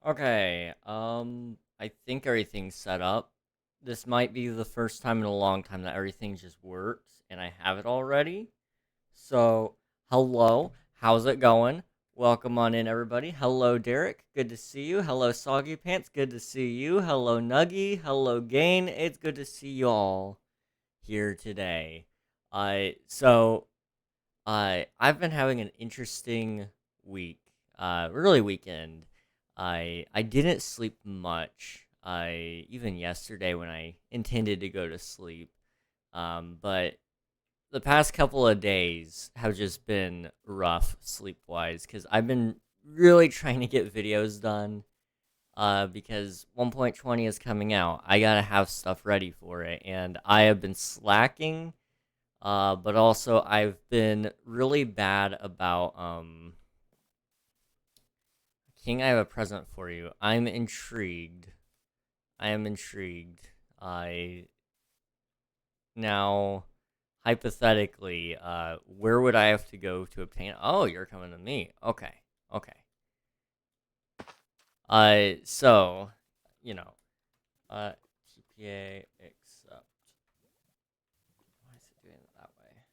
Okay, I think everything's set up. This might be the first time in a long time that everything just works and I have it already. So, hello, how's it going? Welcome on in, everybody. Hello, Derek. Good to see you. Hello, Soggy Pants. Good to see you. Hello, Nuggy. Hello, Gain. It's good to see you all here today. I've been having an interesting week, really weekend. I didn't sleep much. I even yesterday when I intended to go to sleep. But the past couple of days have just been rough sleep wise because I've been really trying to get videos done. Because 1.20 is coming out. I gotta have stuff ready for it, and I have been slacking. But also I've been really bad about King, I have a present for you. I'm intrigued. I am intrigued. I now hypothetically, where would I have to go to obtain it? Oh, you're coming to me. Okay. Okay. So, you know, TPA accept. Why is it doing it that way?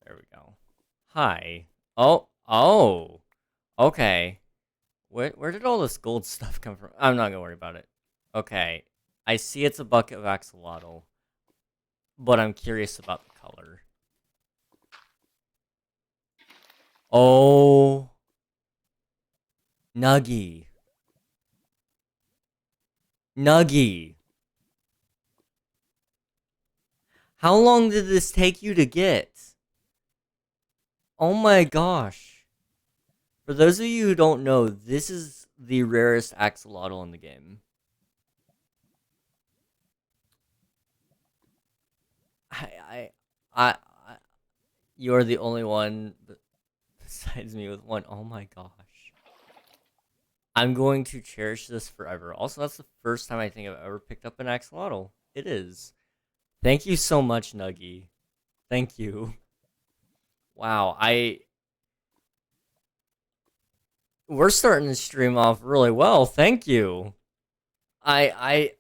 There we go. Hi. Oh. Okay. Where did all this gold stuff come from? I'm not gonna worry about it. Okay. I see it's a bucket of axolotl, but I'm curious about the color. Oh, Nuggy. Nuggy. How long did this take you to get? Oh my gosh. For those of you who don't know, this is the rarest axolotl in the game. I, I, I you're the only one besides me with one. Oh my gosh. I'm going to cherish this forever. Also, that's the first time I think I've ever picked up an axolotl. It is. Thank you so much, Nuggy. Thank you. Wow, we're starting to stream off really well. Thank you. I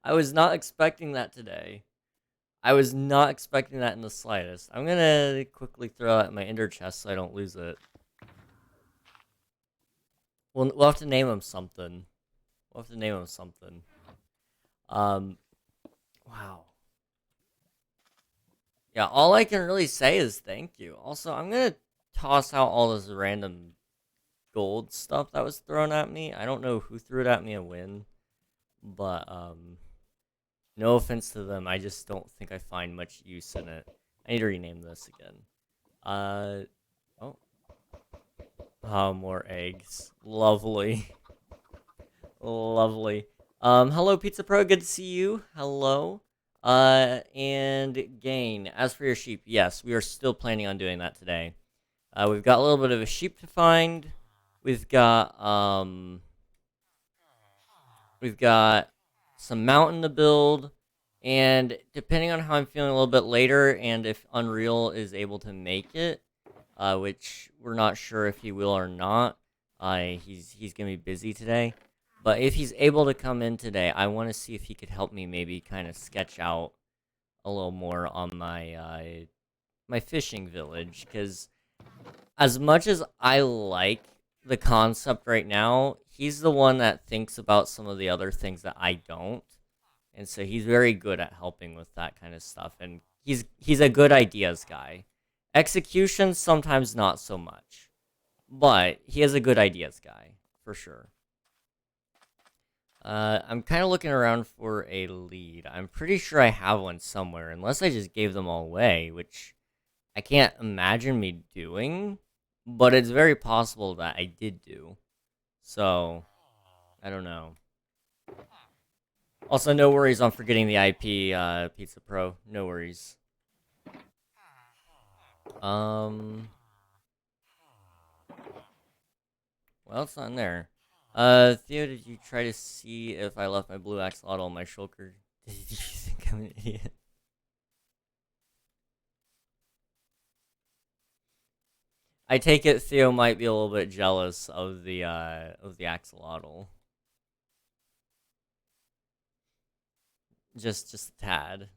I was not expecting that today. I was not expecting that in the slightest. I'm gonna quickly throw out my ender chest so I don't lose it. We'll have to name him something. We'll have to name him something. Um, wow. Yeah, all I can really say is thank you. Also, I'm gonna toss out all this random gold stuff that was thrown at me. I don't know who threw it at me and when, but no offense to them. I just don't think I find much use in it. I need to rename this again. Uh oh. Oh, more eggs. Lovely. Lovely. Hello Pizza Pro, good to see you. Hello. And Gain, as for your sheep, yes, we are still planning on doing that today. We've got a little bit of a sheep to find. We've got we've got some mountain to build, and depending on how I'm feeling a little bit later, and if Unreal is able to make it, which we're not sure if he will or not. He's gonna be busy today, but if he's able to come in today, I want to see if he could help me maybe kind of sketch out a little more on my fishing village, because as much as I like the concept right now, he's the one that thinks about some of the other things that I don't. And so he's very good at helping with that kind of stuff, and he's a good ideas guy. Execution sometimes not so much, but he is a good ideas guy for sure. I'm kind of looking around for a lead. I'm pretty sure I have one somewhere, unless I just gave them all away, which I can't imagine me doing, but it's very possible that I did do. So, I don't know. Also, no worries on forgetting the IP, Pizza Pro. No worries. Um, well, it's not in there. Theo, did you try to see if I left my blue axolotl on my shulker? Did you think I'm an idiot? I take it Theo might be a little bit jealous of the axolotl. Just a tad.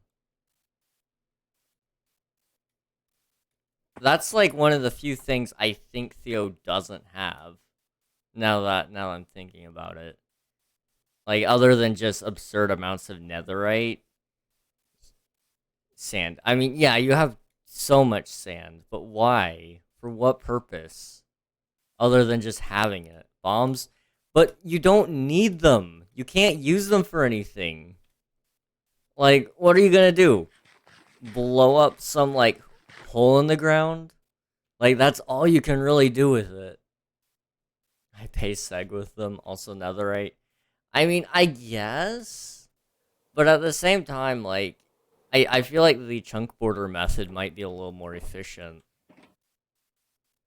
That's like one of the few things I think Theo doesn't have. Now I'm thinking about it. Like other than just absurd amounts of netherite sand. I mean, yeah, you have so much sand, but why? For what purpose? Other than just having it. Bombs? But you don't need them. You can't use them for anything. Like, what are you gonna do? Blow up some, like, hole in the ground? Like, that's all you can really do with it. I pay seg with them, also netherite. I mean, I guess. But at the same time, like, I feel like the chunk border method might be a little more efficient.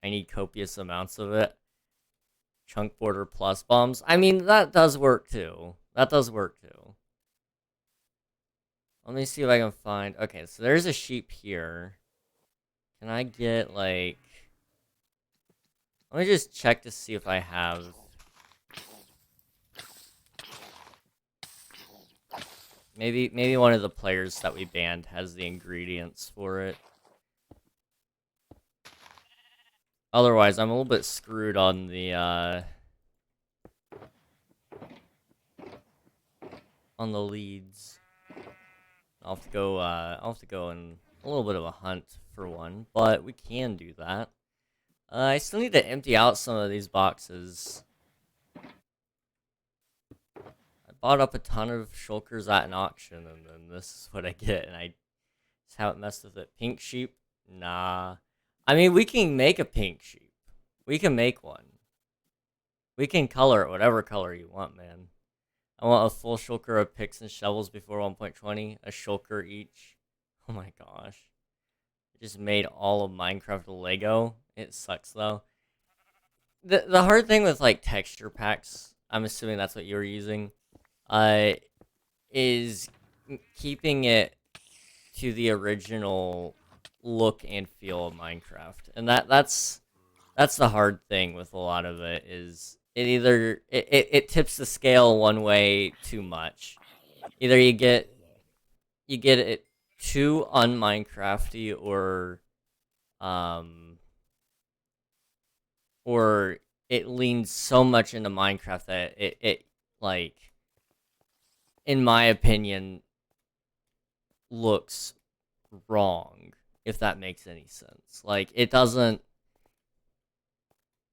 I need copious amounts of it. Chunk border plus bombs. I mean, that does work too. That does work too. Let me see if I can find... Okay, so there's a sheep here. Can I get, like... Let me just check to see if I have... Maybe one of the players that we banned has the ingredients for it. Otherwise, I'm a little bit screwed on the leads. I'll have to go in a little bit of a hunt for one, but we can do that. I still need to empty out some of these boxes. I bought up a ton of shulkers at an auction, and then this is what I get, and I just haven't messed with it. Pink sheep? Nah. I mean, we can make a pink sheep. We can make one. We can color it whatever color you want, man. I want a full shulker of picks and shovels before 1.20. A shulker each. Oh my gosh. I just made all of Minecraft Lego. It sucks, though. The hard thing with, like, texture packs, I'm assuming that's what you're using, is keeping it to the original look and feel of Minecraft. And that's the hard thing with a lot of it, is it tips the scale one way too much. Either you get it too un-Minecrafty, or it leans so much into Minecraft that it like, in my opinion, looks wrong, if that makes any sense. Like, it doesn't...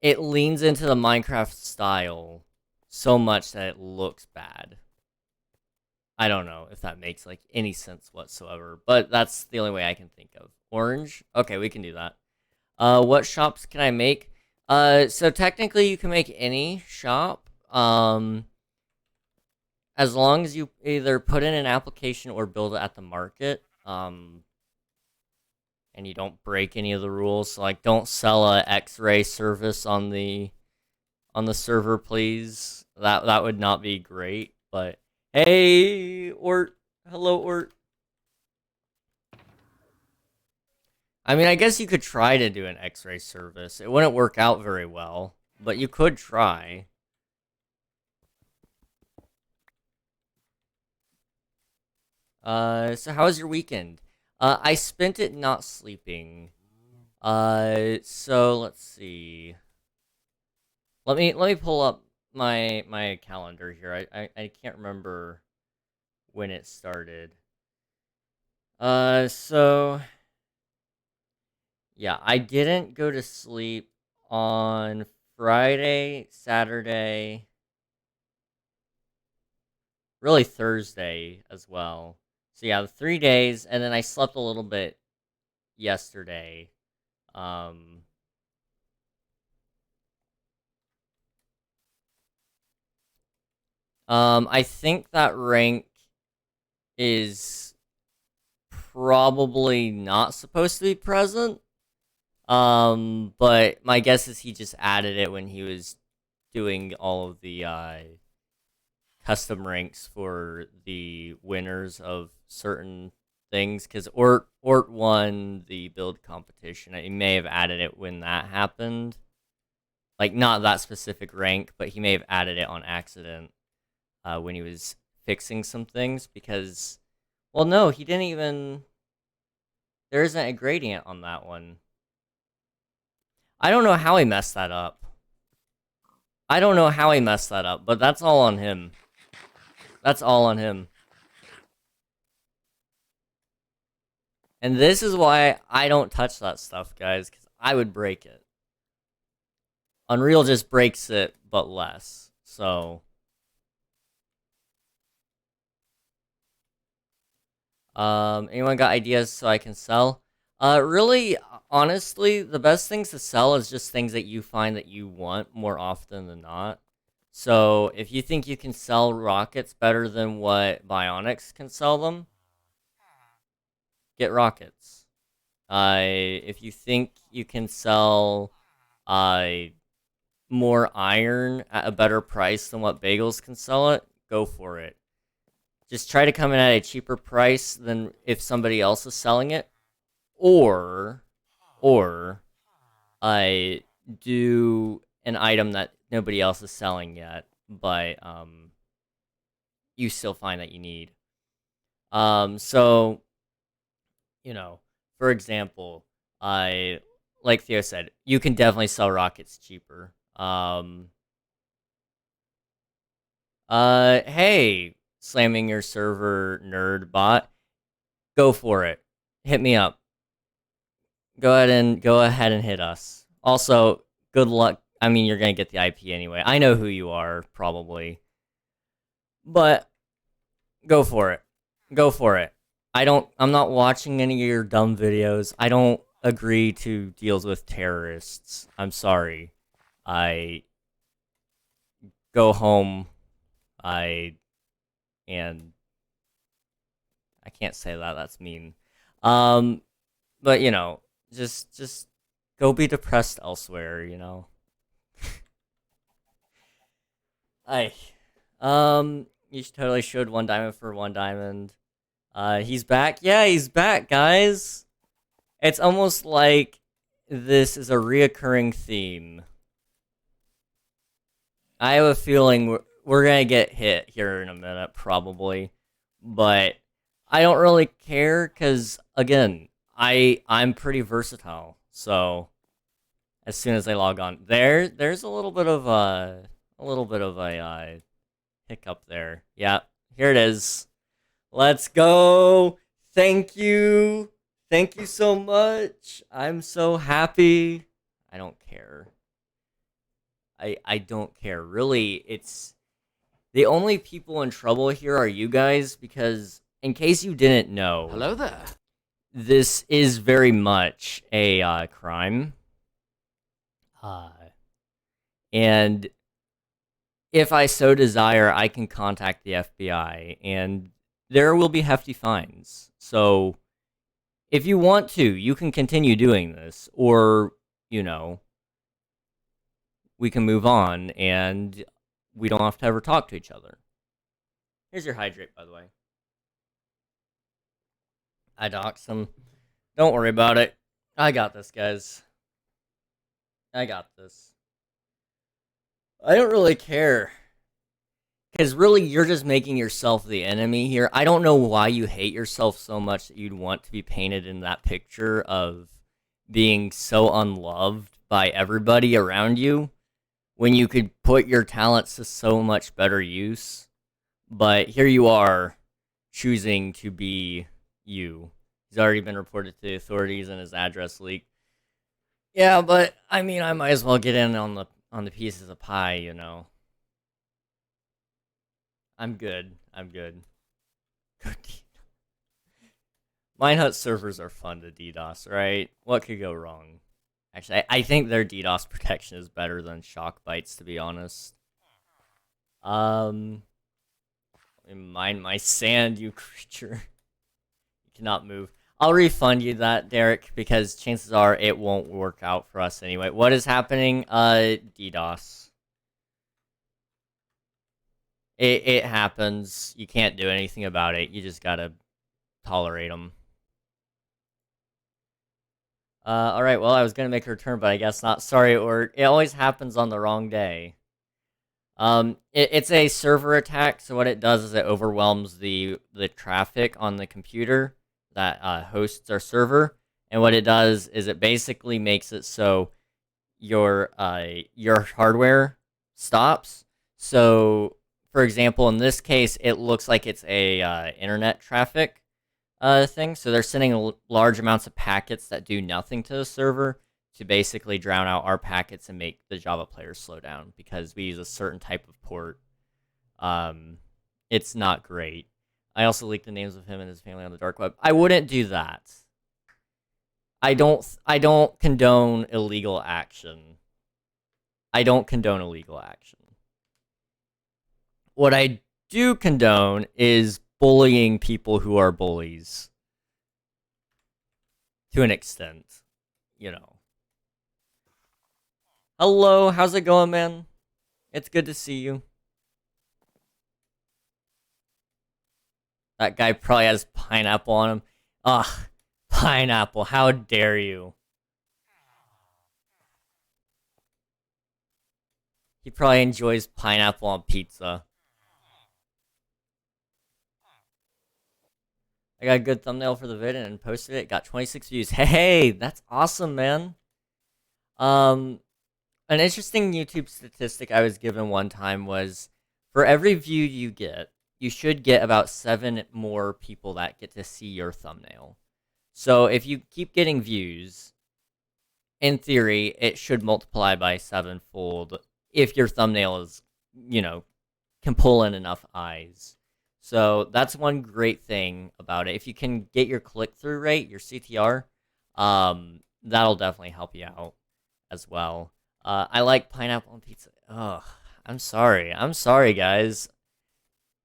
It leans into the Minecraft style so much that it looks bad. I don't know if that makes, like, any sense whatsoever, but that's the only way I can think of. Orange? Okay, we can do that. What shops can I make? So technically you can make any shop, as long as you either put in an application or build it at the market, and you don't break any of the rules. So, like, don't sell a X-ray service on the server, please. That would not be great. But hey, Ort, hello, Ort. I mean, I guess you could try to do an X-ray service. It wouldn't work out very well, but you could try. So how was your weekend? I spent it not sleeping. So let's see. Let me pull up my calendar here. I can't remember when it started. So yeah, I didn't go to sleep on Friday, Saturday, really Thursday as well. So yeah, the 3 days, and then I slept a little bit yesterday. I think that rank is probably not supposed to be present. But my guess is he just added it when he was doing all of the custom ranks for the winners of certain things, because Ort won the build competition. He may have added it when that happened, like not that specific rank, but he may have added it on accident when he was fixing some things, because, well, no, he didn't even. There isn't a gradient on that one. I don't know how he messed that up. I don't know how he messed that up, but that's all on him. That's all on him. And this is why I don't touch that stuff, guys, because I would break it. Unreal just breaks it, but less. So, anyone got ideas so I can sell? Really, honestly, the best things to sell is just things that you find that you want more often than not. So, if you think you can sell rockets better than what Bionics can sell them, get rockets. If you think you can sell more iron at a better price than what bagels can sell it, go for it. Just try to come in at a cheaper price than if somebody else is selling it, or I do an item that nobody else is selling yet, but you still find that you need. So, for example, like Theo said, you can definitely sell rockets cheaper. Hey, slamming your server nerd bot, go for it. Hit me up. Go ahead and hit us. Also, good luck. I mean, you're gonna get the IP anyway. I know who you are, probably. But go for it. Go for it. I'm not watching any of your dumb videos. I don't agree to deals with terrorists. I'm sorry. I go home. And I can't say that. That's mean. But just go be depressed elsewhere. I you totally showed 1 diamond for 1 diamond. He's back. Yeah, he's back, guys. It's almost like this is a reoccurring theme. I have a feeling we're gonna get hit here in a minute, probably, but I don't really care because, again, I'm pretty versatile. So as soon as I log on, there's a little bit of a hiccup there. Yeah, here it is. Let's go. Thank you so much. I'm so happy. I don't care. I don't care. Really, it's the only people in trouble here are you guys, because in case you didn't know, hello there. This is very much a crime. And if I so desire, I can contact the FBI, and there will be hefty fines. So if you want to, you can continue doing this, or, we can move on, and we don't have to ever talk to each other. Here's your hydrate, by the way. I doxed him. Don't worry about it. I got this, guys. I got this. I don't really care. Because really, you're just making yourself the enemy here. I don't know why you hate yourself so much that you'd want to be painted in that picture of being so unloved by everybody around you, when you could put your talents to so much better use. But here you are, choosing to be you. He's already been reported to the authorities and his address leaked. Yeah, but I mean, I might as well get in on the pieces of pie, I'm good. Good. Minehut servers are fun to DDoS, right? What could go wrong? Actually, I think their DDoS protection is better than shock bites, to be honest. Mine my sand, you creature. You cannot move. I'll refund you that, Derek, because chances are it won't work out for us anyway. What is happening? DDoS. It happens. You can't do anything about it. You just gotta tolerate them. All right. Well, I was gonna make a return, but I guess not. Sorry, or it always happens on the wrong day. It's a server attack. So what it does is it overwhelms the traffic on the computer that hosts our server, and what it does is it basically makes it so your hardware stops. So, for example, in this case, it looks like it's a internet traffic thing. So they're sending large amounts of packets that do nothing to the server to basically drown out our packets and make the Java players slow down because we use a certain type of port. It's not great. I also leaked the names of him and his family on the dark web. I wouldn't do that. I don't condone illegal action. I don't condone illegal action. What I do condone is bullying people who are bullies. To an extent, you know. Hello, how's it going, man? It's good to see you. That guy probably has pineapple on him. Ugh, pineapple, how dare you? He probably enjoys pineapple on pizza. I got a good thumbnail for the vid and posted it. Got 26 views. Hey, that's awesome, man. An interesting YouTube statistic I was given one time was for every view you get, you should get about 7 more people that get to see your thumbnail. So if you keep getting views, in theory, it should multiply by 7-fold if your thumbnail is, can pull in enough eyes. So that's one great thing about it. If you can get your click-through rate, your CTR, that'll definitely help you out as well. I like pineapple on pizza. Oh, I'm sorry. I'm sorry, guys.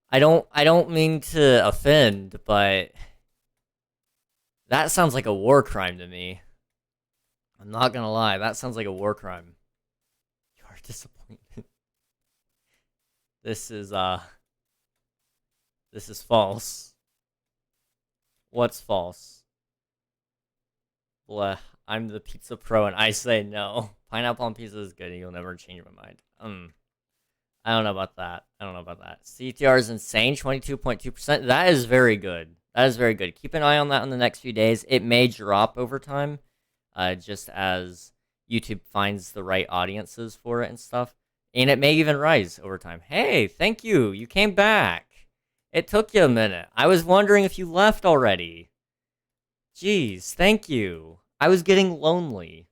I don't mean to offend, but that sounds like a war crime to me. I'm not gonna lie, that sounds like a war crime. You are disappointed. This is false. What's false? Bleh. I'm the pizza pro and I say no. Pineapple on pizza is good and you'll never change my mind. I don't know about that. CTR is insane, 22.2%. That is very good. Keep an eye on that in the next few days. It may drop over time, just as YouTube finds the right audiences for it and stuff. And it may even rise over time. Hey, thank you. You came back. It took you a minute. I was wondering if you left already. Jeez, thank you. I was getting lonely.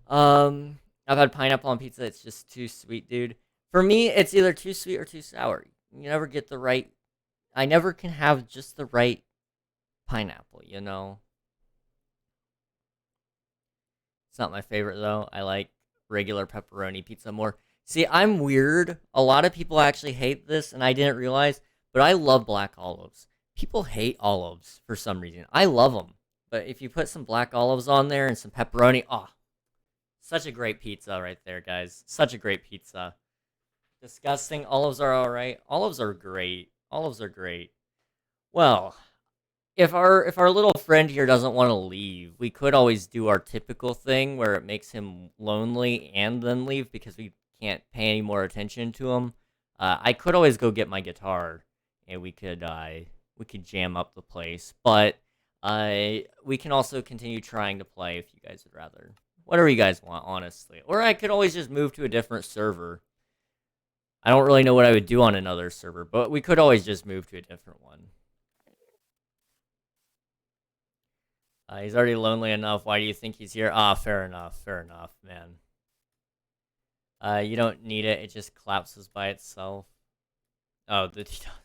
I've had pineapple on pizza. It's just too sweet, dude. For me, it's either too sweet or too sour. You never get the right... I never can have just the right pineapple, you know? It's not my favorite, though. I like regular pepperoni pizza more. See, I'm weird. A lot of people actually hate this, and I didn't realize, but I love black olives. People hate olives for some reason. I love them. But if you put some black olives on there and some pepperoni, such a great pizza right there, guys. Such a great pizza. Disgusting. Olives are alright. Olives are great. Well, if our little friend here doesn't want to leave, we could always do our typical thing where it makes him lonely and then leave because we can't pay any more attention to him. I could always go get my guitar and we could jam up the place, but we can also continue trying to play if you guys would rather. Whatever you guys want, honestly. Or I could always just move to a different server. I don't really know what I would do on another server, but we could always just move to a different one. He's already lonely enough. Why do you think he's here? Fair enough, man. You don't need it. It just collapses by itself. Oh,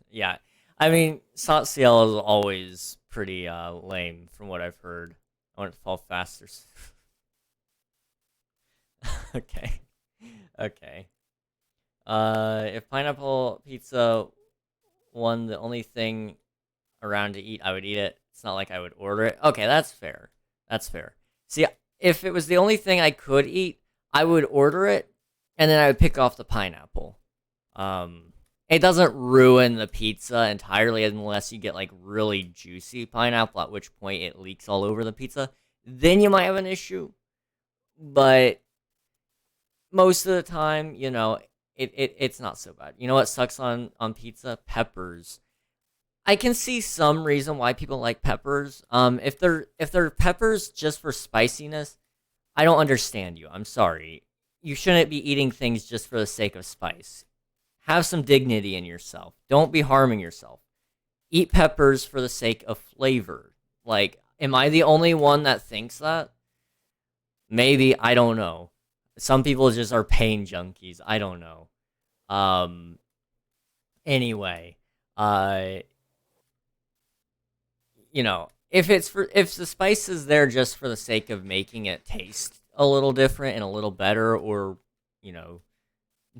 yeah. I mean, SOTCL is always pretty lame from what I've heard. I want it to fall faster. Okay. If pineapple pizza won the only thing around to eat, I would eat it. It's not like I would order it. Okay, that's fair. See, if it was the only thing I could eat, I would order it, and then I would pick off the pineapple. It doesn't ruin the pizza entirely unless you get like really juicy pineapple, at which point it leaks all over the pizza. Then you might have an issue. But most of the time, it's not so bad. You know what sucks on pizza? Peppers. I can see some reason why people like peppers. If they're peppers just for spiciness, I don't understand you. I'm sorry. You shouldn't be eating things just for the sake of spice. Have some dignity in yourself. Don't be harming yourself. Eat peppers for the sake of flavor. Like, am I the only one that thinks that? Maybe, I don't know. Some people just are pain junkies. I don't know. Um anyway, uh if the spice is there just for the sake of making it taste a little different and a little better, or you know,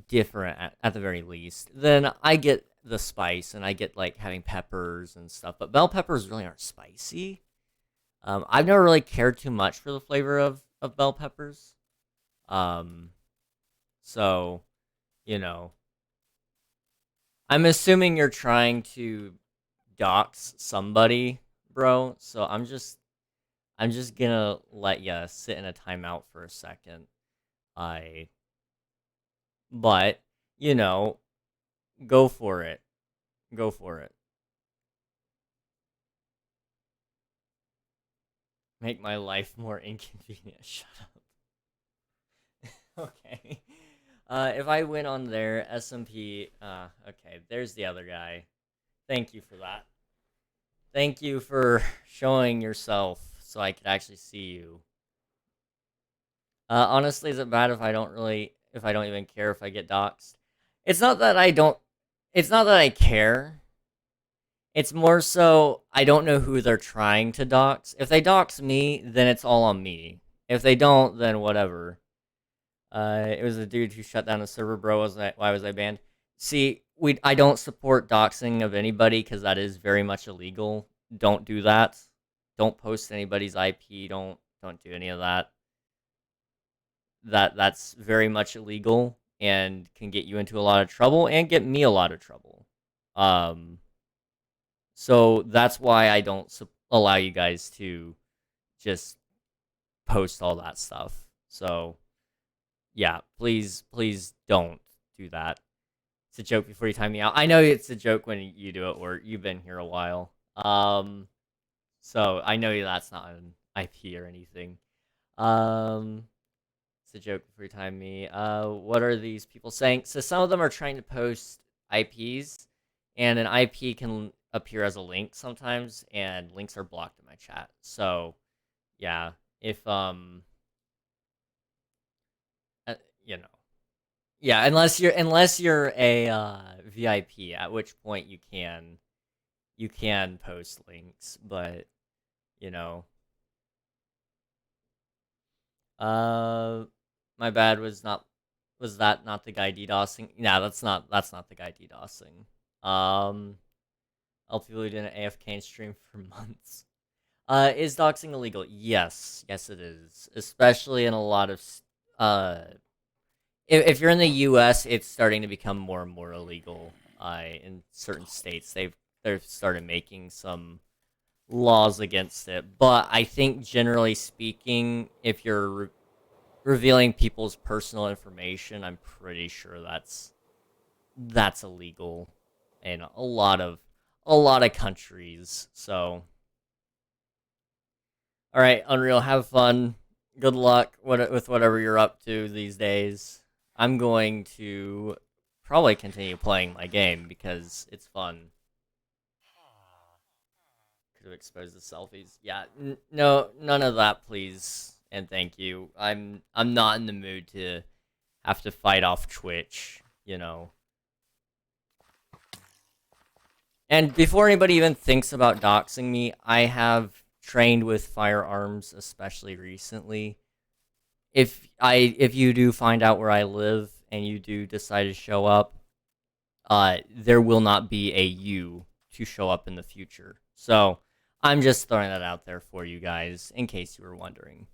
different at the very least, then I get the spice and I get like having peppers and stuff. But bell peppers really aren't spicy. I've never really cared too much for the flavor of bell peppers. Um, so you know, I'm assuming you're trying to dox somebody, bro. So I'm just gonna let you sit in a timeout for a second. I, but you know, go for it. Go for it. Make my life more inconvenient. Shut up. Okay. If I went on there, SMP. Okay. There's the other guy. Thank you for that. Thank you for showing yourself so I could actually see you. Honestly, is it bad if I don't even care if I get doxxed? It's not that I don't, it's not that I care. It's more so I don't know who they're trying to dox. If they dox me, then it's all on me. If they don't, then whatever. It was a dude who shut down the server, bro. Why was I banned? See, I don't support doxing of anybody because that is very much illegal. Don't do that. Don't post anybody's IP. Don't do any of that. That's very much illegal and can get you into a lot of trouble and get me a lot of trouble. So that's why I don't allow you guys to just post all that stuff. So yeah, please don't do that. It's a joke before you time me out. I know it's a joke when you do it, or you've been here a while. So I know that's not an IP or anything. Um, it's a joke before you time me. What are these people saying? So some of them are trying to post IPs, and an IP can appear as a link sometimes, and links are blocked in my chat. So yeah, if uh, you know, yeah, unless you're a VIP, at which point you can post links, but you know, uh, my bad was that not the guy DDoSing? Yeah, that's not the guy DDoSing. I'll people who didn't AFK and stream for months. Is doxing illegal? Yes it is, especially in a lot of if you're in the U.S., it's starting to become more and more illegal. In certain states, they've started making some laws against it. But I think generally speaking, if you're revealing people's personal information, I'm pretty sure that's illegal in a lot of countries. So, all right, Unreal, have fun. Good luck with whatever you're up to these days. I'm going to probably continue playing my game because it's fun. Could have exposed the selfies. Yeah, no, none of that, please, and thank you. I'm not in the mood to have to fight off Twitch, you know. And before anybody even thinks about doxing me, I have trained with firearms, especially recently. If you do find out where I live and you do decide to show up, there will not be a you to show up in the future. So I'm just throwing that out there for you guys in case you were wondering.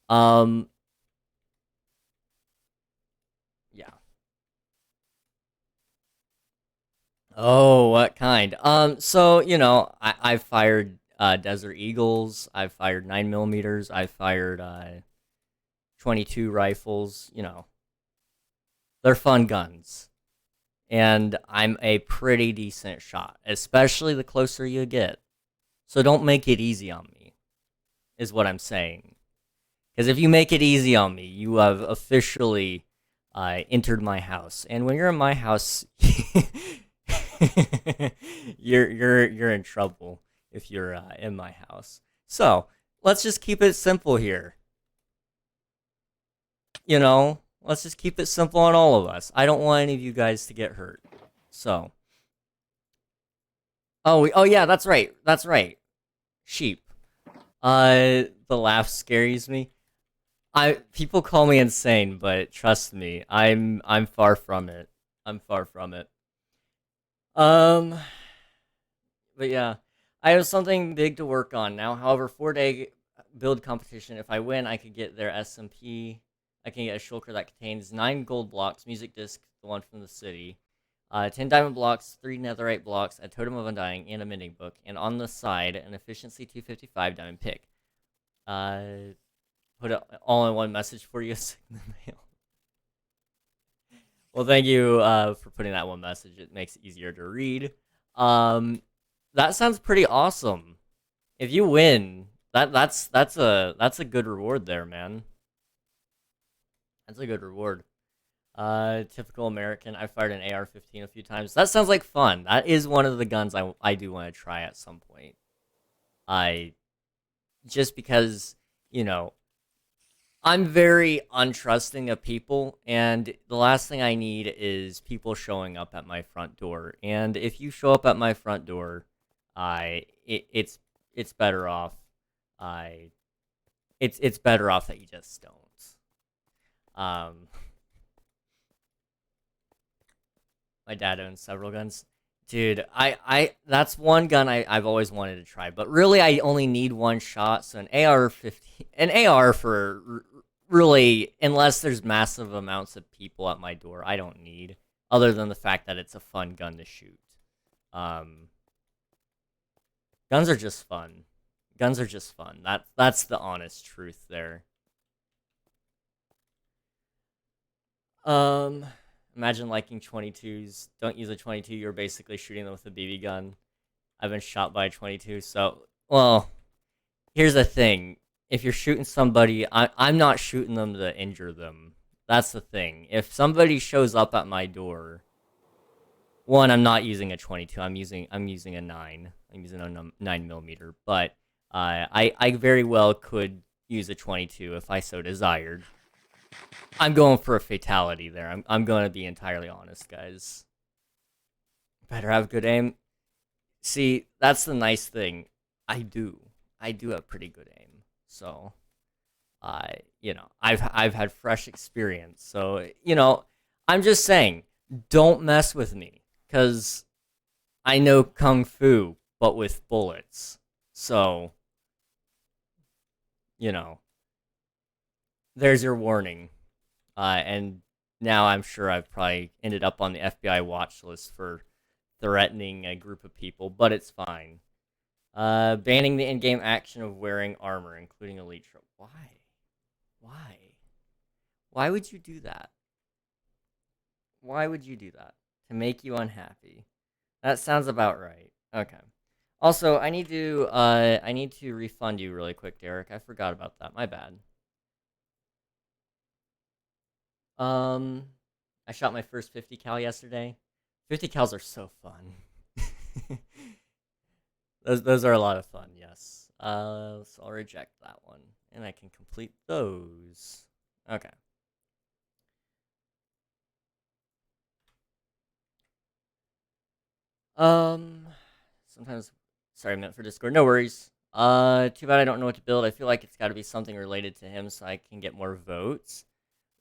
Um, yeah. Oh, what kind? So I've fired Desert Eagles. I've fired 9 millimeters. I've fired 22 rifles. They're fun guns, and I'm a pretty decent shot, especially the closer you get. So don't make it easy on me, is what I'm saying. Because if you make it easy on me, you have officially entered my house. And when you're in my house, you're in trouble if you're in my house. So let's just keep it simple here. Let's just keep it simple on all of us. I don't want any of you guys to get hurt. So, oh yeah, that's right, that's right. Sheep. The laugh scares me. People call me insane, but trust me, I'm far from it. I'm far from it. Um, but yeah, I have something big to work on now. However, 4-day build competition. If I win, I could get their SMP. I can get a shulker that contains 9 gold blocks, music disc, the one from the city, 10 diamond blocks, 3 netherite blocks, a totem of undying, and a mending book. And on the side, an efficiency 255 diamond pick. Put it all in one message for you in the mail. Well, thank you for putting that one message. It makes it easier to read. That sounds pretty awesome. If you win, that's a good reward there, man. That's a good reward. Typical American. I fired an AR-15 a few times. That sounds like fun. That is one of the guns I do want to try at some point. I just because you know I'm very untrusting of people, and the last thing I need is people showing up at my front door. And if you show up at my front door, it's better off. I it's better off that you just don't. Um, my dad owns several guns. Dude, I that's one gun I've always wanted to try, but really I only need one shot. So an AR for really, unless there's massive amounts of people at my door, I don't need. Other than the fact that it's a fun gun to shoot. Um, guns are just fun. Guns are just fun. That's the honest truth there. Um, Imagine liking 22s. Don't use a 22. You're basically shooting them with a BB gun. I've been shot by a 22. So, well, here's the thing. If you're shooting somebody, I'm not shooting them to injure them. That's the thing. If somebody shows up at my door, one, I'm not using a 22. I'm using a 9. I'm using a 9 millimeter. But I very well could use a 22 if I so desired. I'm going for a fatality there. I'm going to be entirely honest, guys. Better have good aim. See, that's the nice thing. I do have pretty good aim. So, I've had fresh experience. So, I'm just saying, don't mess with me, cuz I know kung fu but with bullets. So, you know, there's your warning. And now I'm sure I've probably ended up on the FBI watch list for threatening a group of people, but it's fine. Banning the in-game action of wearing armor, including elite troop. Why? Why? Why would you do that? Why would you do that? To make you unhappy. That sounds about right. Okay. Also, I need to refund you really quick, Derek. I forgot about that. My bad. Um, I shot my first 50 cal yesterday. 50 cals are so fun. those are a lot of fun, yes. So I'll reject that one. And I can complete those. Okay. Um, Sometimes, sorry, I meant for Discord. No worries. Too bad I don't know what to build. I feel like it's got to be something related to him so I can get more votes.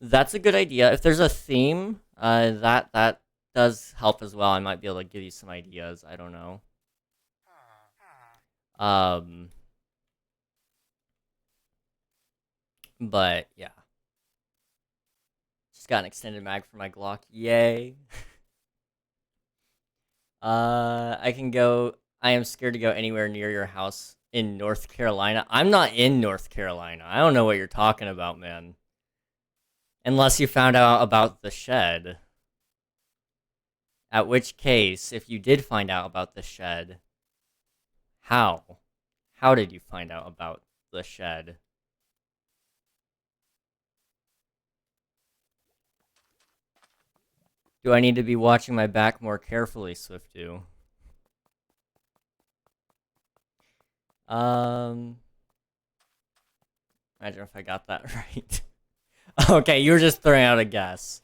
That's a good idea. If there's a theme, that does help as well. I might be able to give you some ideas. I don't know. Um, but yeah, just got an extended mag for my Glock. Yay! I can go. I am scared to go anywhere near your house in North Carolina. I'm not in North Carolina. I don't know what you're talking about, man. Unless you found out about the shed. At which case, if you did find out about the shed, how? How did you find out about the shed? Do I need to be watching my back more carefully, Swiftu? Imagine if I got that right. Okay, you were just throwing out a guess.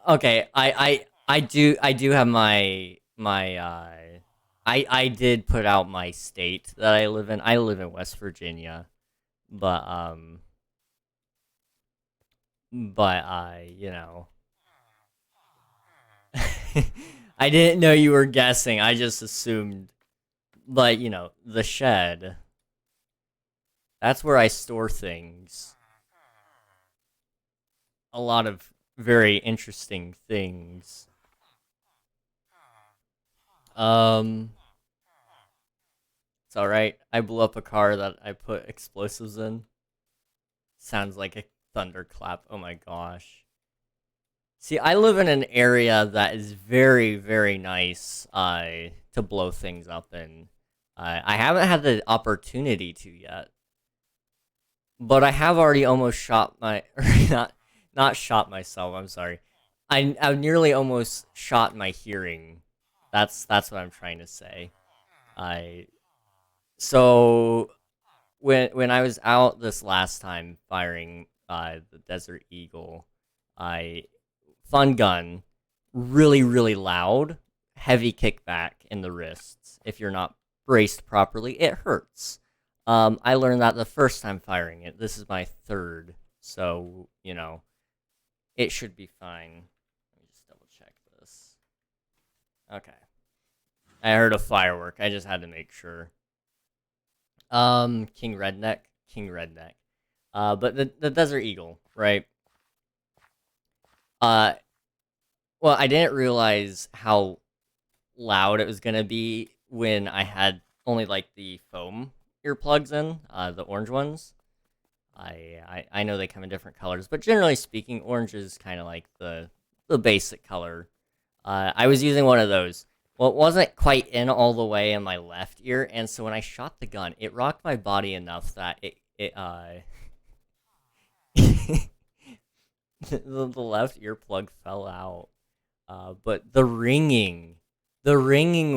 Okay, I do have I did put out my state that I live in. I live in West Virginia, but I, I didn't know you were guessing. I just assumed, but the shed. That's where I store things. A lot of very interesting things. Um, it's all right. I blew up a car that I put explosives in. Sounds like a thunderclap. Oh my gosh. See, I live in an area that is very, very nice to blow things up in. I haven't had the opportunity to yet, but I have already almost shot my not shot myself. I'm sorry. I nearly almost shot my hearing. That's what I'm trying to say. I so when I was out this last time firing the Desert Eagle, I fun gun, really, really loud, heavy kickback in the wrists. If you're not braced properly, it hurts. I learned that the first time firing it. This is my third, so it should be fine. Let me just double check this. Okay, I heard a firework. I just had to make sure. King Redneck, King Redneck. But the Desert Eagle, right? Uh, well, I didn't realize how loud it was gonna be when I had only like the foam earplugs in, the orange ones. I know they come in different colors, but generally speaking, orange is kind of like the basic color. I was using one of those. Well, it wasn't quite in all the way in my left ear, and so when I shot the gun, it rocked my body enough that the left earplug fell out. But the ringing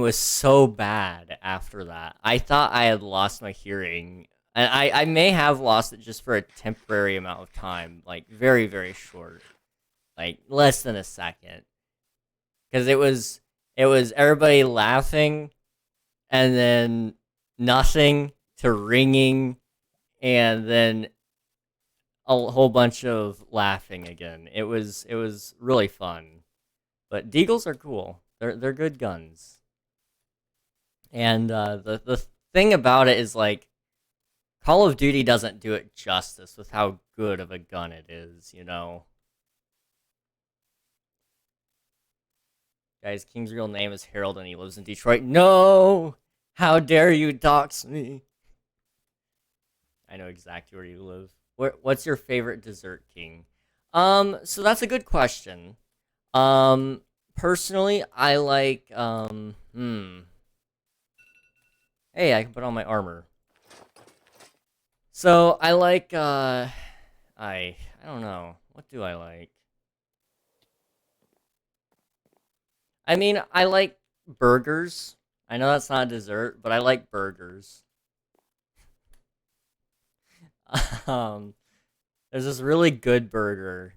was so bad after that. I thought I had lost my hearing, and I may have lost it just for a temporary amount of time, like very, very short, like less than a second, because it was everybody laughing, and then nothing to ringing, and then a whole bunch of laughing again. It was really fun. But Deagles are cool. They're good guns. And the thing about it is like Call of Duty doesn't do it justice with how good of a gun it is. Guys, King's real name is Harold and he lives in Detroit. No! How dare you dox me? I know exactly where you live. What's your favorite dessert, King? So that's a good question. Personally, I like Hey, I can put on my armor. So I like I don't know. What do I like? I mean, I like burgers. I know that's not a dessert, but I like burgers. um there's this really good burger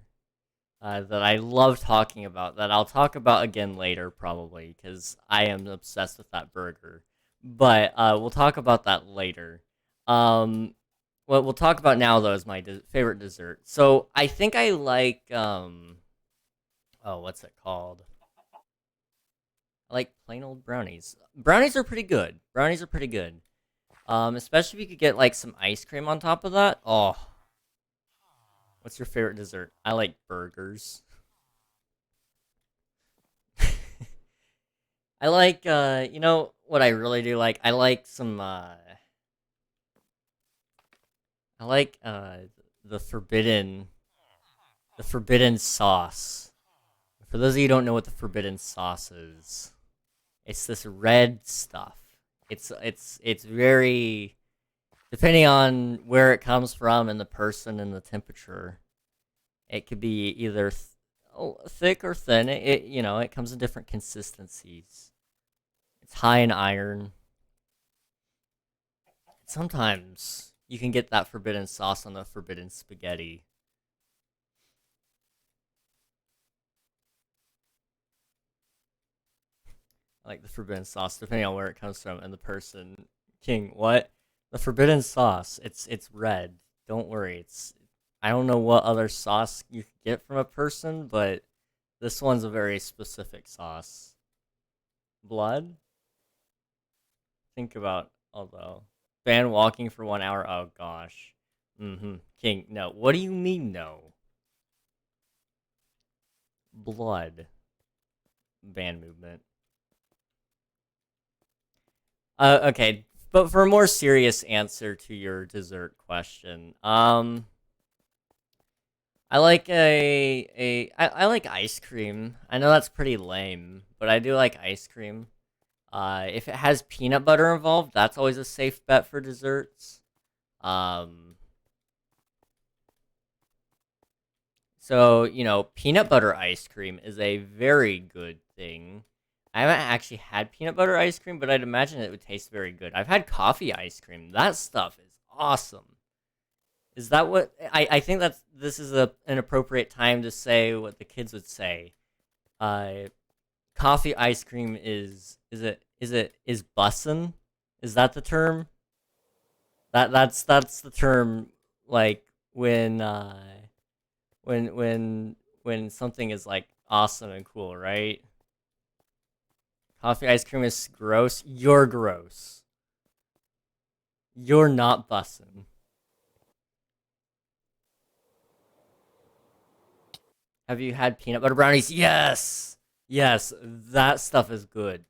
that I love talking about that I'll talk about again later probably cuz I am obsessed with that burger. But we'll talk about that later. Um what we'll talk about now though is my favorite dessert. So I think I like oh, what's it called? I like plain old brownies. Brownies are pretty good. Brownies are pretty good. Especially if you could get like some ice cream on top of that. Oh, what's your favorite dessert? I like burgers. I like, you know what I really do like? I like some, I like, the forbidden sauce. For those of you who don't know what the forbidden sauce is, it's this red stuff. It's very, depending on where it comes from and the person and the temperature, it could be either thick or thin. You know, it comes in different consistencies. It's high in iron. Sometimes you can get that forbidden sauce on the forbidden spaghetti. I like the forbidden sauce, depending on where it comes from and the person. King, what? The forbidden sauce. It's red. Don't worry. It's I don't know what other sauce you could get from a person, but this one's a very specific sauce. Blood? Think about although. Ban walking for 1 hour. Oh gosh. King, no. What do you mean no? Blood. Ban movement. Okay, but for a more serious answer to your dessert question, I like I like ice cream. I know that's pretty lame, but I do like ice cream. If it has peanut butter involved, that's always a safe bet for desserts. Um, so you know, peanut butter ice cream is a very good thing. I haven't actually had peanut butter ice cream, but I'd imagine it would taste very good. I've had coffee ice cream. That stuff is awesome. Is that what I think that's this is an appropriate time to say what the kids would say. Uh Coffee ice cream is bussin'? Is that the term? That's the term like when when something is like awesome and cool, right? Coffee ice cream is gross. You're gross. You're not bussin'. Have you had peanut butter brownies? Yes. Yes, that stuff is good.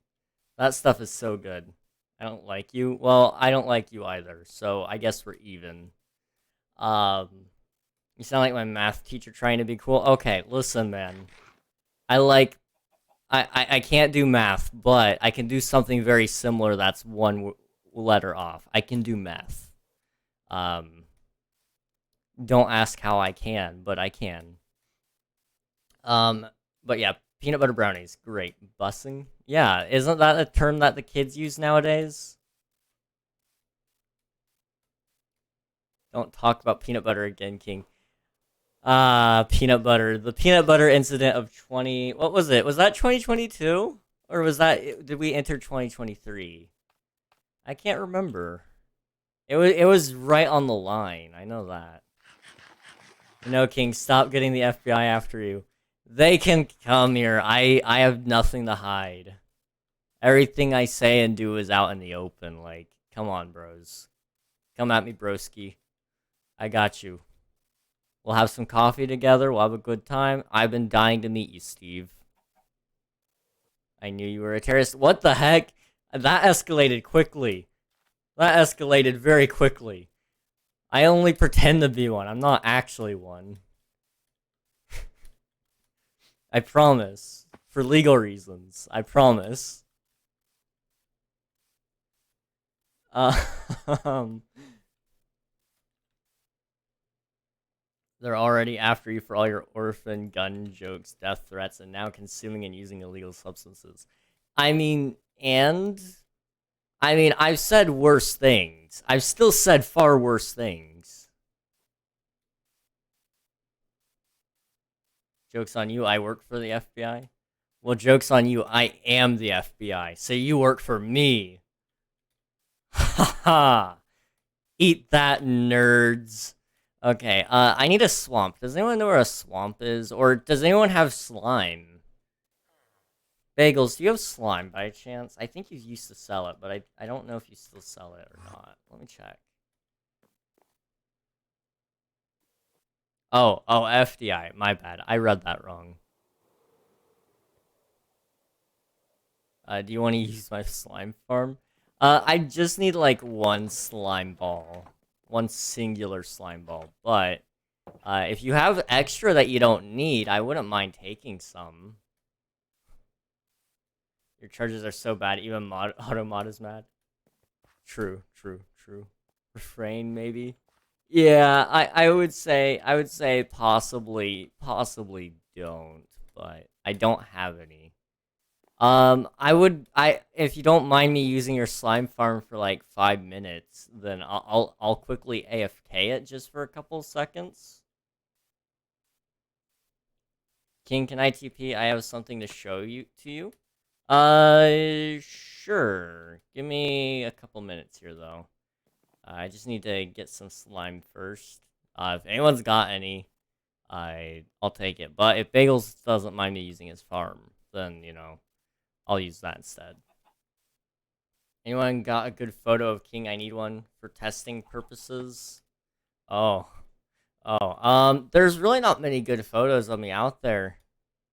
That stuff is so good. I don't like you. Well, I don't like you either. So I guess we're even. Um, you sound like my math teacher trying to be cool. Okay, listen, man. I like. I can't do math, but I can do something very similar. That's one letter off. I can do math. Um, don't ask how I can, but I can. Um, but yeah, peanut butter brownies, great. Bussing, yeah, isn't that a term that the kids use nowadays? Don't talk about peanut butter again, King. Peanut butter. The peanut butter incident of 20. What was it? Was that 2022? Or was that. Did we enter 2023? I can't remember. It was right on the line. I know that. No, King, stop getting the FBI after you. They can come here. I have nothing to hide. Everything I say and do is out in the open. Like, come on, bros. Come at me, broski. I got you. We'll have some coffee together. We'll have a good time. I've been dying to meet you, Steve. I knew you were a terrorist. What the heck? That escalated quickly. That escalated very quickly. I only pretend to be one. I'm not actually one. I promise. For legal reasons. I promise. Um, they're already after you for all your orphan gun jokes, death threats, and now consuming and using illegal substances. I mean, and I've said worse things. I've still said far worse things. Joke's on you, I work for the FBI. Well, joke's on you, I am the FBI. So you work for me. Ha ha. Eat that, nerds. Okay, I need a swamp. Does anyone know where a swamp is? Or does anyone have slime? Bagels, do you have slime by chance? I think you used to sell it, but I don't know if you still sell it or not. Let me check. Oh, FDI. My bad. I read that wrong. Do you want to use my slime farm? I just need like one slime ball. One singular slime ball. But if you have extra that you don't need, I wouldn't mind taking some. Your charges are so bad, even automod is mad. True. Refrain, maybe? Yeah, I would say possibly don't, but I don't have any. If you don't mind me using your slime farm for like 5 minutes, then I'll quickly AFK it just for a couple seconds. King, can I TP? I have something to show you. Sure. Give me a couple minutes here though. I just need to get some slime first. If anyone's got any, I'll take it. But if Bagels doesn't mind me using his farm, then I'll use that instead. Anyone got a good photo of King? I need one for testing purposes. Oh. There's really not many good photos of me out there.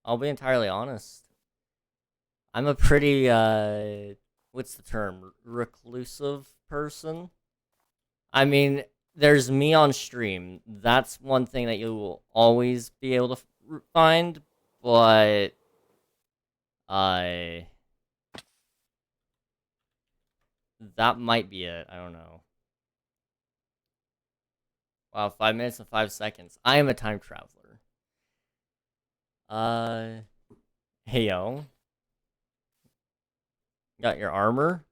I'll be entirely honest. I'm a pretty, what's the term? Reclusive person? I mean, there's me on stream. That's one thing that you will always be able to find, but that might be it. I don't know. Wow, 5 minutes and 5 seconds. I am a time traveler. Hey yo. Got your armor?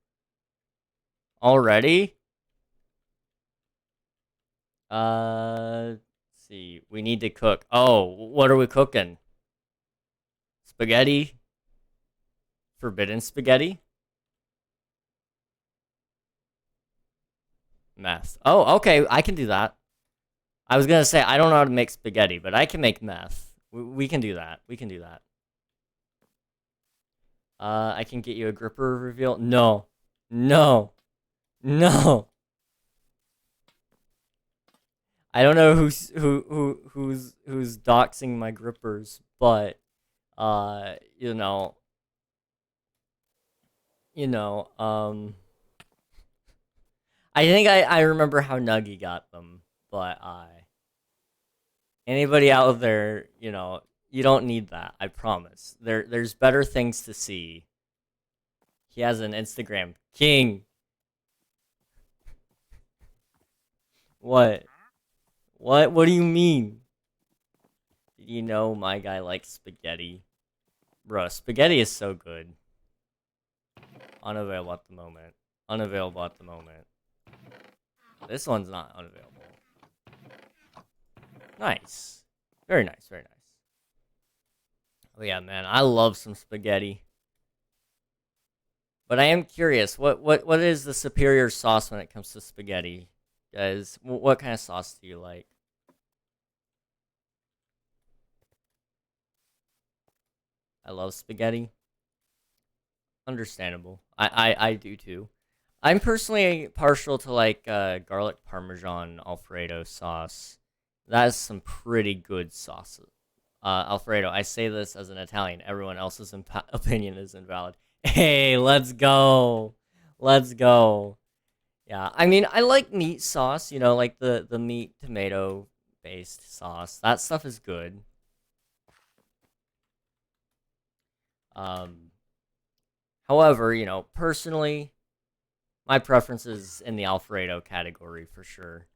Already? Let's see. We need to cook. Oh, what are we cooking? Spaghetti? Forbidden spaghetti? Meth. Oh, okay. I can do that. I was gonna say, I don't know how to make spaghetti, but I can make meth. We can do that. We can do that. I can get you a gripper reveal. No. I don't know who's doxing my grippers, but you know, I think I remember how Nuggy got them, but anybody out there, you don't need that. I promise. There's better things to see. He has an Instagram. King. What? What do you mean? Did you know my guy likes spaghetti? Bro, spaghetti is so good. Unavailable at the moment. Unavailable at the moment. This one's not unavailable. Nice. Very nice, very nice. Oh yeah, man, I love some spaghetti. But I am curious, what is the superior sauce when it comes to spaghetti? Guys, what kind of sauce do you like? I love spaghetti. Understandable. I do too. I'm personally partial to like garlic parmesan Alfredo sauce. That is some pretty good sauce. Alfredo, I say this as an Italian. Everyone else's opinion is invalid. Hey, let's go. Let's go. Yeah, I mean, I like meat sauce, like the meat tomato based sauce. That stuff is good. However, personally, my preference is in the Alfredo category for sure.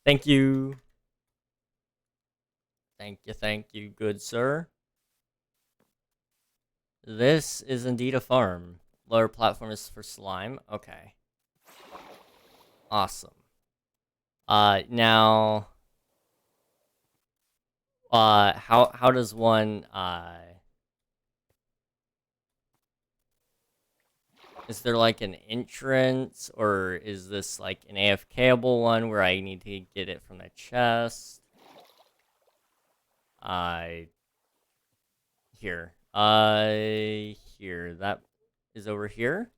Thank you. Thank you, good sir. This is indeed a farm. Lower platform is for slime. Okay. Awesome. Now, how does one, is there like an entrance, or is this like an AFKable one where I need to get it from the chest? Here. Here. That is over here?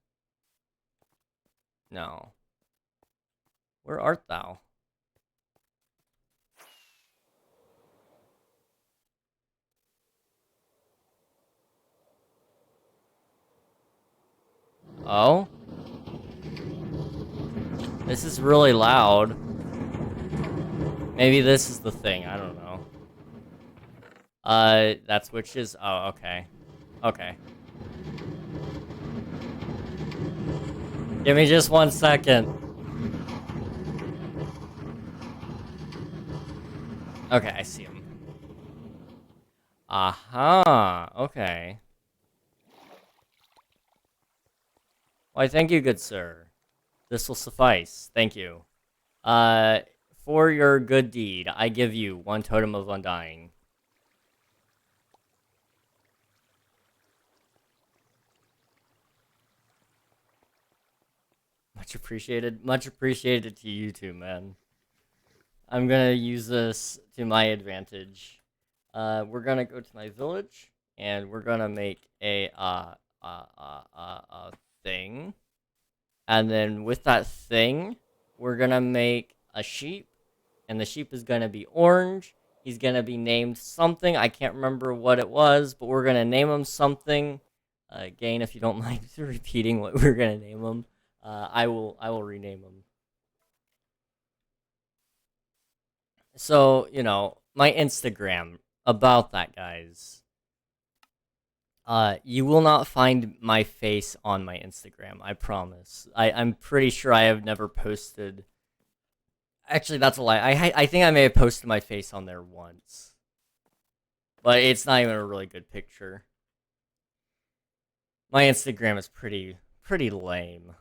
No. Where art thou? Oh? This is really loud. Maybe this is the thing, I don't know. That switches? Oh, okay. Okay. Give me just 1 second. Okay, I see him. Aha, okay. Why, thank you, good sir. This will suffice. Thank you. For your good deed, I give you 1 totem of undying. Much appreciated. Much appreciated to you too, man. I'm gonna use this to my advantage. We're gonna go to my village, and we're gonna make a thing. And then with that thing, we're gonna make a sheep, and the sheep is gonna be orange. He's gonna be named something. I can't remember what it was, but we're gonna name him something. Again, if you don't mind repeating what we're gonna name him, I will rename him. So, you know, my Instagram, about that, guys. You will not find my face on my Instagram, I promise. I'm pretty sure I have never posted... Actually, that's a lie. I think I may have posted my face on there once. But it's not even a really good picture. My Instagram is pretty lame,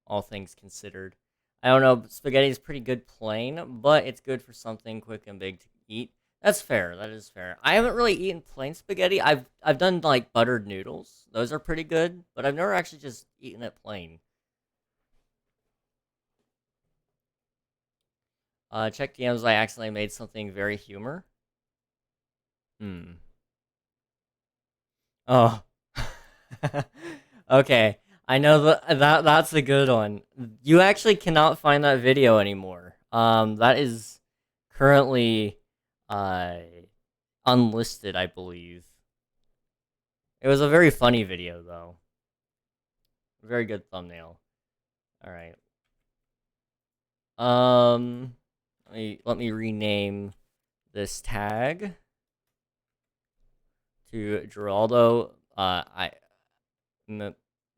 all things considered. I don't know, spaghetti is pretty good plain, but it's good for something quick and big to eat. That's fair, that is fair. I haven't really eaten plain spaghetti. I've done, like, buttered noodles. Those are pretty good, but I've never actually just eaten it plain. Check DMs, I accidentally made something very humor. Oh. Okay. I know that's a good one. You actually cannot find that video anymore. That is currently unlisted, I believe. It was a very funny video though. Very good thumbnail. All right. Let me rename this tag to Geraldo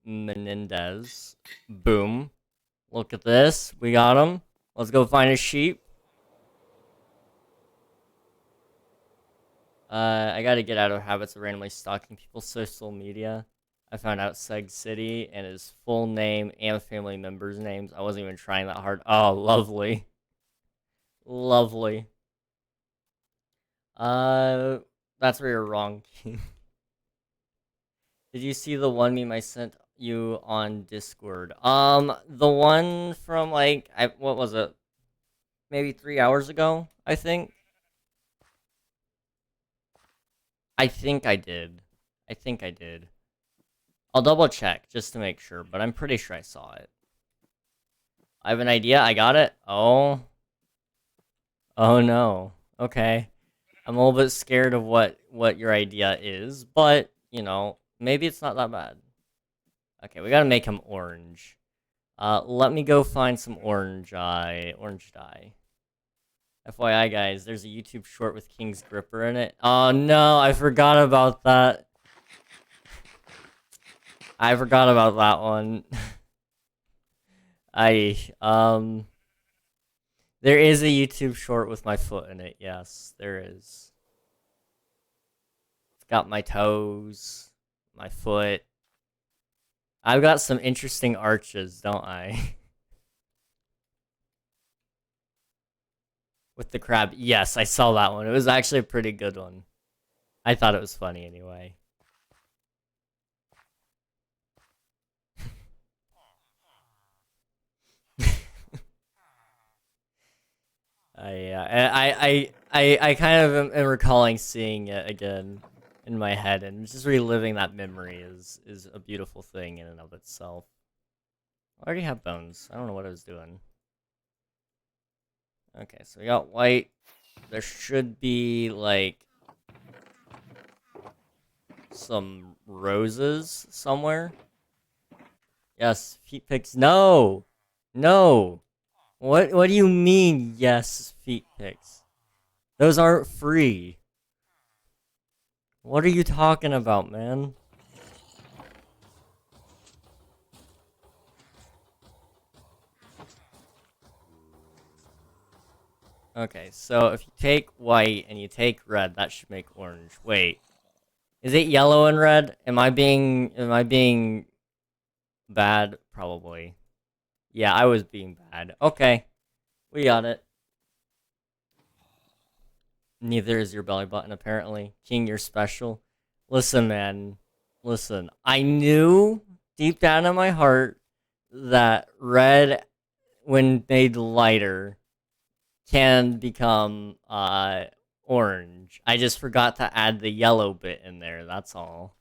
Menendez. Boom. Look at this. We got him. Let's go find a sheep. I gotta get out of habits of randomly stalking people's social media. I found out Seg City and his full name and family members' names. I wasn't even trying that hard. Oh, lovely. Lovely. That's where you're wrong. Did you see the one meme I sent you on Discord? The one from, like, what was it? Maybe 3 hours ago, I think? I think I did. I think I did. I'll double check just to make sure, but I'm pretty sure I saw it. I have an idea. I got it. Oh. Oh no. Okay. I'm a little bit scared of what your idea is, but, you know, maybe it's not that bad. Okay, we gotta make him orange. Let me go find some orange dye. FYI, guys, there's a YouTube short with King's Gripper in it. Oh no, I forgot about that. I forgot about that one. There is a YouTube short with my foot in it. Yes, there is. It's got my toes, my foot. I've got some interesting arches, don't I? With the crab. Yes, I saw that one. It was actually a pretty good one. I thought it was funny anyway. I kind of am recalling seeing it again in my head, and just reliving that memory is a beautiful thing in and of itself. I already have bones. I don't know what I was doing. Okay, so we got white. There should be, like, some roses somewhere. Yes, feet pics. No, no. What do you mean? Yes, feet pics. Those aren't free. What are you talking about, man? Okay, so if you take white and you take red, that should make orange. Wait, is it yellow and red? Am I being bad? Probably. Yeah, I was being bad. Okay, we got it. Neither is your belly button, apparently. King, you're special. Listen, man. Listen. I knew deep down in my heart that red, when made lighter, can become orange. I just forgot to add the yellow bit in there, that's all.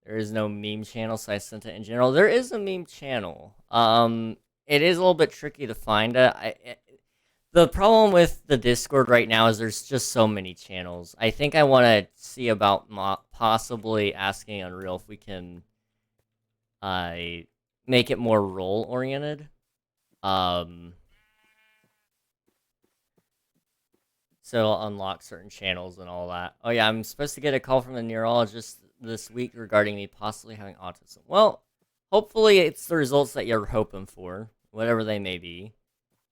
There is no meme channel, so I sent it in general. There is a meme channel. It is a little bit tricky to find it. The problem with the Discord right now is there's just so many channels. I think I want to see about possibly asking Unreal if we can uh, make it more role oriented. Um, so it'll unlock certain channels and all that. Oh yeah, I'm supposed to get a call from a neurologist this week regarding me possibly having autism. Well, hopefully it's the results that you're hoping for, whatever they may be.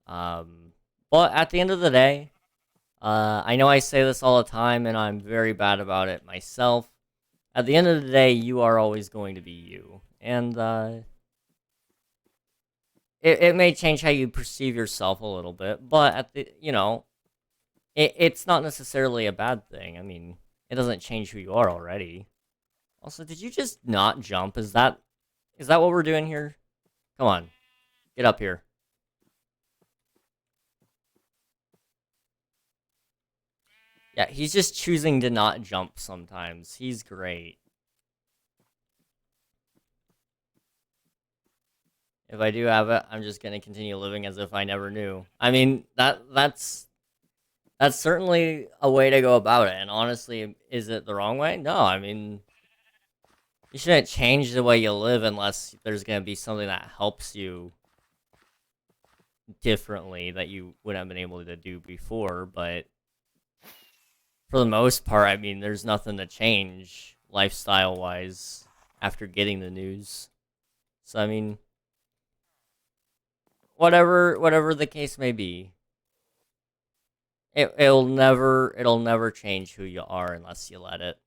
But at the end of the day, I know I say this all the time, and I'm very bad about it myself. At the end of the day, you are always going to be you, and it may change how you perceive yourself a little bit, but it's not necessarily a bad thing. I mean, it doesn't change who you are already. Also, did you just not jump? Is that what we're doing here? Come on, get up here. Yeah, he's just choosing to not jump sometimes. He's great. If I do have it, I'm just gonna continue living as if I never knew. I mean, that's certainly a way to go about it. And honestly, is it the wrong way? No, I mean, you shouldn't change the way you live unless there's gonna be something that helps you differently that you wouldn't have been able to do before. But for the most part, I mean, there's nothing to change lifestyle wise after getting the news. So I mean, whatever the case may be, it'll never change who you are unless you let it.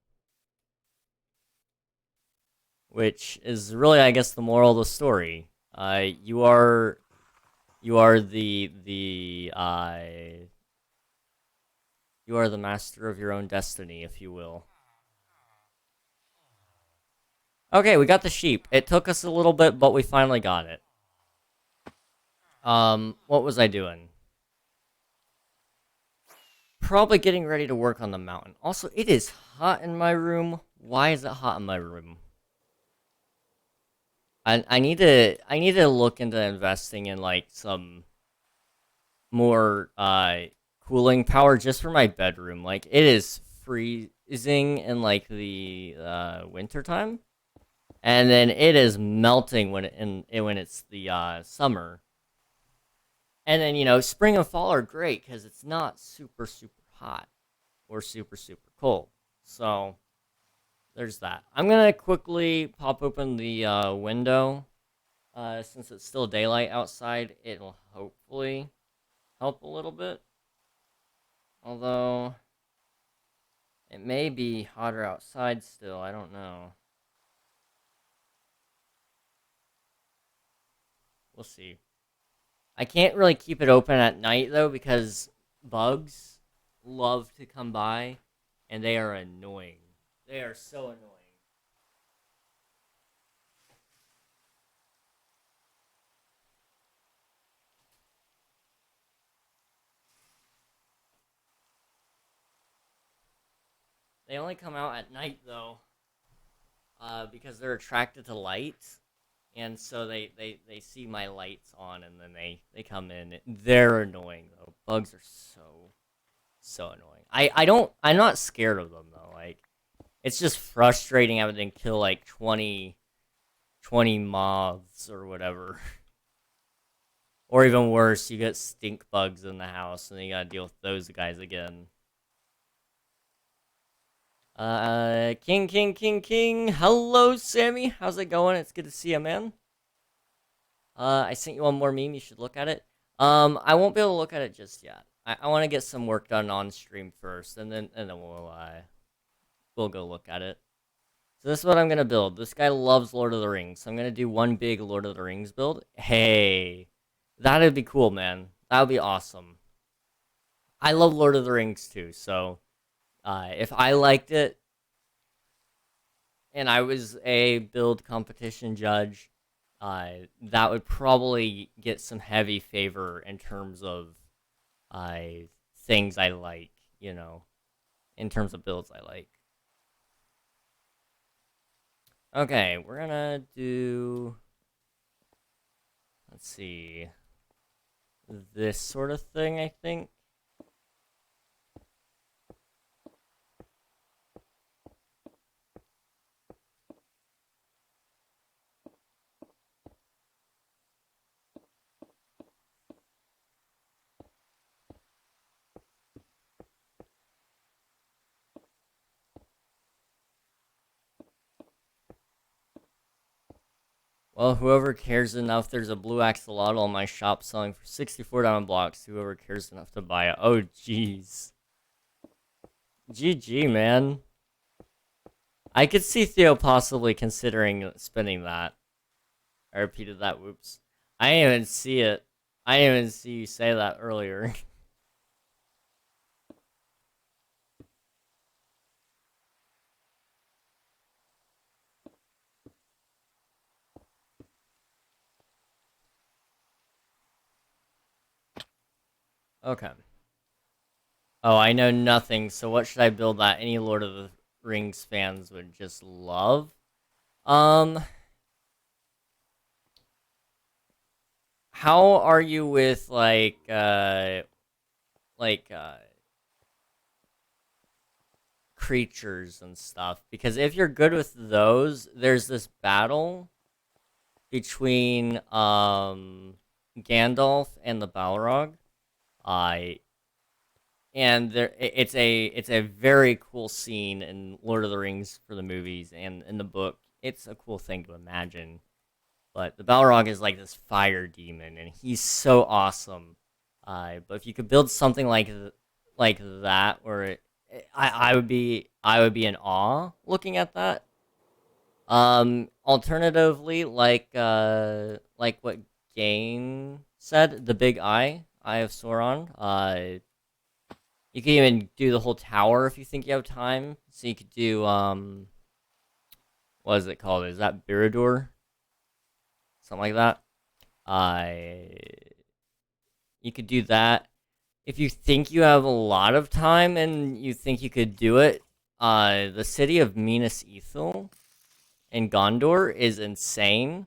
Which is really, I guess, the moral of the story. You are the master of your own destiny, if you will. Okay, we got the sheep. It took us a little bit, but we finally got it. What was I doing? Probably getting ready to work on the mountain. Also, it is hot in my room. Why is it hot in my room? I need to look into investing in like some more cooling power just for my bedroom. Like it is freezing in like the winter time, and then it is melting when it's the summer. And then spring and fall are great because it's not super super hot or super super cold. So there's that. I'm gonna quickly pop open the window. Since it's still daylight outside, it'll hopefully help a little bit. Although it may be hotter outside still. I don't know. We'll see. I can't really keep it open at night though because bugs love to come by and they are annoying. They are so annoying. They only come out at night though, because they're attracted to light, and so they see my lights on, and then they come in. They're annoying though. Bugs are so annoying. I'm not scared of them though. Like It's just frustrating having to kill like 20 moths or whatever. Or even worse, you get stink bugs in the house and then you gotta deal with those guys again. King. Hello, Sammy. How's it going? It's good to see you, man. I sent you one more meme. You should look at it. I won't be able to look at it just yet. I want to get some work done on stream first, and then we'll go look at it. So this is what I'm gonna build. This guy loves Lord of the Rings, so I'm gonna do one big Lord of the Rings build. Hey, that'd be cool, man. That would be awesome. I love Lord of the Rings too, so if I liked it and I was a build competition judge, that would probably get some heavy favor in terms of things I like, you know, in terms of builds I like. Okay, we're gonna do, let's see, this sort of thing, I think. Well, whoever cares enough, there's a blue axolotl in my shop selling for 64 diamond blocks. Whoever cares enough to buy it. Oh, jeez. GG, man. I could see Theo possibly considering spending that. I repeated that, whoops. I didn't even see it. I didn't even see you say that earlier. Okay. Oh, I know nothing, so what should I build that any Lord of the Rings fans would just love? How are you with, creatures and stuff? Because if you're good with those, there's this battle between, Gandalf and the Balrog. I and it's a very cool scene in Lord of the Rings for the movies and in the book. It's a cool thing to imagine. But the Balrog is like this fire demon, and he's so awesome. But if you could build something like that, where I would be in awe looking at that. Alternatively, like what Gain said, the big Eye of Sauron. You can even do the whole tower if you think you have time. So you could do what is it called? Is that Baradur? Something like that. You could do that. If you think you have a lot of time and you think you could do it, the city of Minas Ithil in Gondor is insane.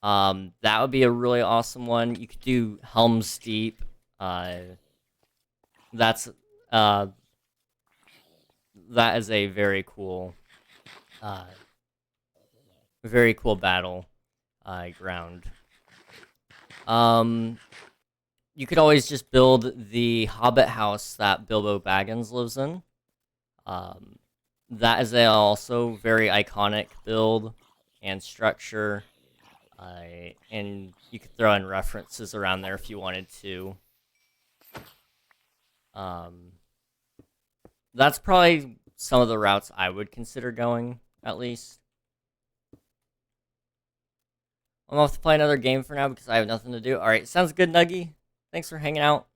That would be a really awesome one. You could do Helm's Deep. That's uh, that is a uh, very cool battle ground. Um, you could always just build the Hobbit house that Bilbo Baggins lives in. Um, that is a also very iconic build and structure. And you could throw in references around there if you wanted to. That's probably some of the routes I would consider going, at least. I'm off to play another game for now because I have nothing to do. Alright, sounds good, Nuggy. Thanks for hanging out.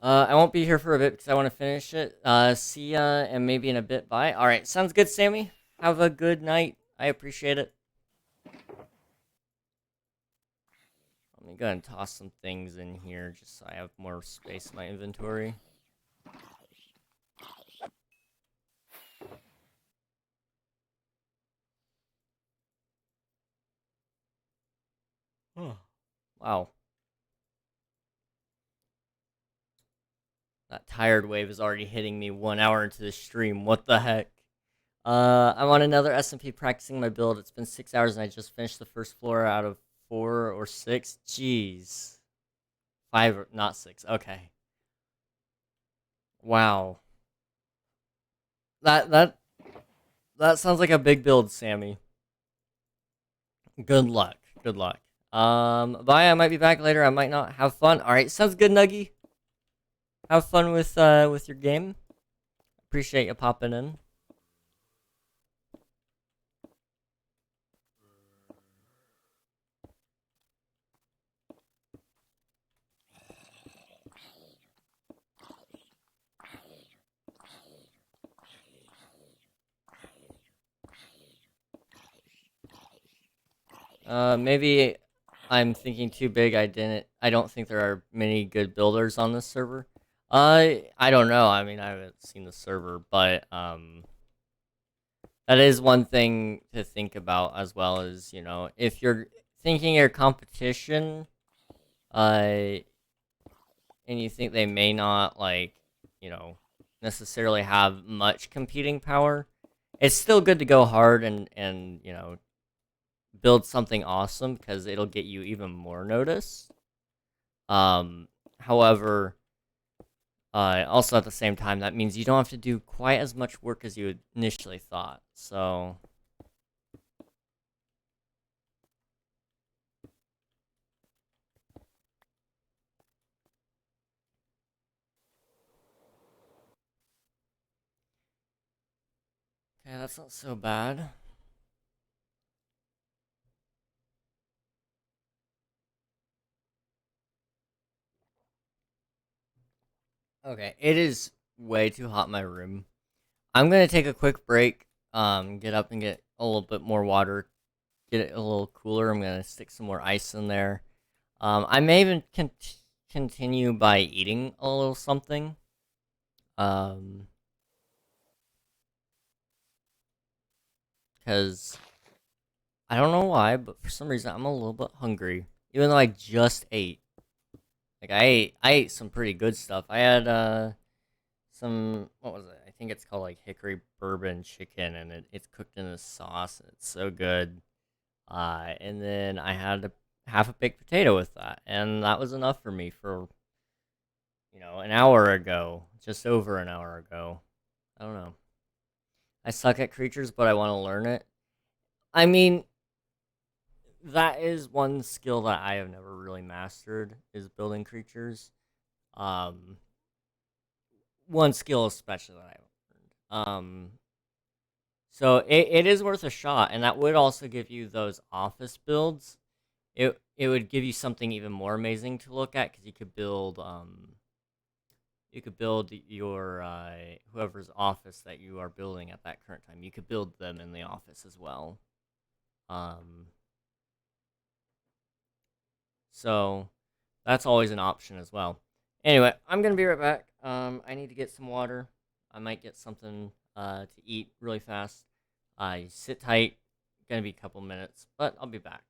I won't be here for a bit because I want to finish it. See ya, and maybe in a bit. Bye. Alright, sounds good, Sammy. Have a good night. I appreciate it. Let me go ahead and toss some things in here just so I have more space in my inventory. Wow. That tired wave is already hitting me 1 hour into the stream. What the heck? I'm on another SMP practicing my build. It's been 6 hours and I just finished the first floor out of 4 or 6. Jeez. 5 or not 6. Okay. Wow. That that that sounds like a big build, Sammy. Good luck. Good luck. Bye. I might be back later. I might not. Have fun. All right. Sounds good, Nuggy. Have fun with your game. Appreciate you popping in. Maybe I'm thinking too big. I don't think there are many good builders on this server. I don't know. I mean, I haven't seen the server, but that is one thing to think about as well as, if you're thinking your competition, uh, and you think they may not you know, necessarily have much competing power, it's still good to go hard and build something awesome because it'll get you even more notice. However, also at the same time, that means you don't have to do quite as much work as you initially thought. So, okay, that's not so bad. Okay, it is way too hot in my room. I'm gonna take a quick break. Get up and get a little bit more water. Get it a little cooler. I'm gonna stick some more ice in there. I may even continue by eating a little something. Um, because I don't know why, but for some reason I'm a little bit hungry, even though I just ate. Like I ate some pretty good stuff. I had some, what was it? I think it's called like hickory bourbon chicken, and it's cooked in a sauce, and it's so good. And then I had half a baked potato with that, and that was enough for me for an hour ago, just over an hour ago. I don't know. I suck at creatures, but I want to learn it. I mean, that is one skill that I have never really mastered is building creatures. Um, one skill especially that I've learned. So it is worth a shot, and that would also give you those office builds. It would give you something even more amazing to look at because you could build your whoever's office that you are building at that current time. You could build them in the office as well. Um, so that's always an option as well. Anyway, I'm gonna be right back. I need to get some water. I might get something to eat really fast. Sit tight. Gonna be a couple minutes, but I'll be back.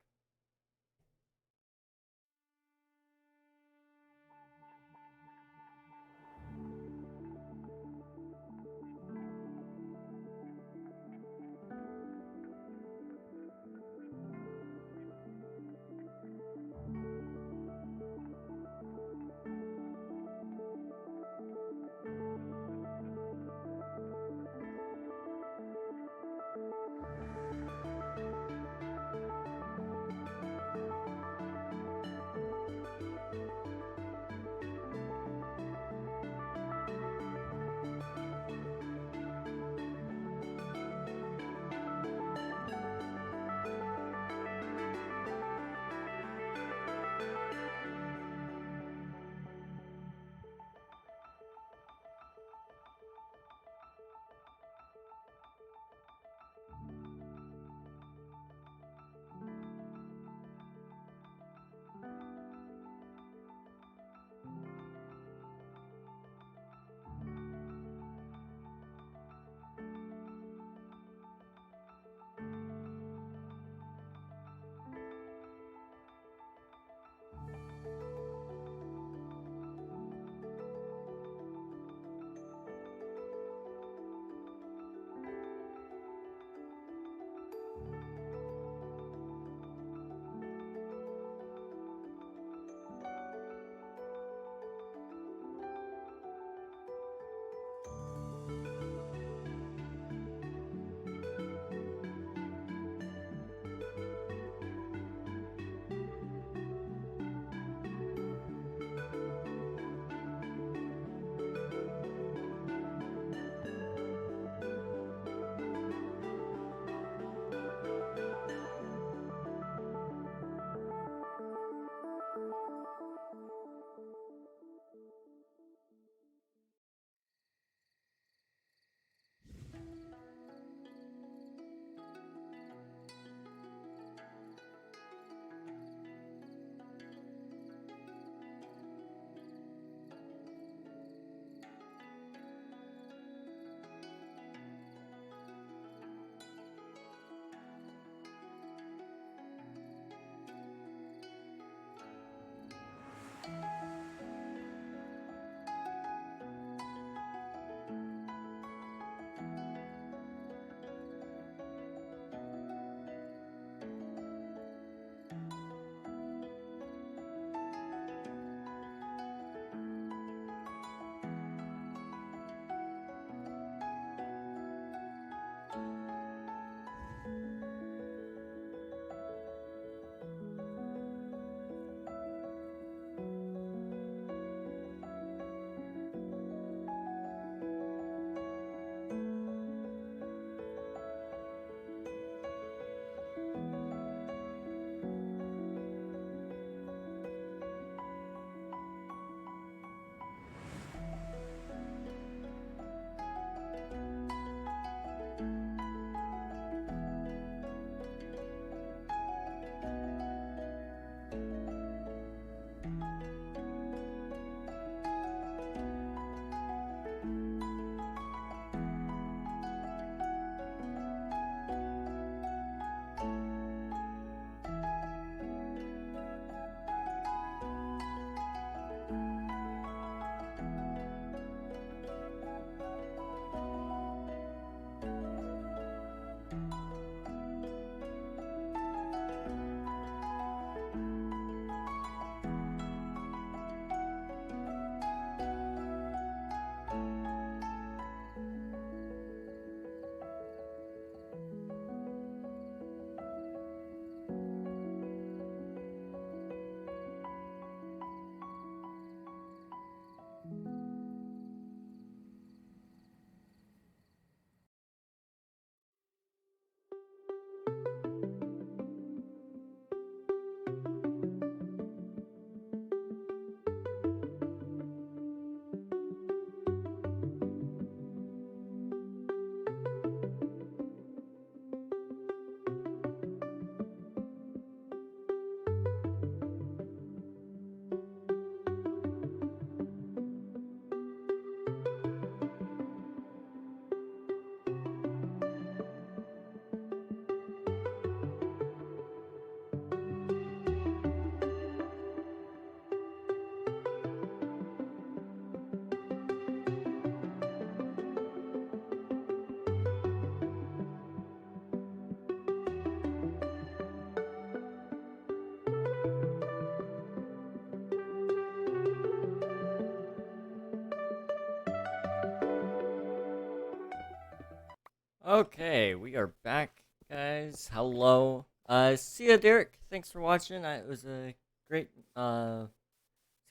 Okay, we are back, guys. Hello. See ya, Derek. Thanks for watching. It was a great, it's a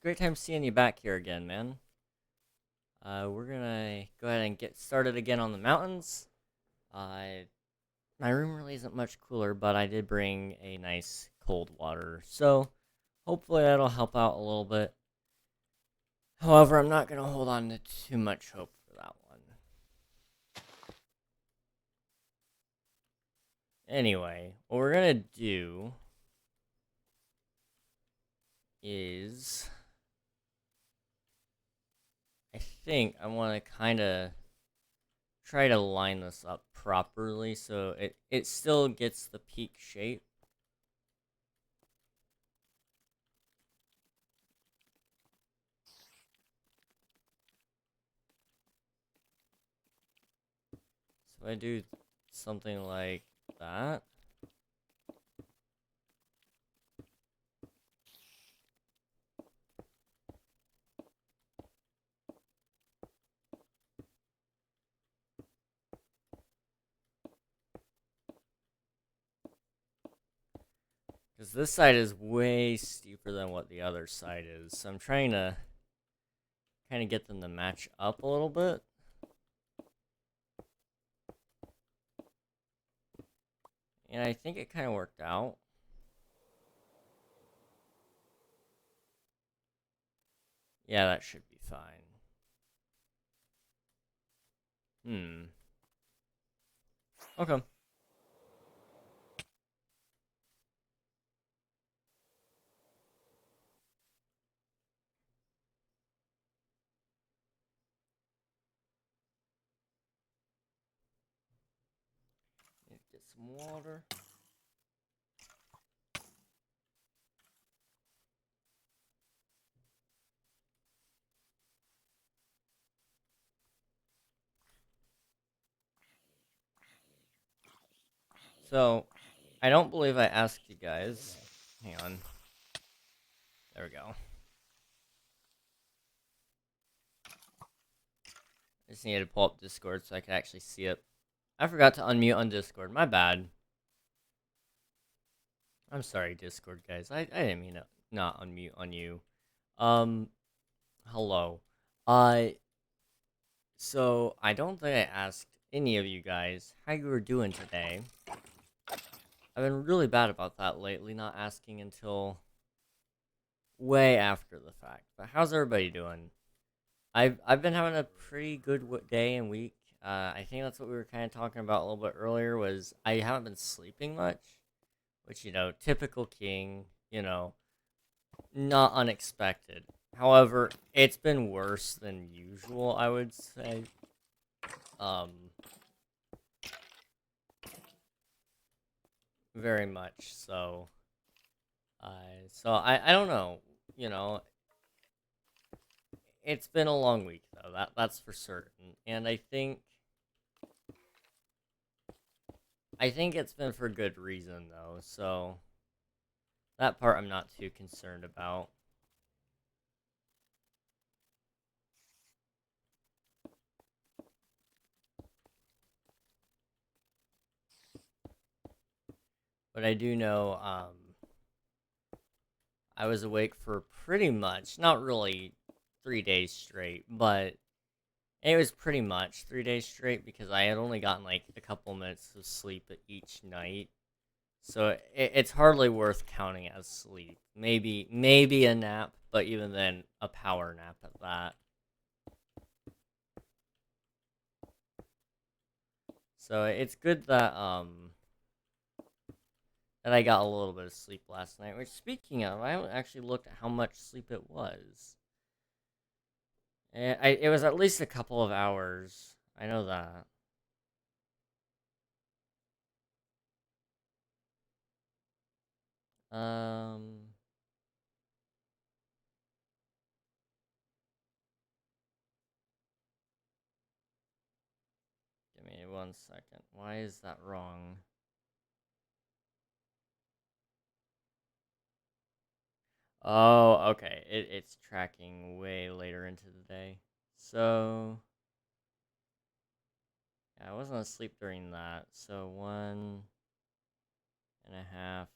great time seeing you back here again, man. We're gonna go ahead and get started again on the mountains. Uh, my room really isn't much cooler, but I did bring a nice cold water, so hopefully that'll help out a little bit. However, I'm not gonna hold on to too much hope for that one. Anyway, what we're gonna do is I think I want to kind of try to line this up properly so it still gets the peak shape. So I do something like that. Because this side is way steeper than what the other side is. So I'm trying to kind of get them to match up a little bit. And I think it kind of worked out. Yeah, that should be fine. Okay. Need to get some water. So, I don't believe I asked you guys. Hang on. There we go. I just needed to pull up Discord so I could actually see it. I forgot to unmute on Discord. My bad. I'm sorry, Discord guys. I didn't mean to not unmute on you. Um, hello. So I don't think I asked any of you guys how you were doing today. I've been really bad about that lately, not asking until way after the fact. But how's everybody doing? I've been having a pretty good day and week. I think that's what we were kind of talking about a little bit earlier. Was I haven't been sleeping much, which typical King. Not unexpected. However, it's been worse than usual, I would say. Um, very much so. So I don't know. You know, it's been a long week though. That's for certain, and I think it's been for good reason though. So that part I'm not too concerned about. But I do know I was awake for pretty much, not really 3 days straight, but it was pretty much 3 days straight because I had only gotten like a couple minutes of sleep each night. So it's hardly worth counting as sleep. Maybe a nap, but even then a power nap at that. So it's good that I got a little bit of sleep last night. Which, speaking of, I haven't actually looked at how much sleep it was. It was at least a couple of hours. I know that. Um, Give me 1 second. Why is that wrong? Oh, okay. It's tracking way later into the day. So, I wasn't asleep during that, so 1.5,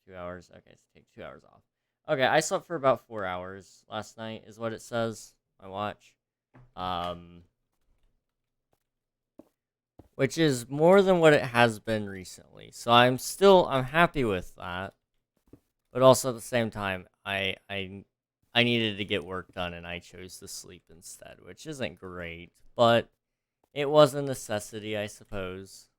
2 hours. Okay, so take 2 hours off. Okay, I slept for about 4 hours last night, is what it says. My watch. Which is more than what it has been recently. So I'm happy with that. But also at the same time, I needed to get work done and I chose to sleep instead, which isn't great, but it was a necessity, I suppose.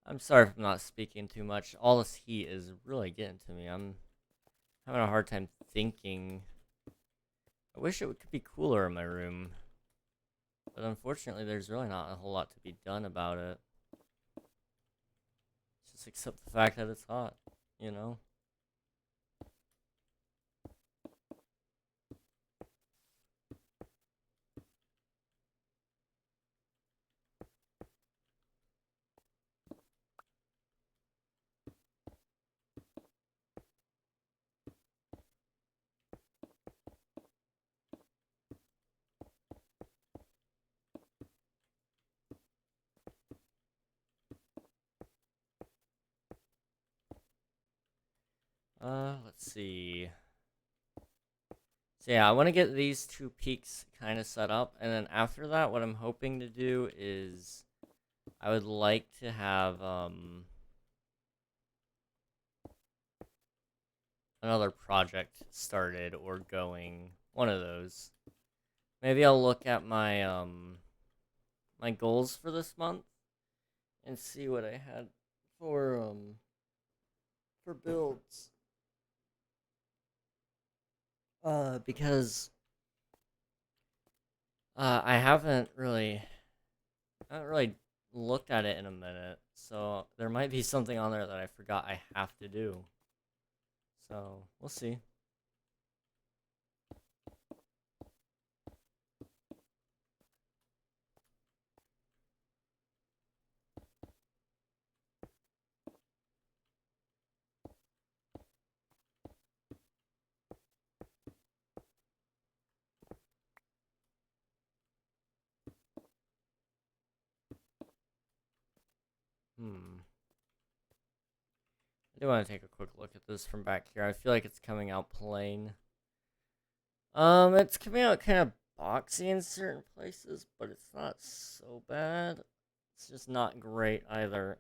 I'm sorry if I'm not speaking too much. All this heat is really getting to me. I'm having a hard time thinking. I wish it could be cooler in my room. But unfortunately, there's really not a whole lot to be done about it. Just accept the fact that it's hot, you know? Let's see. So yeah, I want to get these two peaks kind of set up, and then after that, what I'm hoping to do is I would like to have another project started or going. One of those. Maybe I'll look at my goals for this month and see what I had for builds. Because I haven't really looked at it in a minute, so there might be something on there that I forgot I have to do. So we'll see. I do want to take a quick look at this from back here. I feel like it's coming out plain. It's coming out kind of boxy in certain places, but it's not so bad. It's just not great either.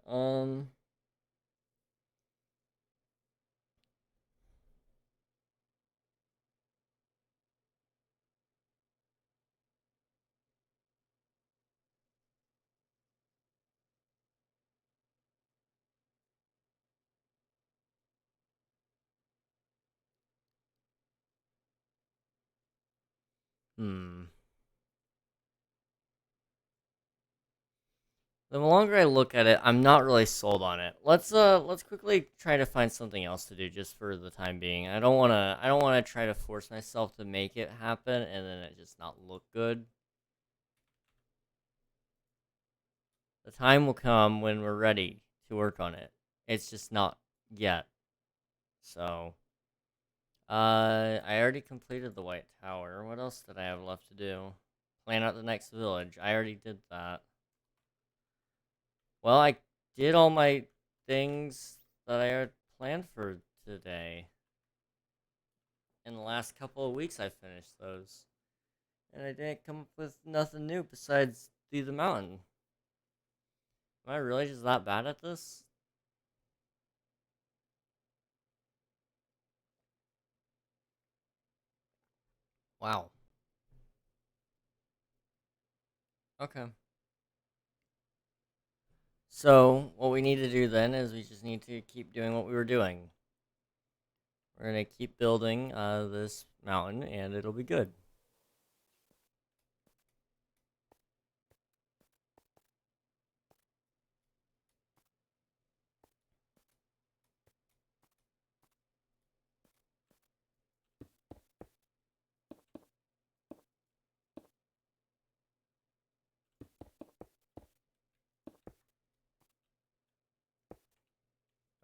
Hmm. The longer I look at it, I'm not really sold on it. Let's quickly try to find something else to do just for the time being. I don't wanna try to force myself to make it happen and then it just not look good. The time will come when we're ready to work on it. It's just not yet. So I already completed the White Tower. What else did I have left to do? Plan out the next village. I already did that. Well, I did all my things that I had planned for today. In the last couple of weeks, I finished those. And I didn't come up with nothing new besides the mountain. Am I really just that bad at this? Wow. Okay. So, what we need to do then is we just need to keep doing what we were doing. We're going to keep building this mountain, and it'll be good.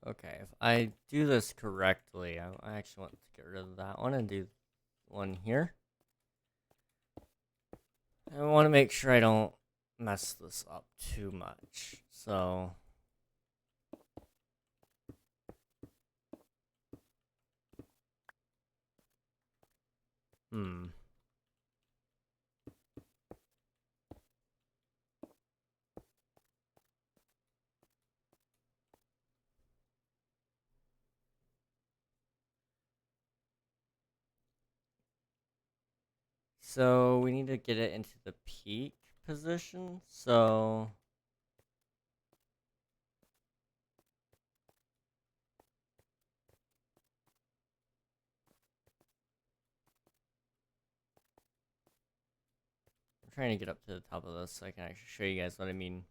Okay, if I do this correctly, I actually want to get rid of that one and do one here. I want to make sure I don't mess this up too much. So, So we need to get it into the peak position. So I'm trying to get up to the top of this so I can actually show you guys what I mean.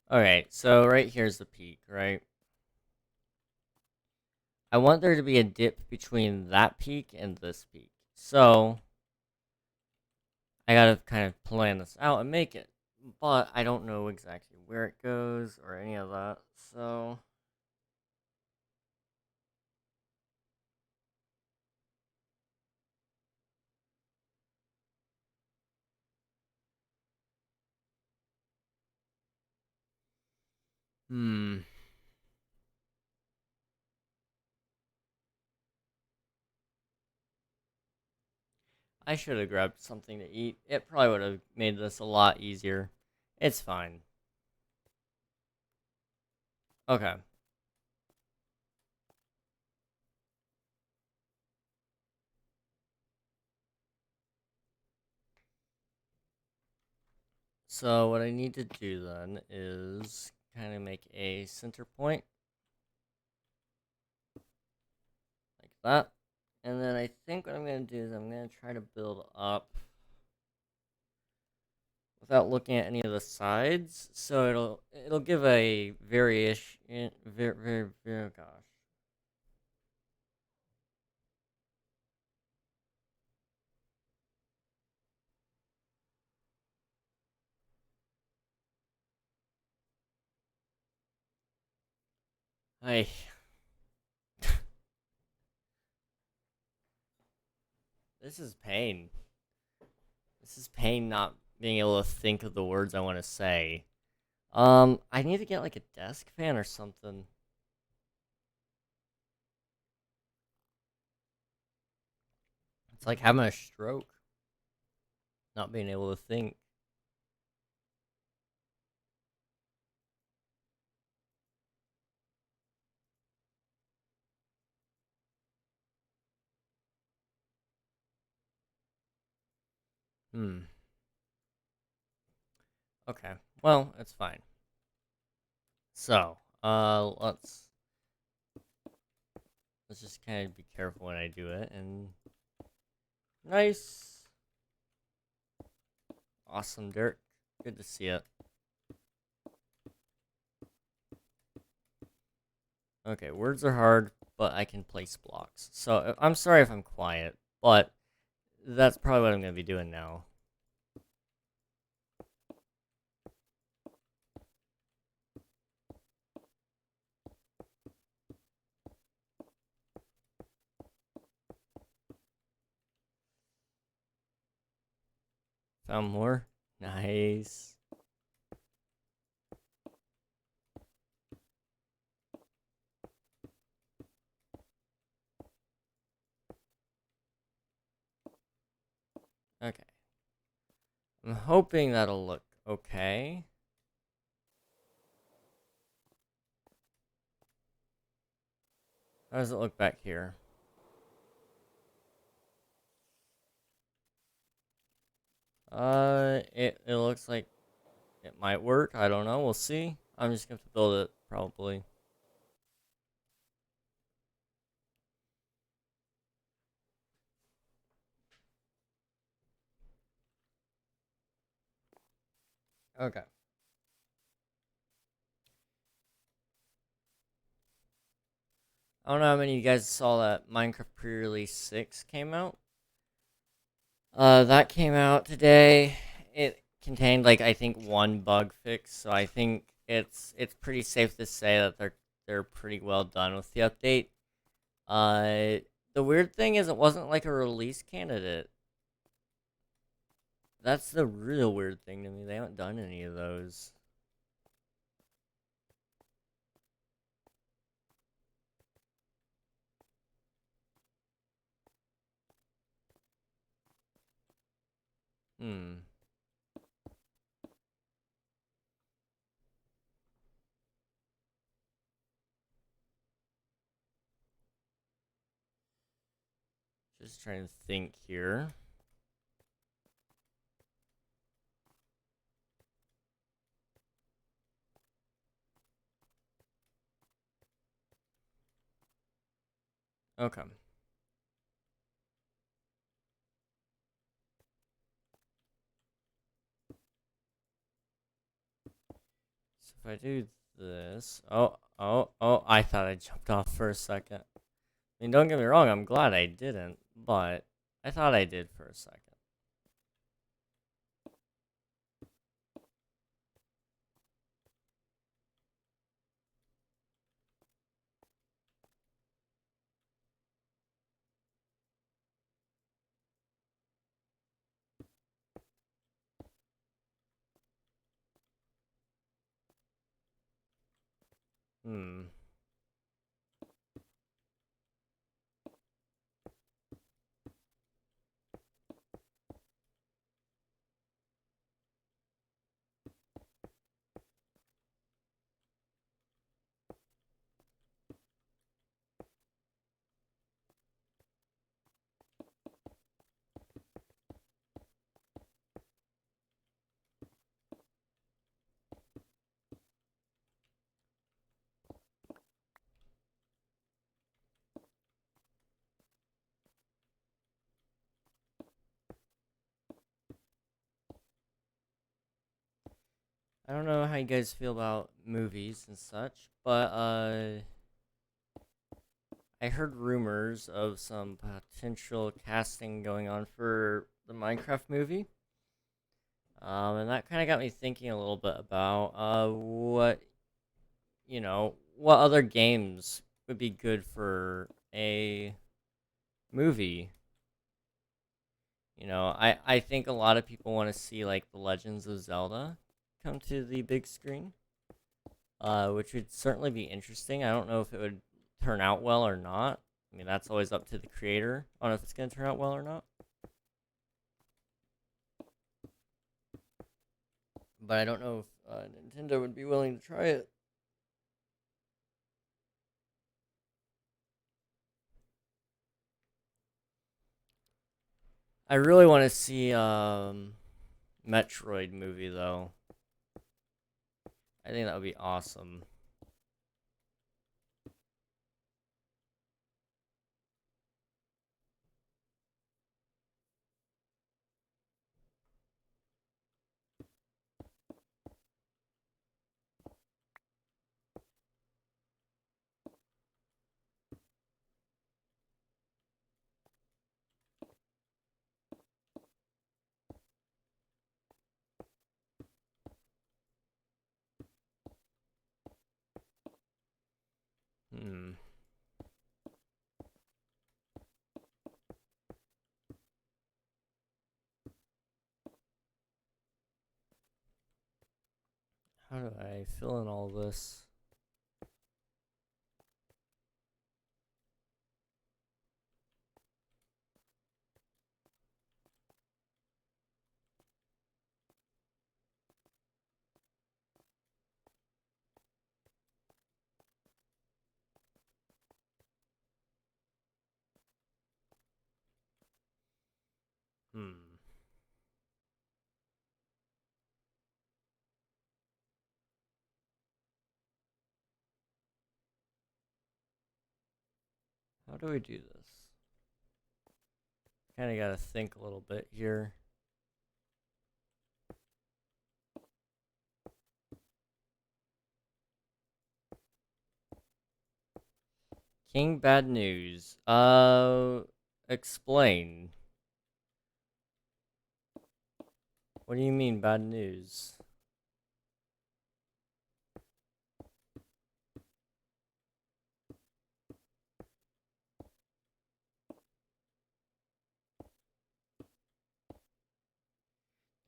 Alright, so right here's the peak, right? I want there to be a dip between that peak and this peak. So I gotta kind of plan this out and make it. But I don't know exactly where it goes or any of that. So I should have grabbed something to eat. It probably would have made this a lot easier. It's fine. Okay. So what I need to do then is kind of make a center point. Like that. And then I think what I'm going to do is I'm going to try to build up without looking at any of the sides. So it'll give a variation, very, gosh. I This is pain. This is pain not being able to think of the words I want to say. I need to get like a desk fan or something. It's like having a stroke. Not being able to think. Okay. Well, it's fine. So, let's just kind of be careful when I do it, and nice, awesome dirt. Good to see it. Okay, words are hard, but I can place blocks. So I'm sorry if I'm quiet, but that's probably what I'm gonna be doing now. Found more. Nice. Okay. I'm hoping that'll look okay. How does it look back here? It looks like it might work. I don't know. We'll see. I'm just gonna have to build it, probably. Okay. I don't know how many of you guys saw that Minecraft pre-release 6 came out. That came out today. It contained, like, I think one bug fix, so I think it's pretty safe to say that they're pretty well done with the update. Uh, the weird thing is it wasn't like a release candidate. That's the real weird thing to me. They haven't done any of those. Hmm. Just trying to think here. Okay. So if I do this, oh, I thought I jumped off for a second. I mean, don't get me wrong, I'm glad I didn't, but I thought I did for a second. Hmm. I don't know how you guys feel about movies and such, but I heard rumors of some potential casting going on for the Minecraft movie. And that kind of got me thinking a little bit about what other games would be good for a movie. I think a lot of people want to see like the Legends of Zelda come to the big screen, which would certainly be interesting. I don't know if it would turn out well or not. I mean, that's always up to the creator on if it's going to turn out well or not. But I don't know if Nintendo would be willing to try it. I really want to see Metroid movie though. I think that would be awesome. Hmm. How do I fill in all this? Hmm. How do we do this? Kind of got to think a little bit here. King Bad News. Explain. What do you mean bad news?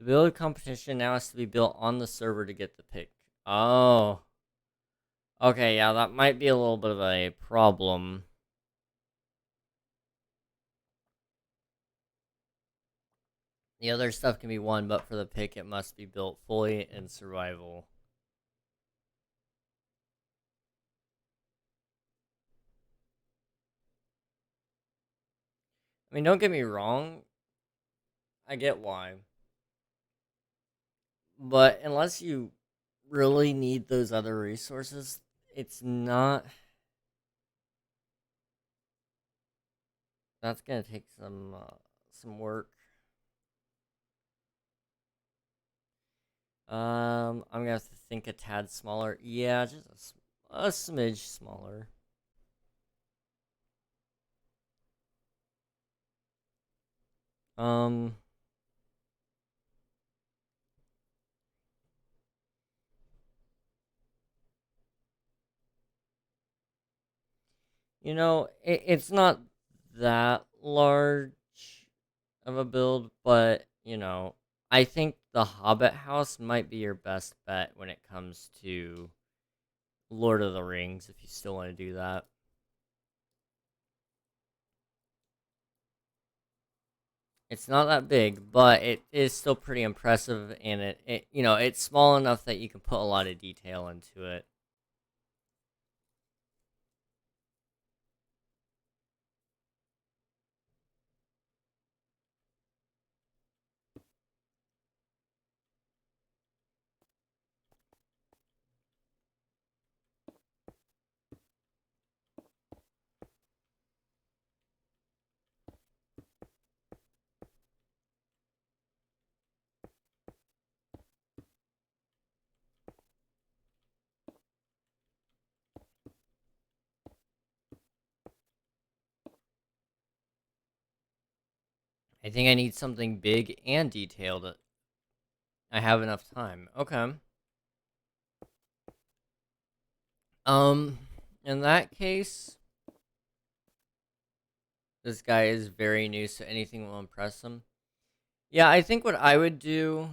The build competition now has to be built on the server to get the pick. Oh. Okay, yeah, that might be a little bit of a problem. The other stuff can be won, but for the pick, it must be built fully in survival. I mean, don't get me wrong. I get why. But unless you really need those other resources, it's not. That's gonna take some work. I'm gonna have to think a tad smaller. Yeah, just a smidge smaller. Um, it's not that large of a build, but I think the Hobbit house might be your best bet when it comes to Lord of the Rings, if you still want to do that. It's not that big, but it is still pretty impressive, and it's small enough that you can put a lot of detail into it. I think I need something big and detailed. I have enough time. Okay. Um, in that case, this guy is very new, so anything will impress him. Yeah, I think what I would do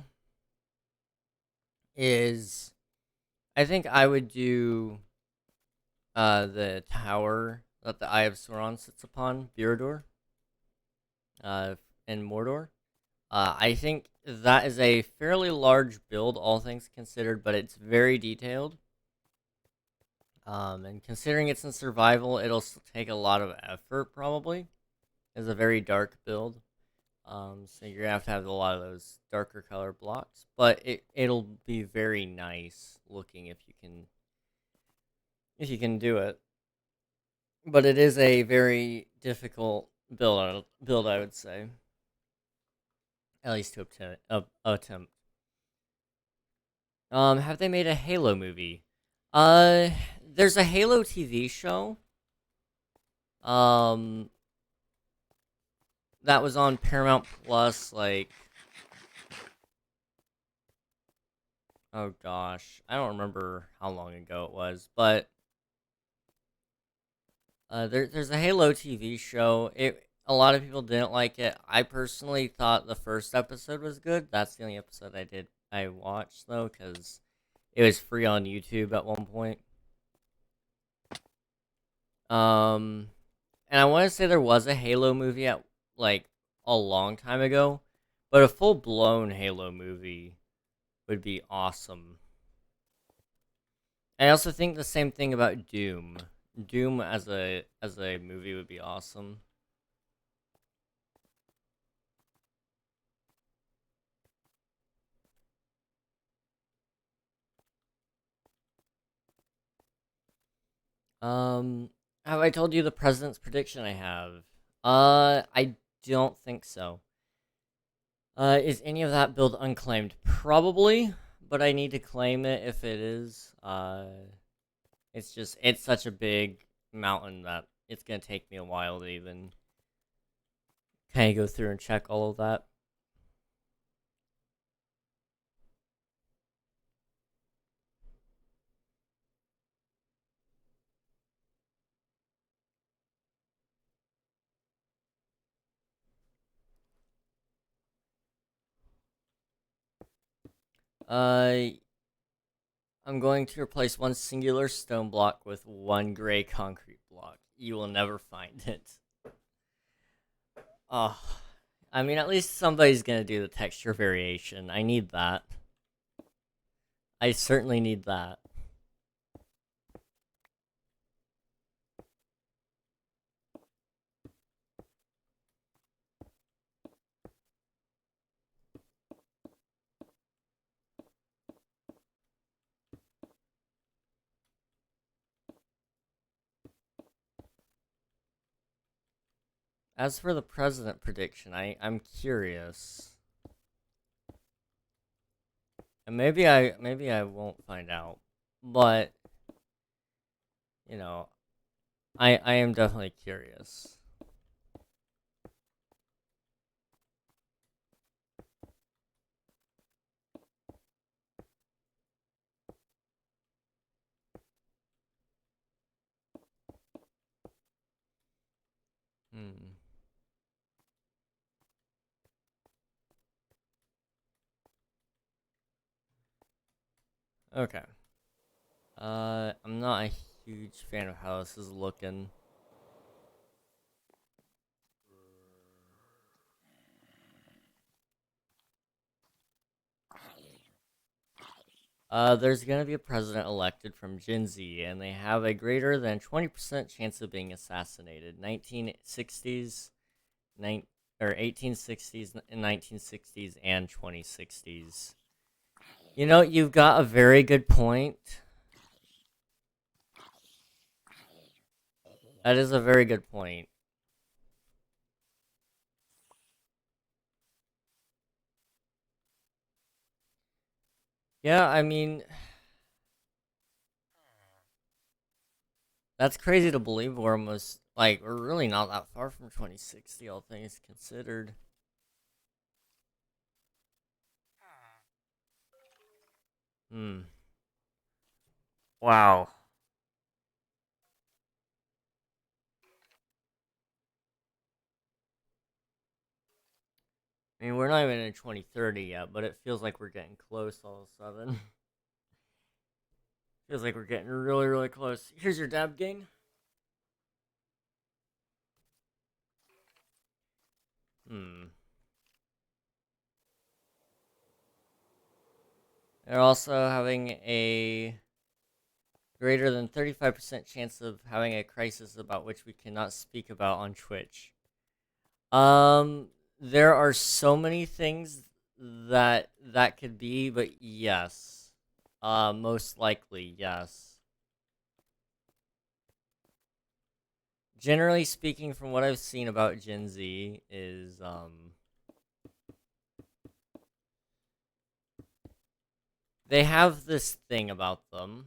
is, I think I would do the tower that the Eye of Sauron sits upon, Birador, uh, in Mordor. I think that is a fairly large build, all things considered, but it's very detailed. And considering it's in survival, it'll take a lot of effort, probably. It's a very dark build. So you're gonna have to have a lot of those darker color blocks, but it'll be very nice looking if you can do it. But it is a very difficult build, I would say, at least to attempt. Have they made a Halo movie? There's a Halo TV show. Um, that was on Paramount Plus, like, oh gosh, I don't remember how long ago it was, but there's a Halo TV show. A lot of people didn't like it. I personally thought the first episode was good. That's the only episode I watched though, because it was free on YouTube at one point. Um, and I want to say there was a Halo movie at like a long time ago, but a full blown Halo movie would be awesome. I also think the same thing about Doom. Doom as a movie would be awesome. Um, have I told you the president's prediction I have? I don't think so. Is any of that build unclaimed? Probably, but I need to claim it if it is. It's such a big mountain that it's gonna take me a while to even kind of go through and check all of that. I'm going to replace one singular stone block with one gray concrete block. You will never find it. Oh, I mean, at least somebody's gonna do the texture variation. I need that. I certainly need that. As for the president prediction, I'm curious. And maybe I won't find out. But you know, I am definitely curious. Hmm. Okay. I'm not a huge fan of how this is looking. There's gonna be a president elected from Gen Z, and they have a greater than 20% chance of being assassinated. 1960s, 1860s, and 1960s, and 2060s. You know, you've got a very good point. That is a very good point. Yeah, I mean, that's crazy to believe. We're almost like we're really not that far from 2060, all things considered. Hmm. Wow. I mean, we're not even in 2030 yet, but it feels like we're getting close all of a sudden. Feels like we're getting really, really close. Here's your dab gang. Hmm. They're also having a greater than 35% chance of having a crisis about which we cannot speak about on Twitch. Um, there are so many things that could be, but yes. Most likely, yes. Generally speaking, from what I've seen about Gen Z, is they have this thing about them.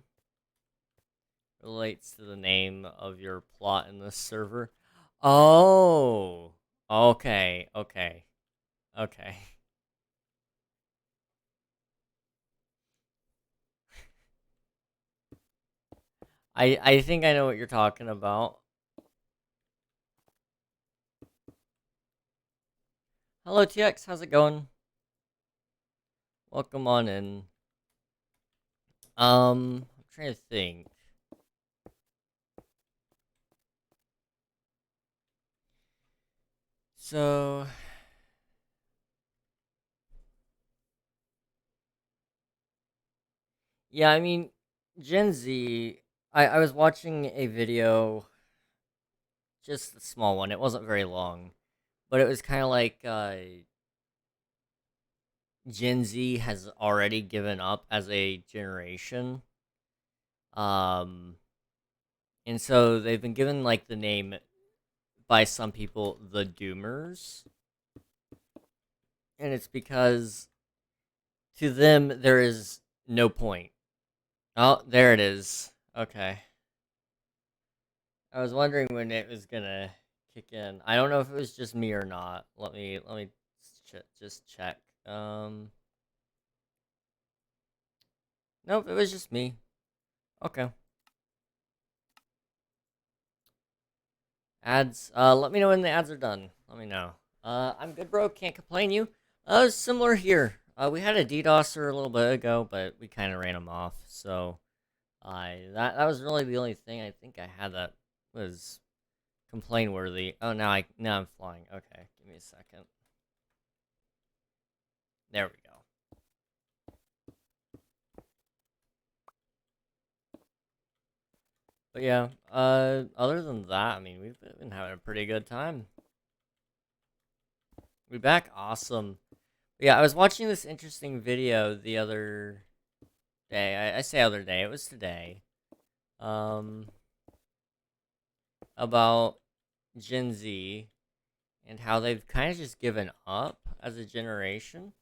Relates to the name of your plot in this server. Oh, okay, okay, okay. I think I know what you're talking about. Hello, TX. How's it going? Welcome on in. I'm trying to think. So, yeah, I mean, Gen Z. I was watching a video, just a small one. It wasn't very long, but it was kind of like Gen Z has already given up as a generation. Um, and so they've been given like the name by some people the Doomers, and it's because to them there is no point. Oh, there it is. Okay. I was wondering when it was gonna kick in. I don't know if it was just me or not. Let me just check. Nope, it was just me. Okay. Ads. Let me know when the ads are done. Let me know. I'm good, bro. Can't complain. You. Similar here. We had a DDOSer a little bit ago, but we kind of ran him off. So, that was really the only thing I think I had that was complain worthy. Oh, now I'm flying. Okay, give me a second. There we go. But yeah, other than that, I mean, we've been having a pretty good time. We back, awesome. But yeah, I was watching this interesting video the other day. I say other day, it was today. Um, about Gen Z and how they've kind of just given up as a generation.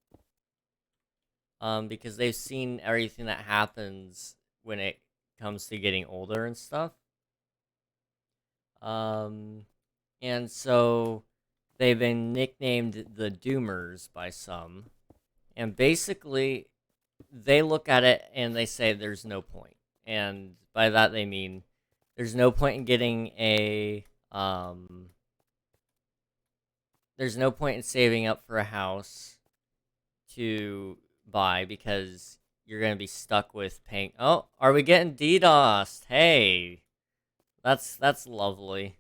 Because they've seen everything that happens when it comes to getting older and stuff. And so they've been nicknamed the Doomers by some. And basically, they look at it and they say there's no point. And by that, they mean there's no point in getting there's no point in saving up for a house to buy because you're going to be stuck with paying. Oh, are we getting DDoSed? Hey, that's lovely.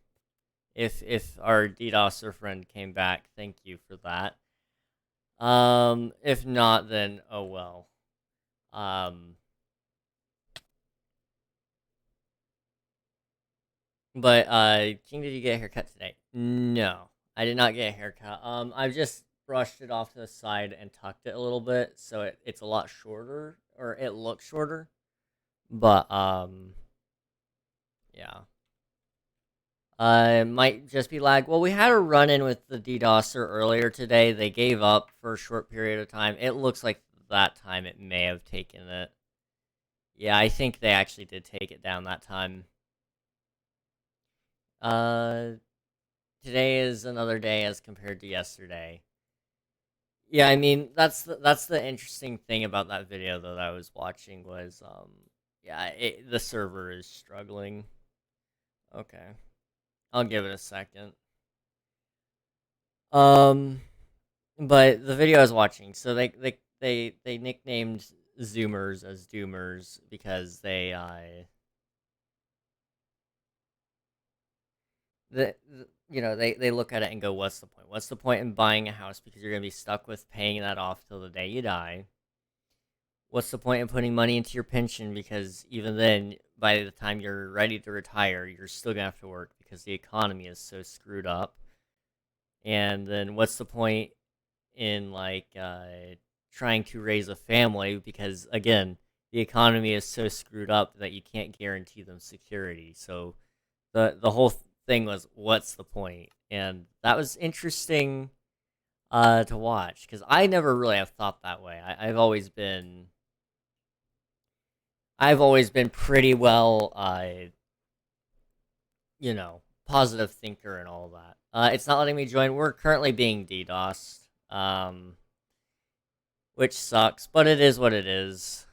If our DDoSer friend came back, thank you for that. If not, then oh well. But King, did you get a haircut today? No, I did not get a haircut. I've just brushed it off to the side and tucked it a little bit, so it's a lot shorter, or it looks shorter. But yeah. It might just be lag. Well, we had a run-in with the DDoSer earlier today. They gave up for a short period of time. It looks like that time it may have taken it. Yeah, I think they actually did take it down that time. Uh, Today is another day as compared to yesterday. Yeah, I mean that's the interesting thing about that video though that I was watching was yeah, the server is struggling. Okay. I'll give it a second. But the video I was watching, so they nicknamed Zoomers as Doomers because they look at it and go, what's the point? What's the point in buying a house because you're gonna be stuck with paying that off till the day you die? What's the point in putting money into your pension because even then, by the time you're ready to retire, you're still gonna have to work because the economy is so screwed up. And then what's the point in trying to raise a family because again the economy is so screwed up that you can't guarantee them security. So the whole thing was what's the point, and that was interesting to watch because I never really have thought that way. I've always been pretty well positive thinker and all that. It's not letting me join. We're currently being DDoSed. Which sucks, but it is what it is.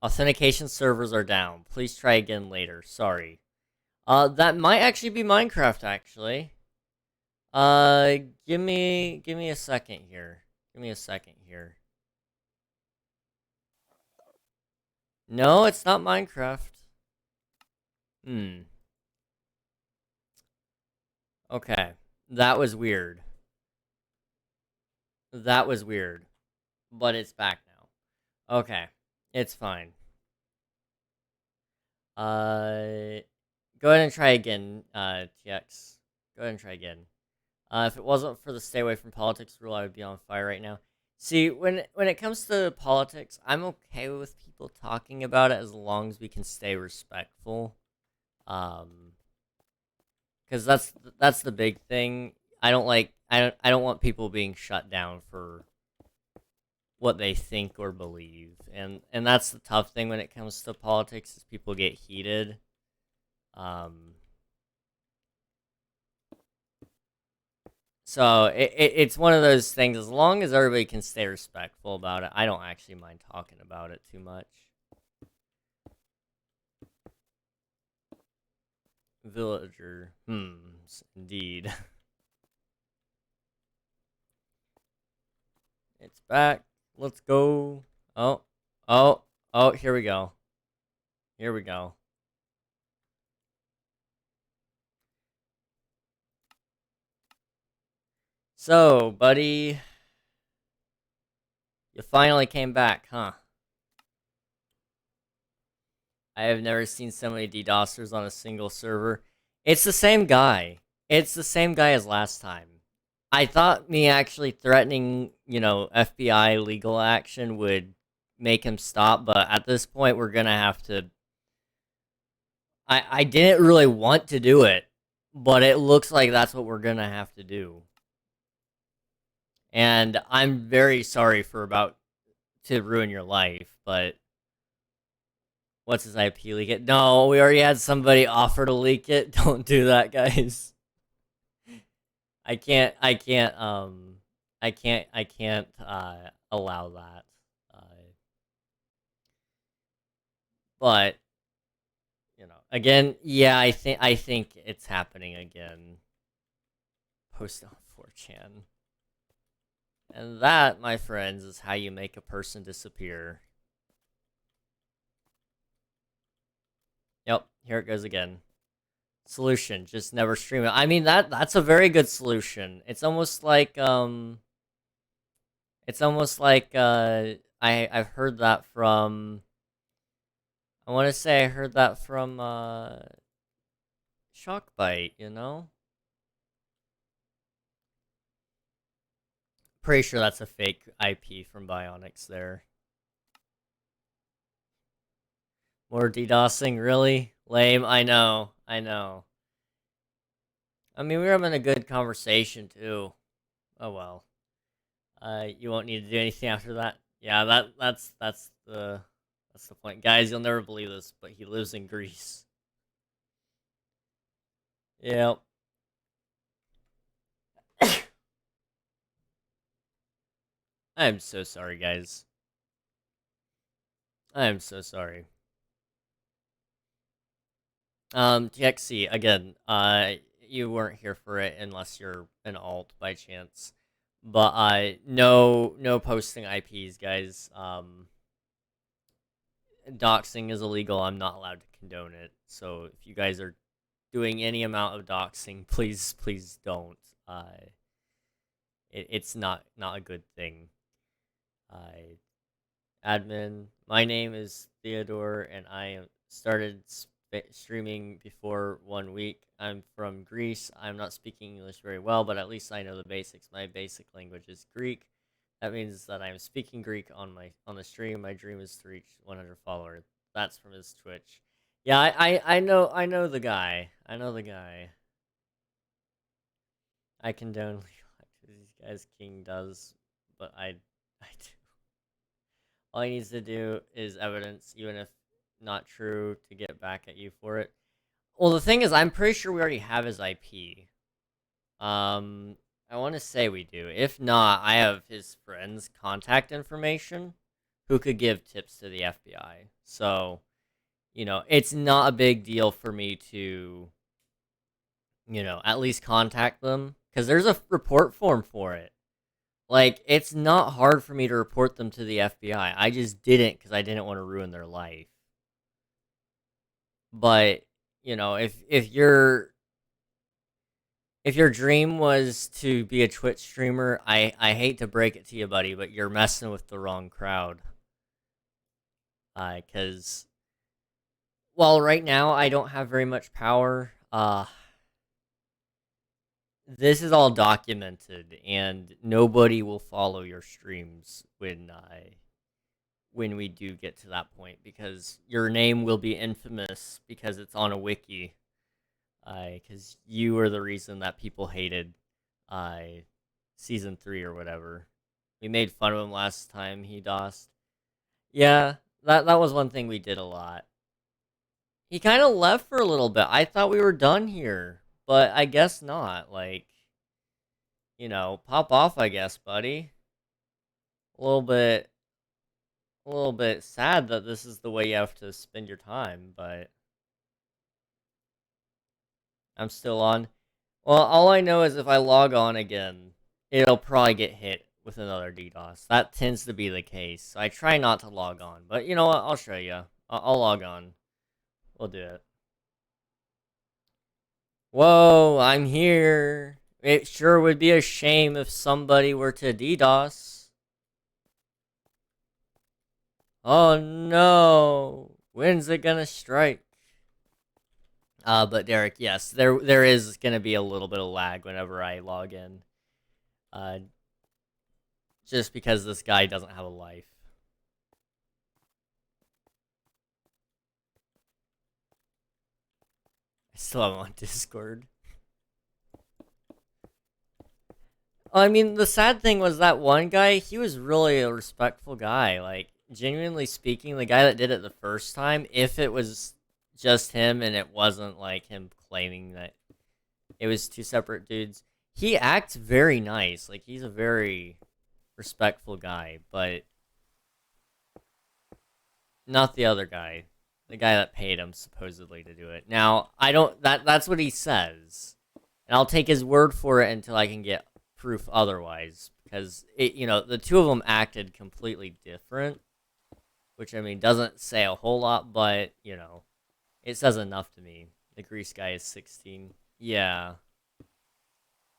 Authentication servers are down. Please try again later. Sorry. That might actually be Minecraft, actually. Give me a second here. Give me a second here. No, it's not Minecraft. Okay. That was weird. That was weird. But it's back now. Okay. It's fine. Go ahead and try again, TX. Go ahead and try again. If it wasn't for the stay away from politics rule, I would be on fire right now. See, when it comes to politics, I'm okay with people talking about it as long as we can stay respectful. Because that's the big thing. I don't want people being shut down for what they think or believe, and that's the tough thing when it comes to politics is people get heated. So it's one of those things. As long as everybody can stay respectful about it, I don't actually mind talking about it too much. Villager, indeed. It's back. Let's go. Oh, here we go. Here we go. So, buddy, you finally came back, huh? I have never seen so many DDOSers on a single server. It's the same guy. It's the same guy as last time. I thought me actually threatening, FBI legal action would make him stop, but at this point, we're gonna have to. I didn't really want to do it, but it looks like that's what we're gonna have to do. And I'm very sorry for about to ruin your life, but what's his IP leak it? No, we already had somebody offer to leak it. Don't do that, guys. I can't allow that. But again, yeah, I think it's happening again. Post on 4chan. And that, my friends, is how you make a person disappear. Yep, here it goes again. Solution, just never stream it. I mean, that's a very good solution. It's almost like I've heard that from, I want to say I heard that from Shockbite, Pretty sure that's a fake IP from Bionics there. More DDoSing, really? Lame, I know. I mean, we were having a good conversation, too. Oh, well. You won't need to do anything after that. Yeah, that's the point. Guys, you'll never believe this, but he lives in Greece. Yep. I'm so sorry, guys. I am so sorry. TXC, again, you weren't here for it unless you're an alt by chance. But, no posting IPs, guys. Doxing is illegal. I'm not allowed to condone it. So if you guys are doing any amount of doxing, please don't. It's not a good thing. Admin, my name is Theodore, and I started streaming before 1 week. I'm from Greece. I'm not speaking English very well, but at least I know the basics. My basic language is Greek. That means that I'm speaking Greek on the stream. My dream is to reach 100 followers. That's from his Twitch. Yeah, I know the guy. I know the guy. I condone legal activities, guys. King does, but I do. All he needs to do is evidence, even if not true, to get back at you for it. Well, the thing is, I'm pretty sure we already have his IP. I want to say we do. If not, I have his friend's contact information who could give tips to the FBI. So, it's not a big deal for me to, at least contact them. Because there's a report form for it. Like, it's not hard for me to report them to the FBI. I just didn't because I didn't want to ruin their life. But, if your dream was to be a Twitch streamer, I hate to break it to you, buddy, but you're messing with the wrong crowd. Because, well, right now I don't have very much power. This is all documented, and nobody will follow your streams when we do get to that point, because your name will be infamous because it's on a wiki. Because you are the reason that people hated season 3 or whatever. We made fun of him last time he DOSed. Yeah, that was one thing we did a lot. He kind of left for a little bit. I thought we were done here, but I guess not. Like, pop off, I guess, buddy. A little bit sad that this is the way you have to spend your time, but I'm still on. Well, all I know is if I log on again, it'll probably get hit with another DDoS. That tends to be the case. So I try not to log on, but you know what? I'll show you. I'll log on. We'll do it. Whoa, I'm here. It sure would be a shame if somebody were to DDoS. Oh no. When's it gonna strike? But Derek, yes, there is gonna be a little bit of lag whenever I log in. Just because this guy doesn't have a life. I still have him on Discord. I mean, the sad thing was that one guy, he was really a respectful guy. Like, genuinely speaking, the guy that did it the first time, if it was just him and it wasn't like him claiming that it was two separate dudes, he acts very nice. Like, he's a very respectful guy, but not the other guy. The guy that paid him supposedly to do it. Now, I don't that's what he says. And I'll take his word for it until I can get proof otherwise, because it, you know, the two of them acted completely different, which I mean doesn't say a whole lot, but you know, it says enough to me. The Grease guy is 16. Yeah.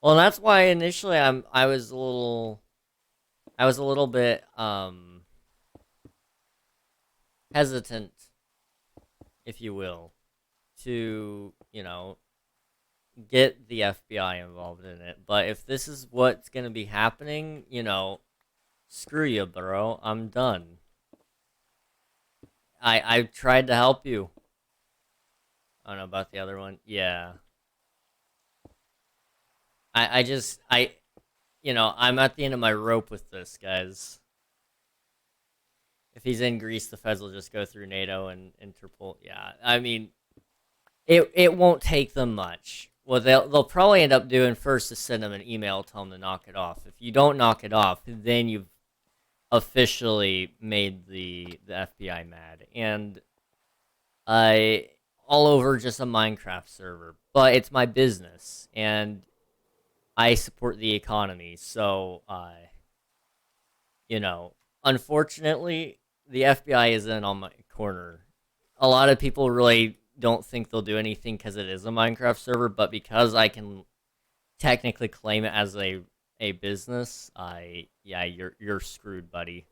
Well, that's why initially I was a little bit hesitant, if you will, to, you know, get the FBI involved in it. But if this is what's going to be happening, you know, screw you, bro. I'm done. I tried to help you. I don't know about the other one. Yeah. You know, I'm at the end of my rope with this, guys. If he's in Greece, the feds will just go through NATO and Interpol. Yeah, I mean, it won't take them much. What they'll probably end up doing first is send them an email, tell them to knock it off. If you don't knock it off, then you've officially made the FBI mad, and all over just a Minecraft server. But it's my business, and I support the economy, so you know, unfortunately, the FBI is in on my corner. A lot of people really don't think they'll do anything because it is a Minecraft server, but because I can technically claim it as a business, yeah, you're screwed, buddy.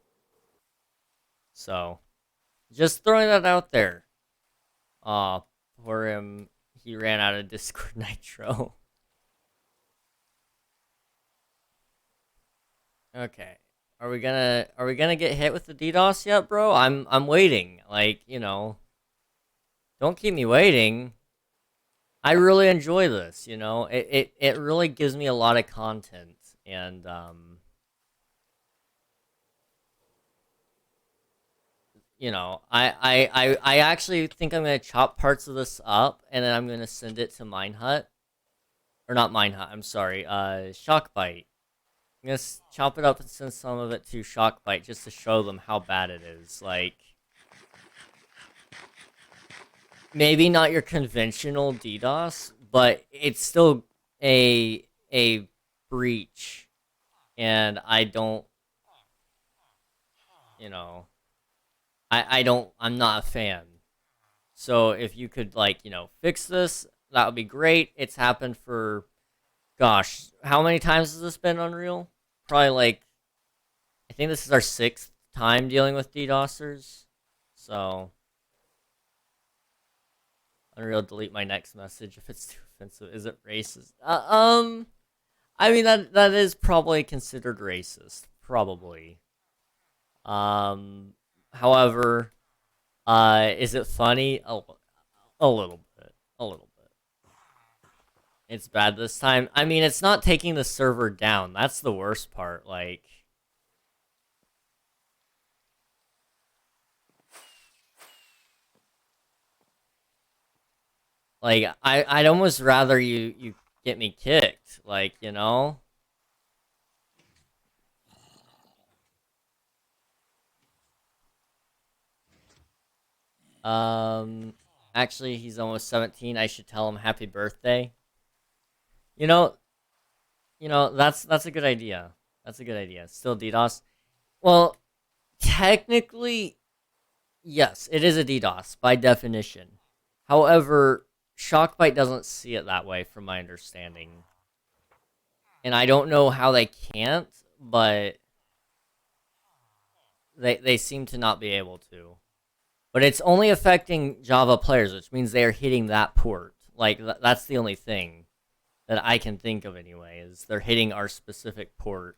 So, just throwing that out there. For him, he ran out of Discord Nitro. Okay. Are we gonna get hit with the DDoS yet, bro? I'm waiting. Like, you know, don't keep me waiting. I really enjoy this, you know. It really gives me a lot of content, and you know, I actually think I'm gonna chop parts of this up and then I'm gonna send it to Minehut. Or not Minehut, I'm sorry, Shockbite. I'm gonna chop it up and send some of it to Shockbite just to show them how bad it is. Like, maybe not your conventional DDoS, but it's still a breach, and I don't, you know, I'm not a fan. So if you could, like, you know, fix this, that would be great. It's happened for, gosh, how many times has this been Unreal? Probably like, I think this is our 6th time dealing with DDOSers. So, Unreal, delete my next message if it's too offensive. Is it racist? I mean, that is probably considered racist. Probably. However, is it funny? A little bit. A little bit. It's bad this time. I mean, it's not taking the server down. That's the worst part. Like I'd almost rather you get me kicked. Like, you know? Actually, he's almost 17. I should tell him happy birthday. You know, that's a good idea. That's a good idea. Still DDoS. Well, technically, yes, it is a DDoS by definition. However, Shockbite doesn't see it that way, from my understanding. And I don't know how they can't, but they seem to not be able to. But it's only affecting Java players, which means they are hitting that port. Like, that's the only thing that I can think of anyway, is they're hitting our specific port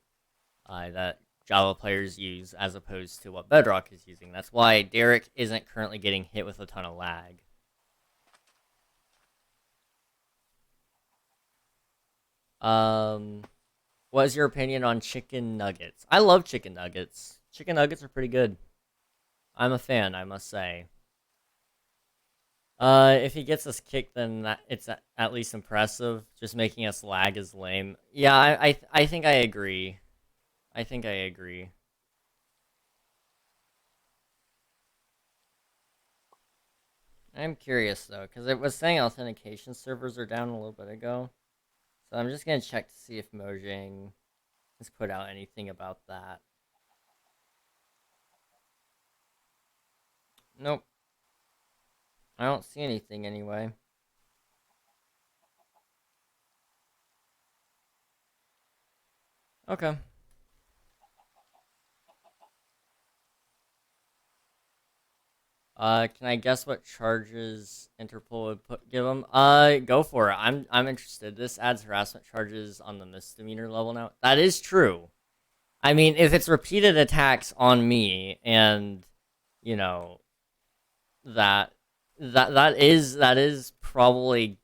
that Java players use, as opposed to what Bedrock is using. That's why Derek isn't currently getting hit with a ton of lag. What is your opinion on chicken nuggets? I love chicken nuggets. Chicken nuggets are pretty good. I'm a fan, I must say. If he gets us kicked, then it's at least impressive. Just making us lag is lame. Yeah, I think I agree. I think I agree. I'm curious though, because it was saying authentication servers are down a little bit ago. So I'm just gonna check to see if Mojang has put out anything about that. Nope. I don't see anything anyway. Okay. Can I guess what charges Interpol would give him? Go for it. I'm interested. This adds harassment charges on the misdemeanor level now. That is true. I mean, if it's repeated attacks on me, and you know that is probably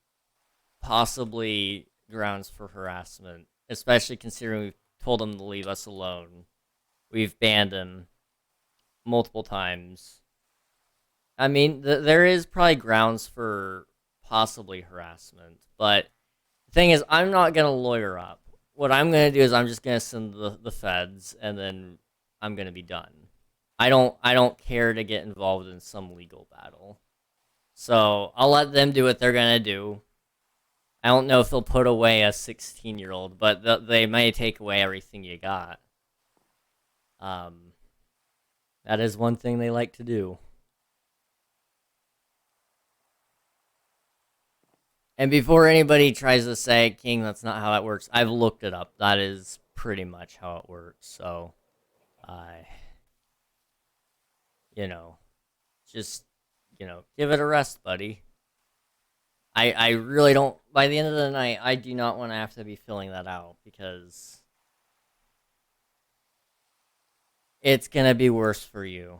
possibly grounds for harassment, especially considering we've told him to leave us alone. We've banned him multiple times. I mean, there is probably grounds for possibly harassment, but the thing is, I'm not gonna lawyer up. What I'm gonna do is I'm just gonna send the feds, and then I'm gonna be done. I don't care to get involved in some legal battle. So I'll let them do what they're gonna do. I don't know if they'll put away a 16-year-old, but they may take away everything you got. That is one thing they like to do. And before anybody tries to say, King, that's not how that works, I've looked it up. That is pretty much how it works. So, you know, just, give it a rest, buddy. I really don't, by the end of the night, I do not want to have to be filling that out, because it's going to be worse for you.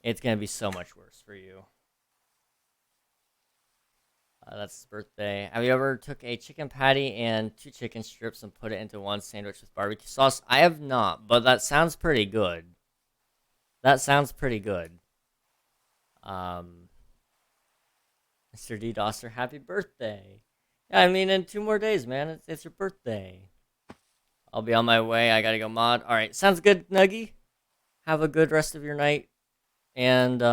It's going to be so much worse for you. That's his birthday. Have you ever took a chicken patty and 2 chicken strips and put it into one sandwich with barbecue sauce? I have not, but that sounds pretty good. That sounds pretty good. Mr. DDOSer, happy birthday. Yeah, I mean, in 2 more days, man. It's your birthday. I'll be on my way. I gotta go mod. Alright, sounds good, Nuggy. Have a good rest of your night. And,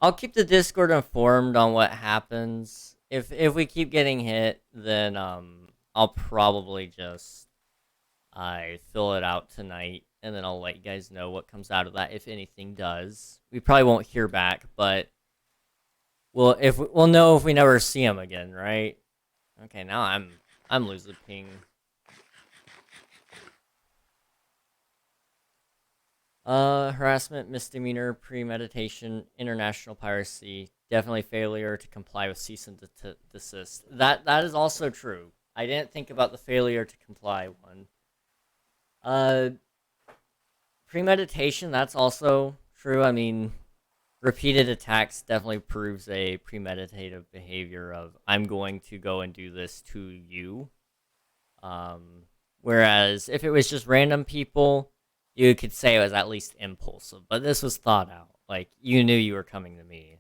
I'll keep the Discord informed on what happens. If we keep getting hit, then I'll probably just fill it out tonight, and then I'll let you guys know what comes out of that, if anything does. We probably won't hear back, but we'll know if we never see him again, right? Okay, now I'm losing ping. Harassment, misdemeanor, premeditation, international piracy, definitely failure to comply with cease and desist. That is also true. I didn't think about the failure to comply one. Premeditation, that's also true. I mean, repeated attacks definitely proves a premeditative behavior of, I'm going to go and do this to you. Whereas if it was just random people, you could say it was at least impulsive, but this was thought out. Like, you knew you were coming to me.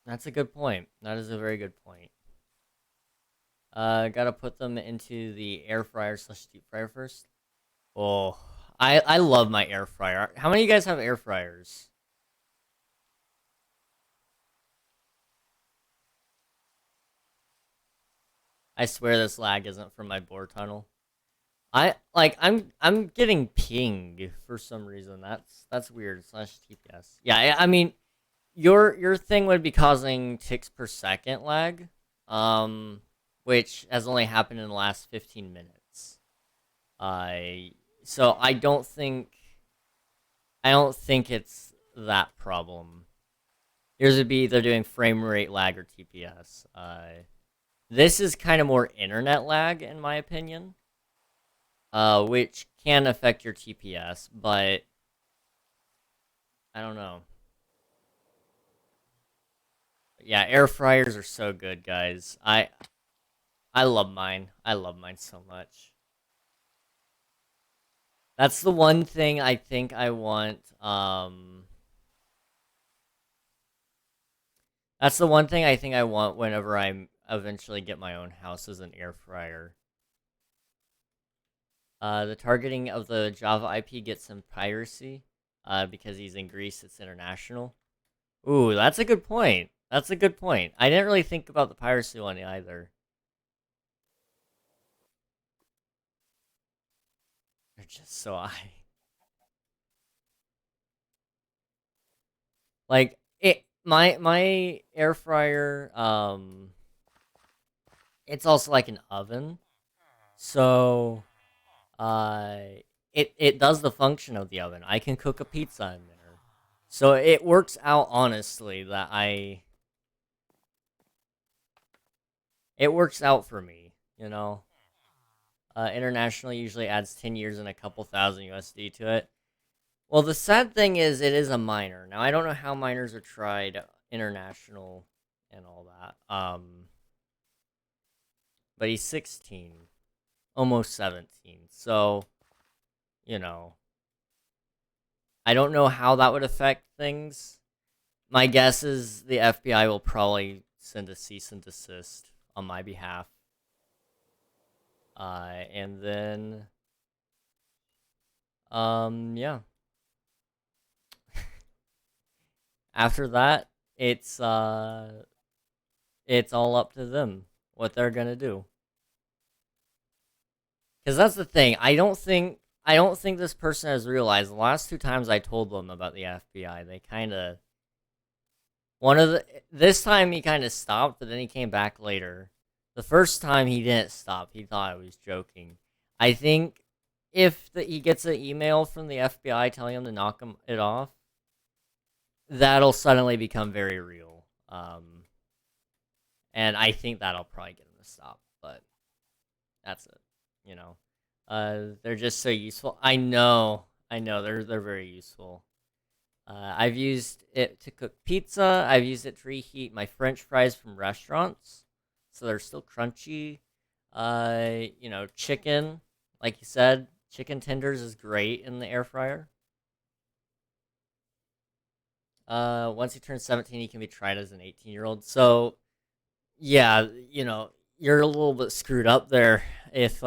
That's a good point. That is a very good point. Gotta put them into the air fryer / deep fryer first. Oh, I love my air fryer. How many of you guys have air fryers? I swear this lag isn't from my bore tunnel. I'm getting pinged for some reason. That's weird. Slash TPS. Yeah, I mean, your thing would be causing ticks per second lag, which has only happened in the last 15 minutes. So I don't think it's that problem. Yours would be either doing frame rate lag or TPS. This is kind of more internet lag in my opinion, which can affect your TPS, but I don't know. Yeah, air fryers are so good, guys. I love mine. I love mine so much. That's the one thing I think I want. That's the one thing I think I want whenever I eventually get my own house is an air fryer. The targeting of the Java IP gets some piracy. Because he's in Greece, it's international. Ooh, that's a good point. That's a good point. I didn't really think about the piracy one either. They're just so high. Like my air fryer, it's also like an oven. So uh it does the function of the oven. I can cook a pizza in there. So it works out honestly that it works out for me, you know. International usually adds 10 years and a couple thousand USD to it. Well, the sad thing is it is a minor. Now I don't know how minors are tried international and all that. But he's 16, almost 17. So, you know, I don't know how that would affect things. My guess is the FBI will probably send a cease and desist on my behalf. And then, yeah. After that, it's all up to them what they're gonna do. Because that's the thing. I don't think this person has realized the last two times I told them about the FBI, they kind of this time he kind of stopped, but then he came back later. The first time he didn't stop. He thought I was joking. I think if he gets an email from the FBI telling him to knock it off, that'll suddenly become very real. And I think that'll probably get him to stop. But that's it. You know, they're just so useful. I know, they're very useful. I've used it to cook pizza. I've used it to reheat my French fries from restaurants, so they're still crunchy. You know, chicken, like you said, chicken tenders is great in the air fryer. Once he turns 17, he can be tried as an 18-year-old. So, yeah, you know, you're a little bit screwed up there if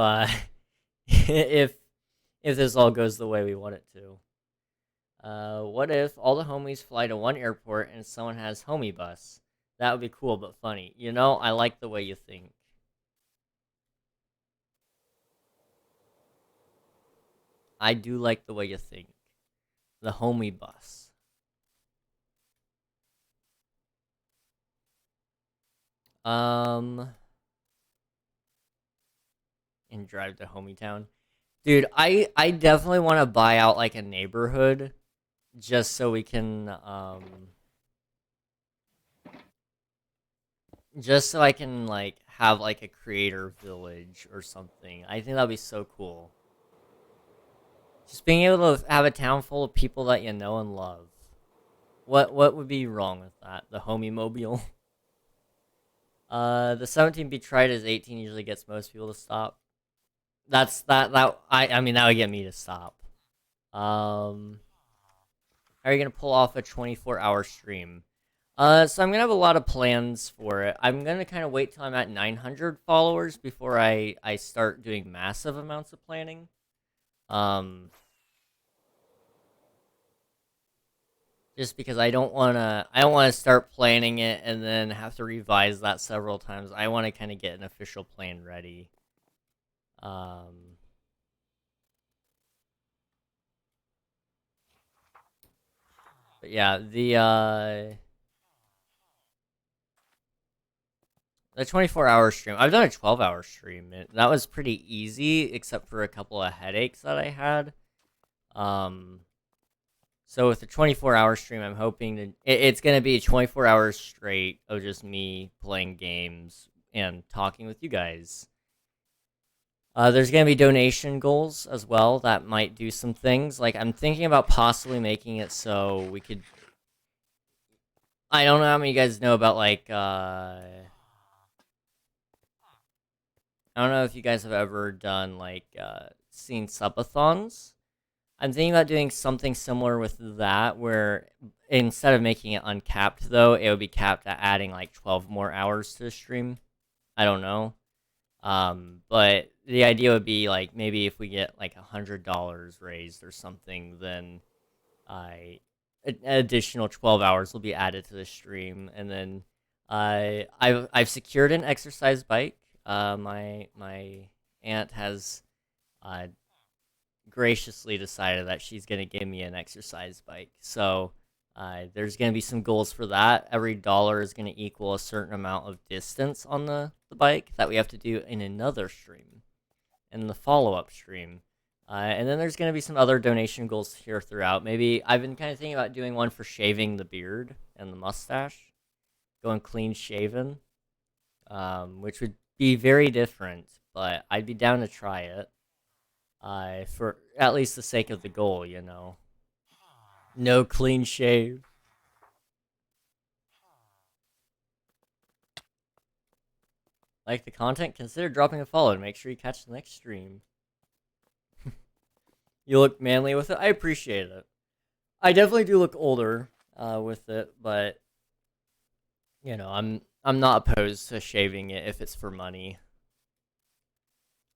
if this all goes the way we want it to. What if all the homies fly to one airport and someone has homie bus? That would be cool but funny. You know, I like the way you think. I do like the way you think. The homie bus. And drive to homie town. Dude, I definitely want to buy out like a neighborhood just so we can just so I can like have like a creator village or something. I think that'd be so cool. Just being able to have a town full of people that you know and love. What would be wrong with that? The homie mobile. The 17 be tried as 18 usually gets most people to stop. I mean that would get me to stop. How are you gonna pull off a 24-hour stream? So I'm gonna have a lot of plans for it. I'm gonna kind of wait till I'm at 900 followers before I start doing massive amounts of planning. Just because I don't wanna start planning it and then have to revise that several times. I wanna kinda get an official plan ready. Um but yeah, the 24-hour stream. I've done a 12-hour stream. That was pretty easy, except for a couple of headaches that I had. Um, so with the 24-hour stream, I'm hoping it's gonna be 24 hours straight of just me playing games and talking with you guys. There's gonna be donation goals as well that might do some things. Like I'm thinking about possibly making it so we could. I don't know how many of you guys know about like I don't know if you guys have ever done like seen subathons. I'm thinking about doing something similar with that, where instead of making it uncapped though, it would be capped at adding like 12 more hours to the stream. I don't know. But the idea would be like maybe if we get like $100 raised or something, then I an additional 12 hours will be added to the stream, and then I've secured an exercise bike. My aunt has uh, graciously decided that she's gonna give me an exercise bike. So there's gonna be some goals for that. Every dollar is gonna equal a certain amount of distance on the bike that we have to do in another stream, in the follow-up stream. And then there's going to be some other donation goals here throughout. Maybe I've been kind of thinking about doing one for shaving the beard and the mustache, going clean shaven, which would be very different, but I'd be down to try it. For at least the sake of the goal, you know. No clean shave. Like the content? Consider dropping a follow to make sure you catch the next stream. You look manly with it. I appreciate it. I definitely do look older with it, but you know, I'm not opposed to shaving it if it's for money.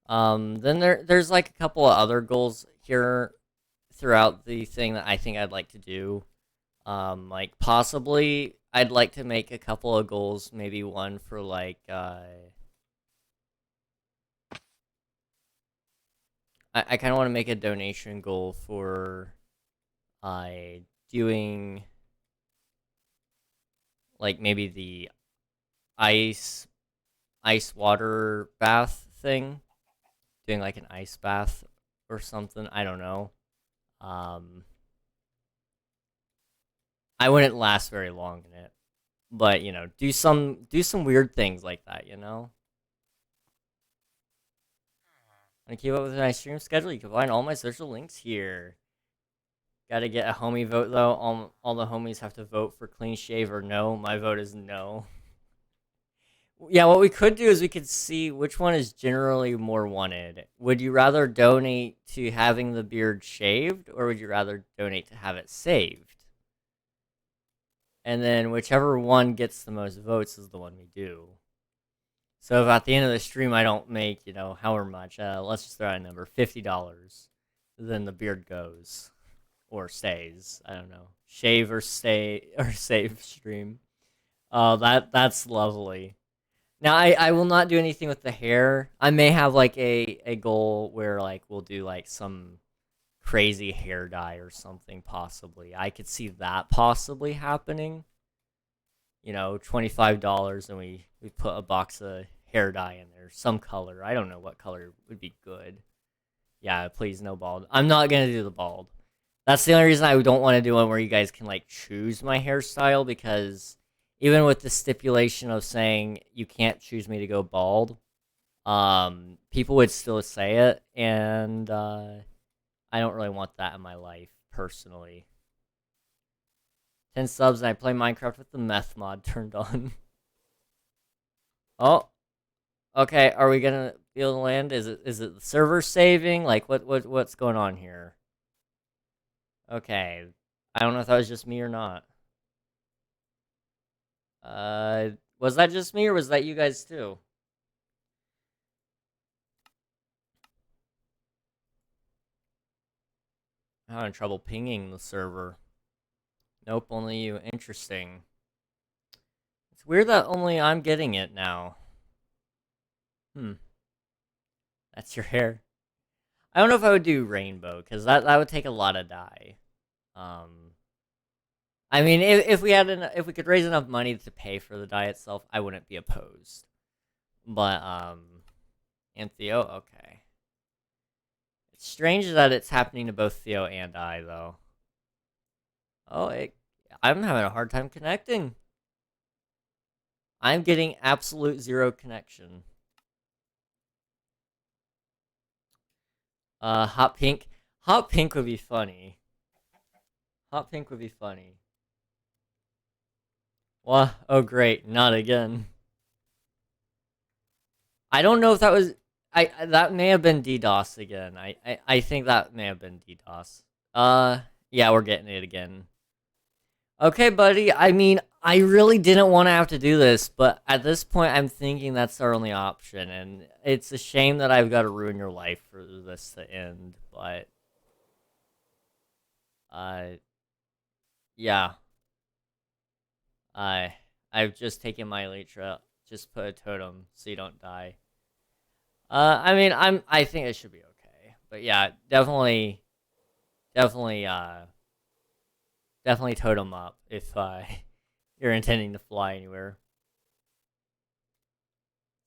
Then there's like a couple of other goals here throughout the thing that I think I'd like to do. Like possibly I'd like to make a couple of goals, maybe one for like I kind of want to make a donation goal for doing like maybe the ice ice water bath thing, doing like an ice bath or something. I don't know. Um, I wouldn't last very long in it, but you know, do some weird things like that. You know, want to keep up with my stream schedule? You can find all my social links here. Got to get a homie vote though. All the homies have to vote for clean shave or no. My vote is no. Yeah, what we could do is we could see which one is generally more wanted. Would you rather donate to having the beard shaved, or would you rather donate to have it saved? And then whichever one gets the most votes is the one we do. So if at the end of the stream I don't make, you know, however much, let's just throw out a number, $50, then the beard goes. Or stays. I don't know. Shave or stay or save stream. Oh, that's lovely. Now I will not do anything with the hair. I may have like a goal where like we'll do like some crazy hair dye or something possibly. I could see that possibly happening. You know, $25 and we put a box of hair dye in there, some color. I don't know what color would be good. Yeah, please no bald. I'm not gonna do the bald. That's the only reason I don't want to do one where you guys can like choose my hairstyle, because even with the stipulation of saying you can't choose me to go bald, people would still say it, and I don't really want that in my life personally. 10 subs and I play Minecraft with the meth mod turned on. Oh, okay. Are we gonna be able to land? Is it the server saving? Like what's going on here? Okay. I don't know if that was just me or not. Was that just me or was that you guys too? I'm having trouble pinging the server. Nope, only you. Interesting. It's weird that only I'm getting it now. Hmm. That's your hair. I don't know if I would do rainbow, because that would take a lot of dye. I mean, if we had if we could raise enough money to pay for the dye itself, I wouldn't be opposed. But and Theo, okay. It's strange that it's happening to both Theo and I, though. Oh, I'm having a hard time connecting. I'm getting absolute zero connection. Hot pink. Hot pink would be funny. Hot pink would be funny. What? Oh, great. Not again. I don't know if that was. That may have been DDoS again. I think that may have been DDoS. Yeah, we're getting it again. Okay, buddy. I mean, I really didn't want to have to do this, but at this point, I'm thinking that's our only option, and it's a shame that I've got to ruin your life for this to end. But, uh, yeah. I I've just taken my elytra. Just put a totem so you don't die. I mean, I think it should be okay. But yeah, definitely, definitely totem up if you're intending to fly anywhere.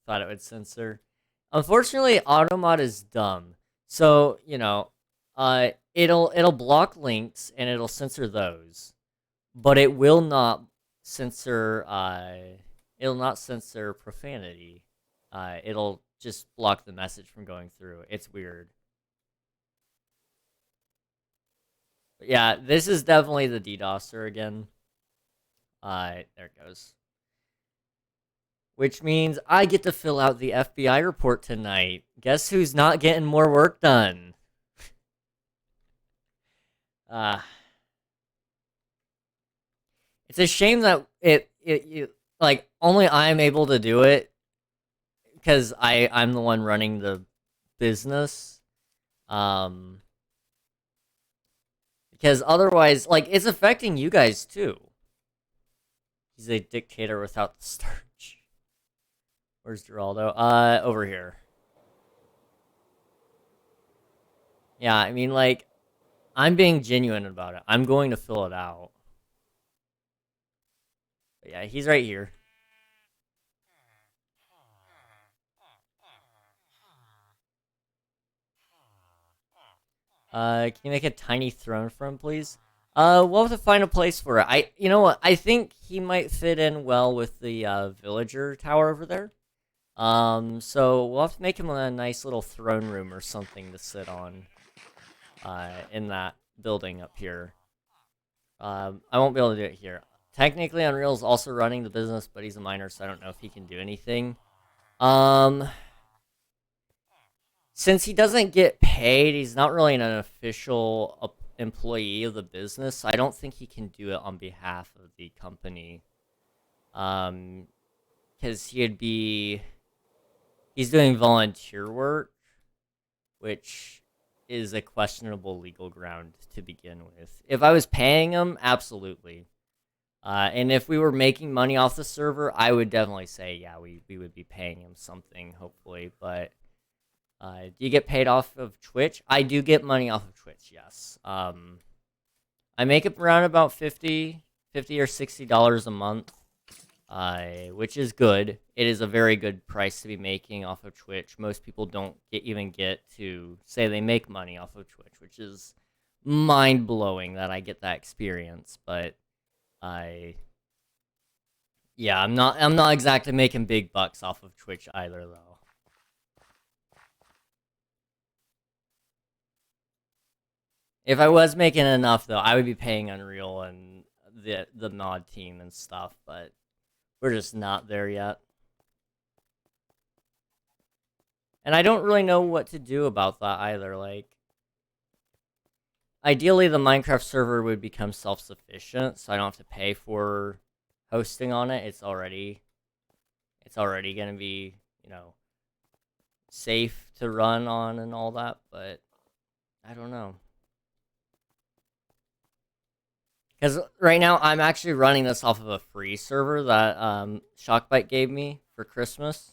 Thought it would censor. Unfortunately, Automod is dumb. So it'll block links and it'll censor those, but it will not censor. It'll not censor profanity. It'll just block the message from going through. It's weird. But yeah, this is definitely the DDOSer again. There it goes. Which means I get to fill out the FBI report tonight. Guess who's not getting more work done? Uh, it's a shame that like only I'm able to do it because I'm the one running the business. Because otherwise, like, it's affecting you guys too. He's a dictator without the starch. Where's Geraldo? Over here. Yeah, I mean, like, I'm being genuine about it. I'm going to fill it out. But yeah, he's right here. Can you make a tiny throne for him, please? We'll have to find a place for it. You know what? I think he might fit in well with the villager tower over there. So we'll have to make him a nice little throne room or something to sit on. In that building up here. I won't be able to do it here. Technically, Unreal's also running the business, but he's a minor, so I don't know if he can do anything. Since he doesn't get paid, he's not really an official employee of the business. I don't think he can do it on behalf of the company. Because he's doing volunteer work, which is a questionable legal ground to begin with. If I was paying him, absolutely. And if we were making money off the server, I would definitely say, yeah, we would be paying him something, hopefully. But do you get paid off of Twitch? I do get money off of Twitch, yes. I make it around about $50 or $60 a month, which is good. It is a very good price to be making off of Twitch. Most people don't even get to say they make money off of Twitch, which is mind-blowing that I get that experience. But yeah, I'm not exactly making big bucks off of Twitch either, though. If I was making enough, though, I would be paying Unreal and the mod team and stuff, but we're just not there yet. And I don't really know what to do about that either. Like, ideally, the Minecraft server would become self-sufficient, so I don't have to pay for hosting on it. It's already going to be, safe to run on and all that, but I don't know. Because right now I'm actually running this off of a free server that Shockbite gave me for Christmas.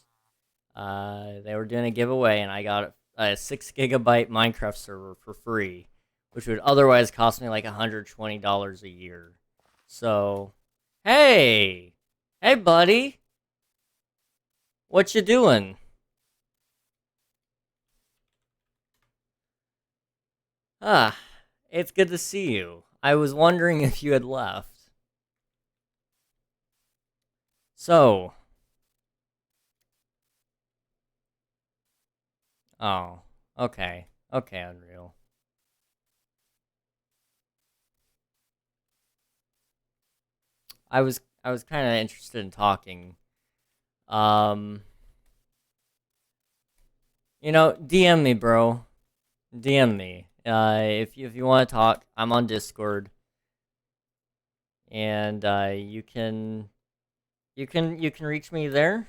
They were doing a giveaway, and I got a 6 GB Minecraft server for free, which would otherwise cost me like $120 a year. So, hey, hey, buddy, what you doing? Ah, it's good to see you. I was wondering if you had left. So, oh, okay, okay, Unreal. I was kind of interested in talking. Um, DM me, bro. DM me. If you want to talk, I'm on Discord, and you can reach me there.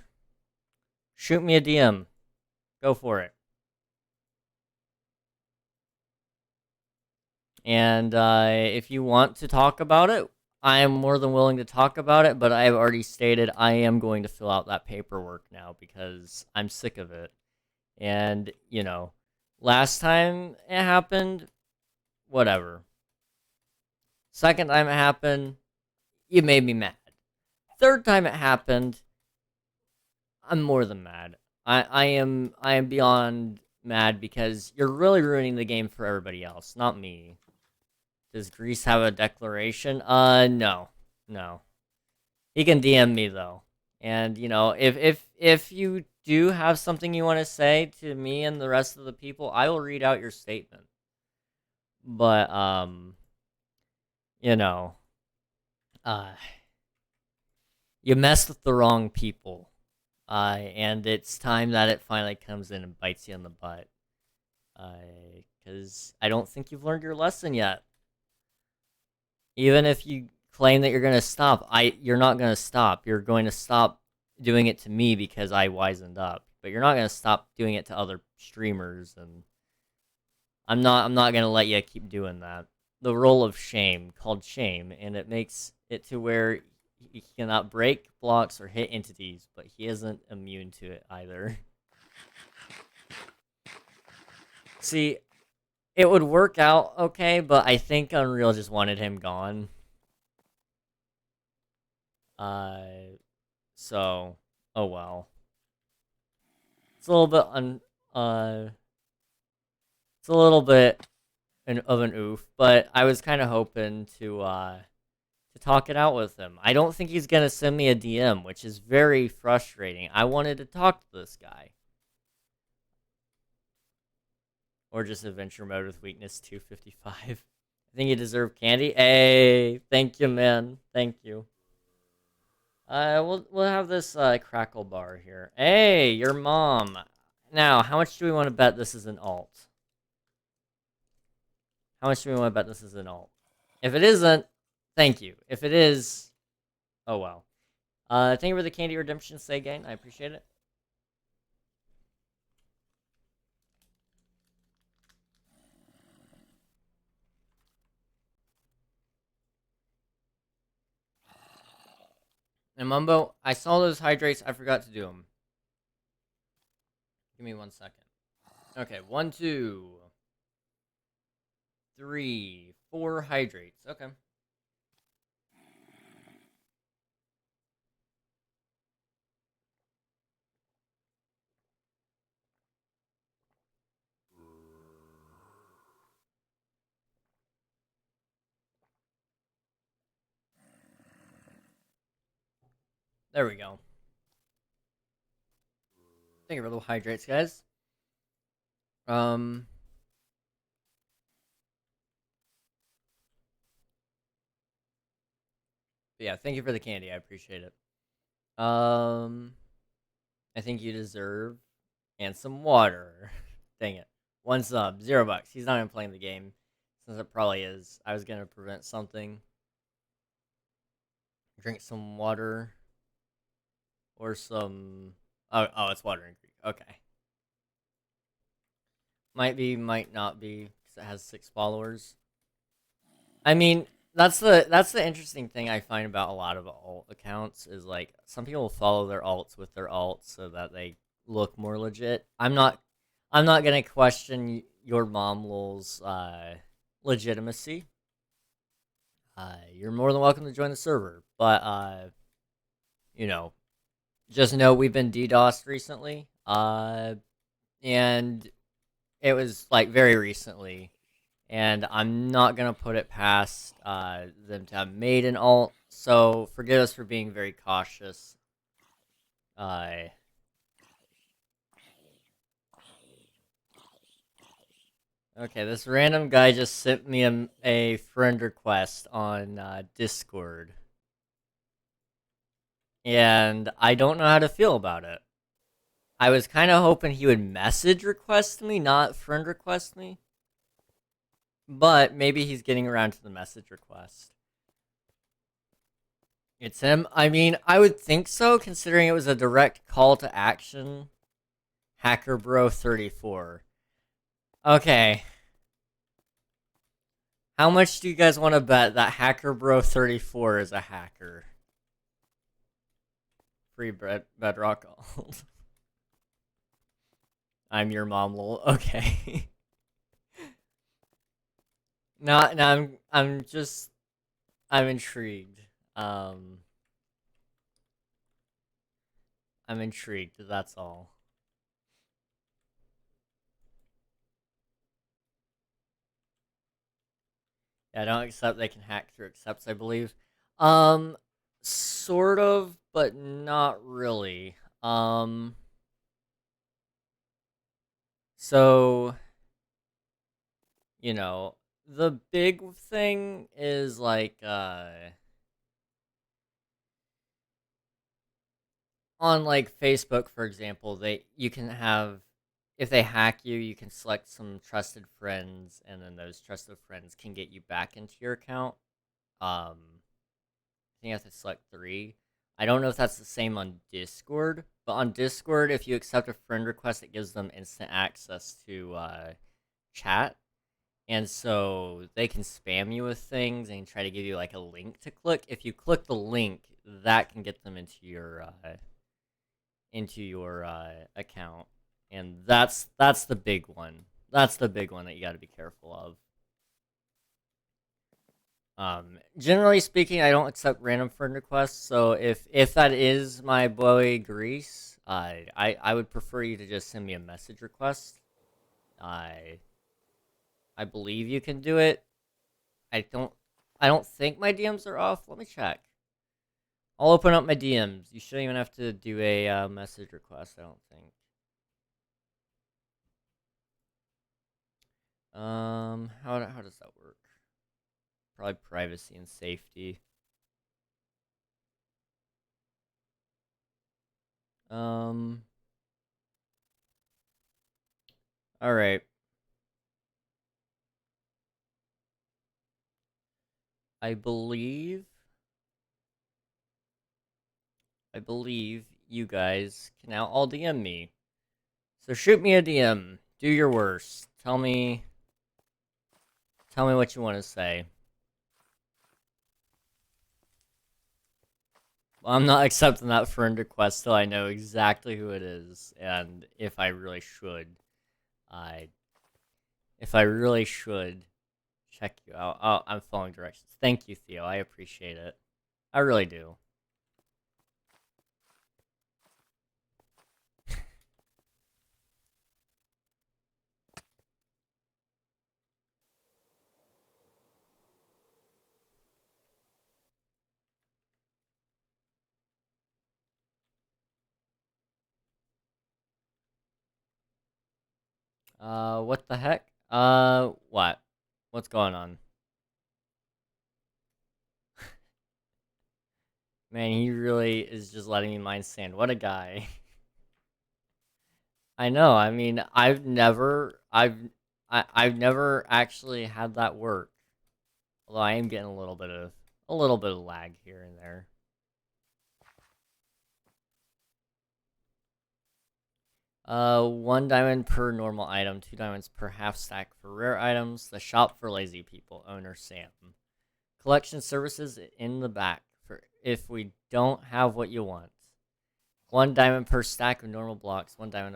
Shoot me a DM. Go for it. And if you want to talk about it, I am more than willing to talk about it. But I have already stated I am going to fill out that paperwork now because I'm sick of it. And last time it happened, whatever. Second time it happened, you made me mad. Third time it happened, I'm more than mad. I am beyond mad because you're really ruining the game for everybody else, not me. Does Grease have a declaration? No. No. He can DM me though. And if you do have something you want to say to me and the rest of the people, I will read out your statement. But you know, uh you messed with the wrong people. And it's time that it finally comes in and bites you in the butt. Because I don't think you've learned your lesson yet. Even if you claim that you're gonna stop, you're not gonna stop. You're going to stop doing it to me because I wisened up. But you're not gonna stop doing it to other streamers, and I'm not gonna let you keep doing that. The role of shame, called shame, and it makes it to where he cannot break blocks or hit entities, but he isn't immune to it either. See, it would work out okay, but I think Unreal just wanted him gone. So, oh well. It's a little bit it's a little bit of an oof, but I was kind of hoping to talk it out with him. I don't think he's gonna send me a DM, which is very frustrating. I wanted to talk to this guy. Or just adventure mode with weakness 255. I think you deserve candy. Hey, thank you, man. Thank you. We'll have this crackle bar here. Hey, your mom. Now, how much do we want to bet this is an alt? How much do we want to bet this is an alt? If it isn't, thank you. If it is, oh well. Thank you for the candy redemption, say again. I appreciate it. And Mumbo, I saw those hydrates. I forgot to do them. Give me 1 second. Okay, 1, 2, 3, 4 hydrates. Okay. There we go. Thank you for the hydrates, guys. Yeah, thank you for the candy. I appreciate it. I think you deserve and some water. Dang it. 1 sub, $0. He's not even playing the game, since it probably is. I was gonna prevent something. Drink some water. Or some... Oh, it's water and Greek. Okay. Might be, might not be, because it has 6 followers. I mean, that's the interesting thing I find about a lot of alt accounts is like some people follow their alts with their alts so that they look more legit. I'm not gonna question your mom lol's legitimacy. You're more than welcome to join the server, but you know, just know we've been DDoSed recently. And it was like very recently, and I'm not gonna put it past them to have made an alt. So forgive us for being very cautious. Uh, okay, this random guy just sent me a friend request on Discord, and I don't know how to feel about it. I was kind of hoping he would message request me, not friend request me. But maybe he's getting around to the message request. It's him. I mean, I would think so, considering it was a direct call to action. Hacker Bro 34. Okay. How much do you guys want to bet that Hacker Bro 34 is a hacker? Free bedrock gold. I'm your mom, lol. Okay. No, I'm intrigued. I'm intrigued. That's all. Yeah, I don't accept they can hack through accepts, I believe. Um, sort of, but not really. So, you know, the big thing is like, on like Facebook, for example, you can have, if they hack you, you can select some trusted friends, and then those trusted friends can get you back into your account. I think you have to select 3. I don't know if that's the same on Discord, but on Discord, if you accept a friend request, it gives them instant access to chat. And so they can spam you with things and try to give you like a link to click. If you click the link, that can get them into your account. And that's the big one. That's the big one that you got to be careful of. Generally speaking, I don't accept random friend requests. So if that is my boy Grease, I would prefer you to just send me a message request. I believe you can do it. I don't think my DMs are off. Let me check. I'll open up my DMs. You shouldn't even have to do a message request. I don't think. How does that work? Probably privacy and safety. All right. I believe you guys can now all DM me. So shoot me a DM. Do your worst. Tell me what you want to say. Well, I'm not accepting that friend request till I know exactly who it is, and if I really should, I check you out. Oh, I'm following directions. Thank you, Theo. I appreciate it. I really do. What the heck? What? What's going on? Man, he really is just letting me mine sand. What a guy. I know. I mean, I've never actually had that work. Although I am getting a little bit of lag here and there. One diamond per normal item, 2 diamonds per half stack for rare items. The shop for lazy people. Owner Sam. Collection services in the back for if we don't have what you want. 1 diamond per stack of normal blocks. 1 diamond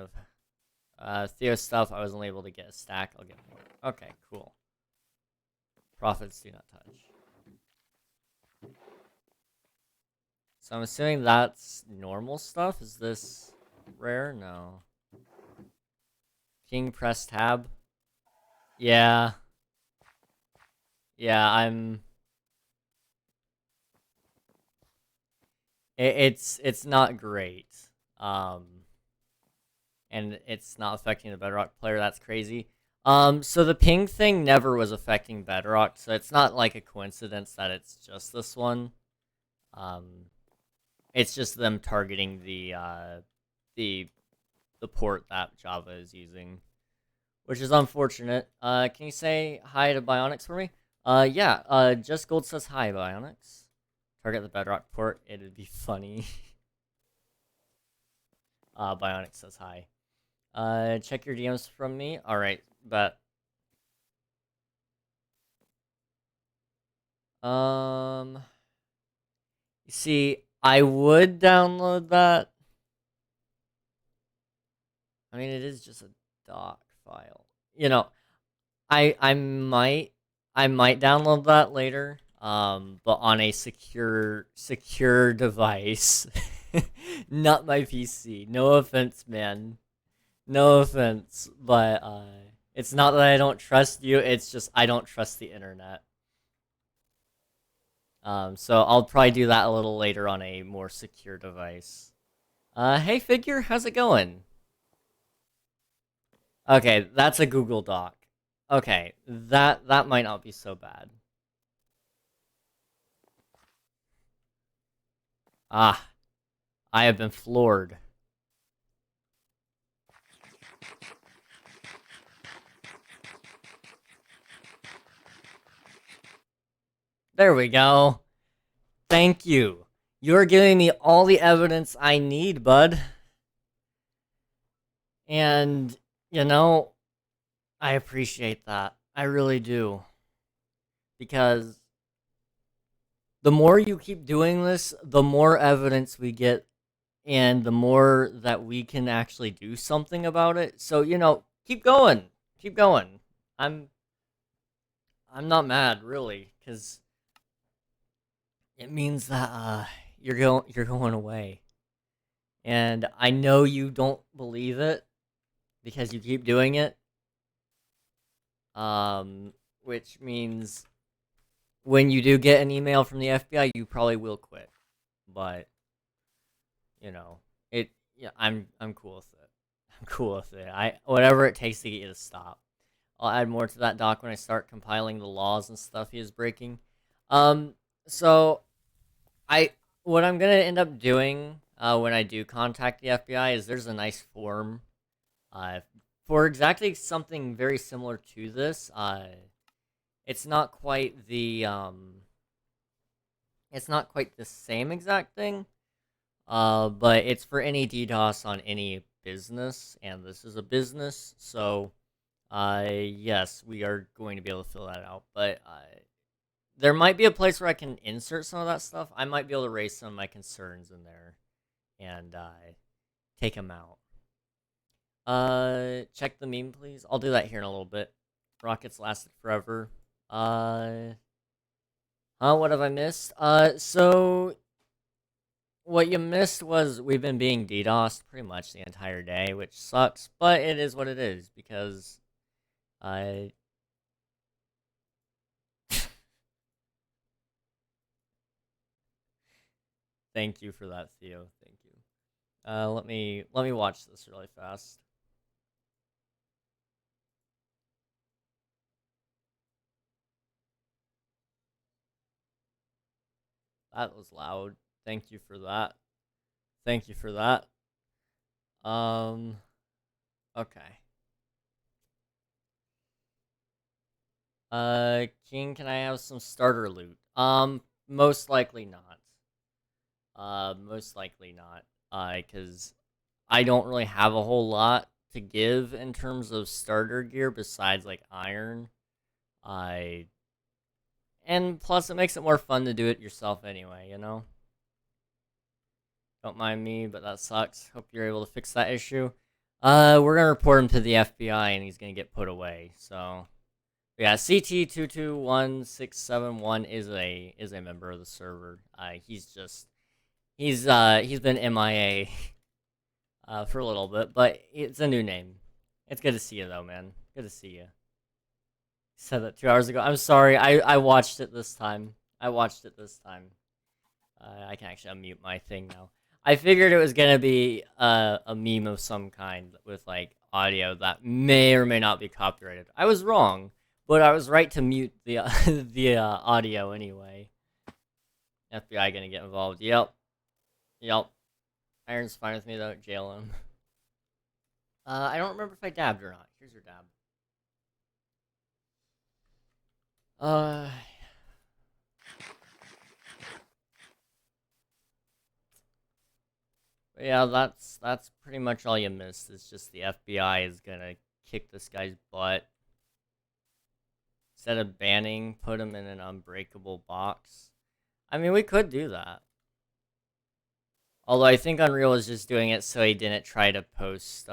of Theo stuff. I was only able to get a stack. I'll get more. Okay, cool. Profits do not touch. So I'm assuming that's normal stuff. Is this rare? No. King press tab. Yeah. Yeah, it's not great. And it's not affecting the Bedrock player. That's crazy. So the ping thing never was affecting Bedrock, so it's not like a coincidence that it's just this one. It's just them targeting the port that Java is using, which is unfortunate. Can you say hi to Bionics for me? Yeah. Just Gold says hi, Bionics. Target the Bedrock port. It'd be funny. Bionics says hi. Check your DMs from me. All right, but you see, I would download that. I mean, it is just a doc file. You know, I might download that later. But on a secure device, not my PC. No offense, man. No offense, but it's not that I don't trust you. It's just I don't trust the internet. So I'll probably do that a little later on a more secure device. Hey Figure, how's it going? Okay, that's a Google Doc. Okay, that might not be so bad. Ah, I have been floored. There we go. Thank you. You're giving me all the evidence I need, bud. And, you know, I appreciate that. I really do. Because the more you keep doing this, the more evidence we get, and the more that we can actually do something about it. So, you know, keep going. Keep going. I'm not mad, really, because it means that you're going away. And I know you don't believe it because you keep doing it. Which means when you do get an email from the FBI, you probably will quit. But you know, yeah, I'm cool with it. I'm cool with it. Whatever it takes to get you to stop. I'll add more to that doc when I start compiling the laws and stuff he is breaking. So what I'm gonna end up doing when I do contact the FBI is there's a nice form for exactly something very similar to this. It's not quite the same exact thing. But it's for any DDoS on any business, and this is a business, so yes, we are going to be able to fill that out. But there might be a place where I can insert some of that stuff. I might be able to raise some of my concerns in there and take them out. Check the meme, please. I'll do that here in a little bit. Rockets lasted forever. What have I missed? So what you missed was we've been being DDoSed pretty much the entire day, which sucks, but it is what it is because I. Thank you for that, Theo. Thank you. Let me watch this really fast. That was loud. Thank you for that. Thank you for that. Okay. King, can I have some starter loot? Most likely not. Most likely not. Because I don't really have a whole lot to give in terms of starter gear besides like iron. And And plus, it makes it more fun to do it yourself anyway, you know? Don't mind me, but that sucks. Hope you're able to fix that issue. We're gonna report him to the FBI, and he's gonna get put away. So, yeah, CT221671 is a member of the server. He's been MIA for a little bit, but it's a new name. It's good to see you though, man. Good to see you. Said that 2 hours ago. I'm sorry. I watched it this time. I can actually unmute my thing now. I figured it was gonna be a meme of some kind with like audio that may or may not be copyrighted. I was wrong, but I was right to mute the the audio anyway. FBI gonna get involved. Yep. Iron's fine with me though. Jail him. I don't remember if I dabbed or not. Here's your dab. Yeah, that's pretty much all you missed. It's just the FBI is gonna kick this guy's butt. Instead of banning, put him in an unbreakable box. I mean, we could do that. Although I think Unreal is just doing it so he didn't try to post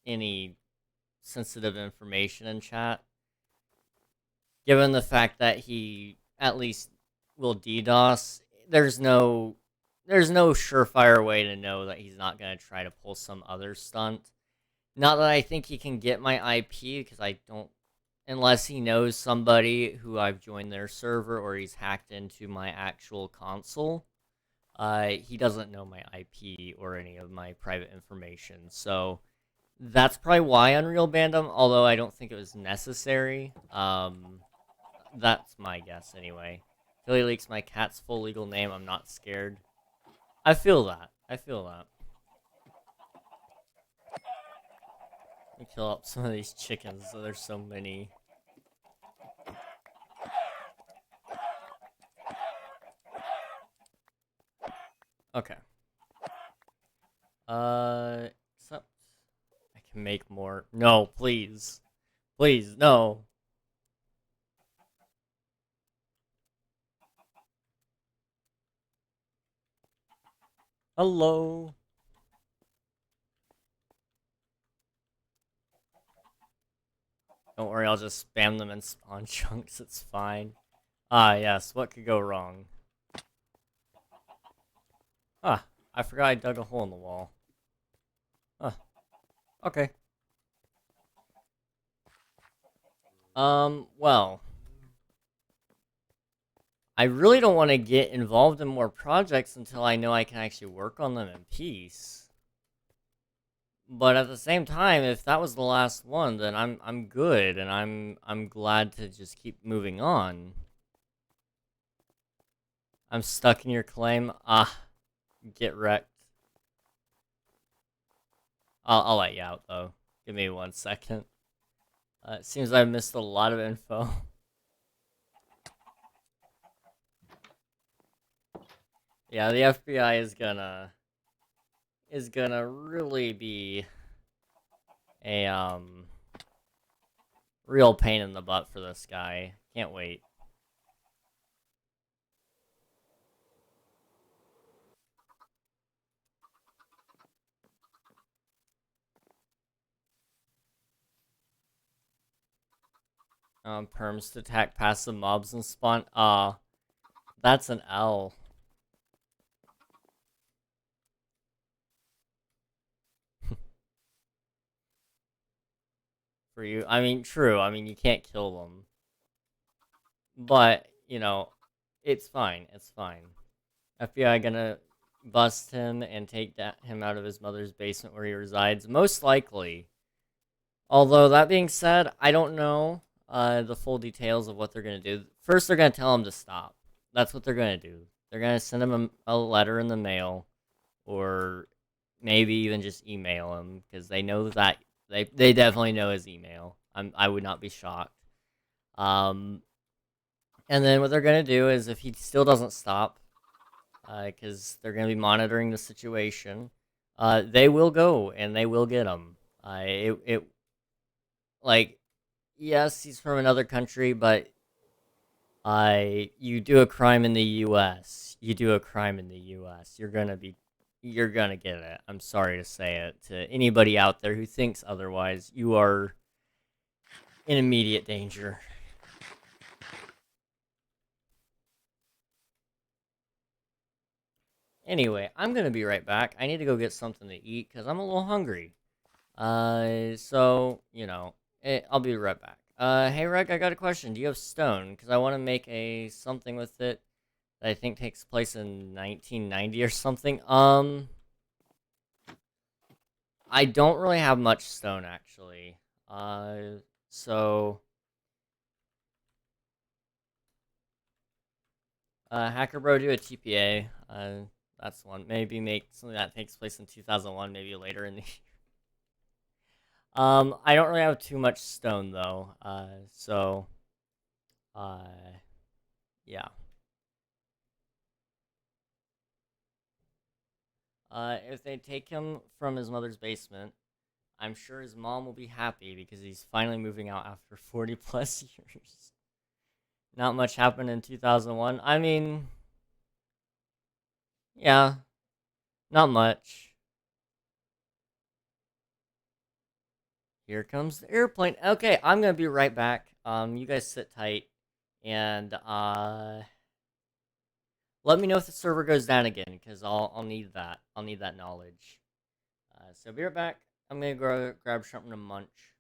any sensitive information in chat. Given the fact that he at least will DDoS, there's no surefire way to know that he's not going to try to pull some other stunt. Not that I think he can get my IP, because I don't, unless he knows somebody who I've joined their server or he's hacked into my actual console. He doesn't know my IP or any of my private information, so that's probably why Unreal banned him, although I don't think it was necessary. That's my guess anyway. Till he leaks my cat's full legal name, I'm not scared. I feel that. Let me kill up some of these chickens, so there's so many. Okay. Except I can make more. No, please. Please, no. Hello. Don't worry, I'll just spam them in spawn chunks, it's fine. Ah, yes, what could go wrong? Ah, I forgot I dug a hole in the wall. Okay. Well. I really don't want to get involved in more projects until I know I can actually work on them in peace. But at the same time, if that was the last one, then I'm good, and I'm glad to just keep moving on. I'm stuck in your claim. Ah, get wrecked. I'll let you out though. Give me 1 second. It seems I missed a lot of info. Yeah, the FBI is gonna really be a real pain in the butt for this guy. Can't wait. Perms to attack passive mobs and spawn. That's an L. For you. I mean, true. I mean, you can't kill them. But, you know, it's fine. It's fine. FBI gonna bust him and take him out of his mother's basement where he resides. Most likely. Although, that being said, I don't know the full details of what they're gonna do. First, they're gonna tell him to stop. That's what they're gonna do. They're gonna send him a letter in the mail. Or maybe even just email him. Because they know that they definitely know his email. I would not be shocked. And then what they're gonna do is, if he still doesn't stop, because they're gonna be monitoring the situation, they will go and they will get him. Like, yes, he's from another country, but You do a crime in the U.S. You do a crime in the U.S. You're gonna get it. I'm sorry to say it to anybody out there who thinks otherwise. You are in immediate danger. Anyway, I'm gonna be right back. I need to go get something to eat because I'm a little hungry. So, I'll be right back. Hey Reg, I got a question. Do you have stone? Because I want to make something with it that I think takes place in 1990 or something. I don't really have much stone, actually. So... Hacker Bro, do a TPA. That's one. Maybe make something that takes place in 2001, maybe later in the year. I don't really have too much stone, though. Uh, yeah. If they take him from his mother's basement, I'm sure his mom will be happy because he's finally moving out after 40 plus years. Not much happened in 2001. I mean, yeah, not much. Here comes the airplane. Okay, I'm gonna be right back. You guys sit tight, and let me know if the server goes down again, because I'll need that. I'll need that knowledge. So be right back. I'm gonna go grab something to munch.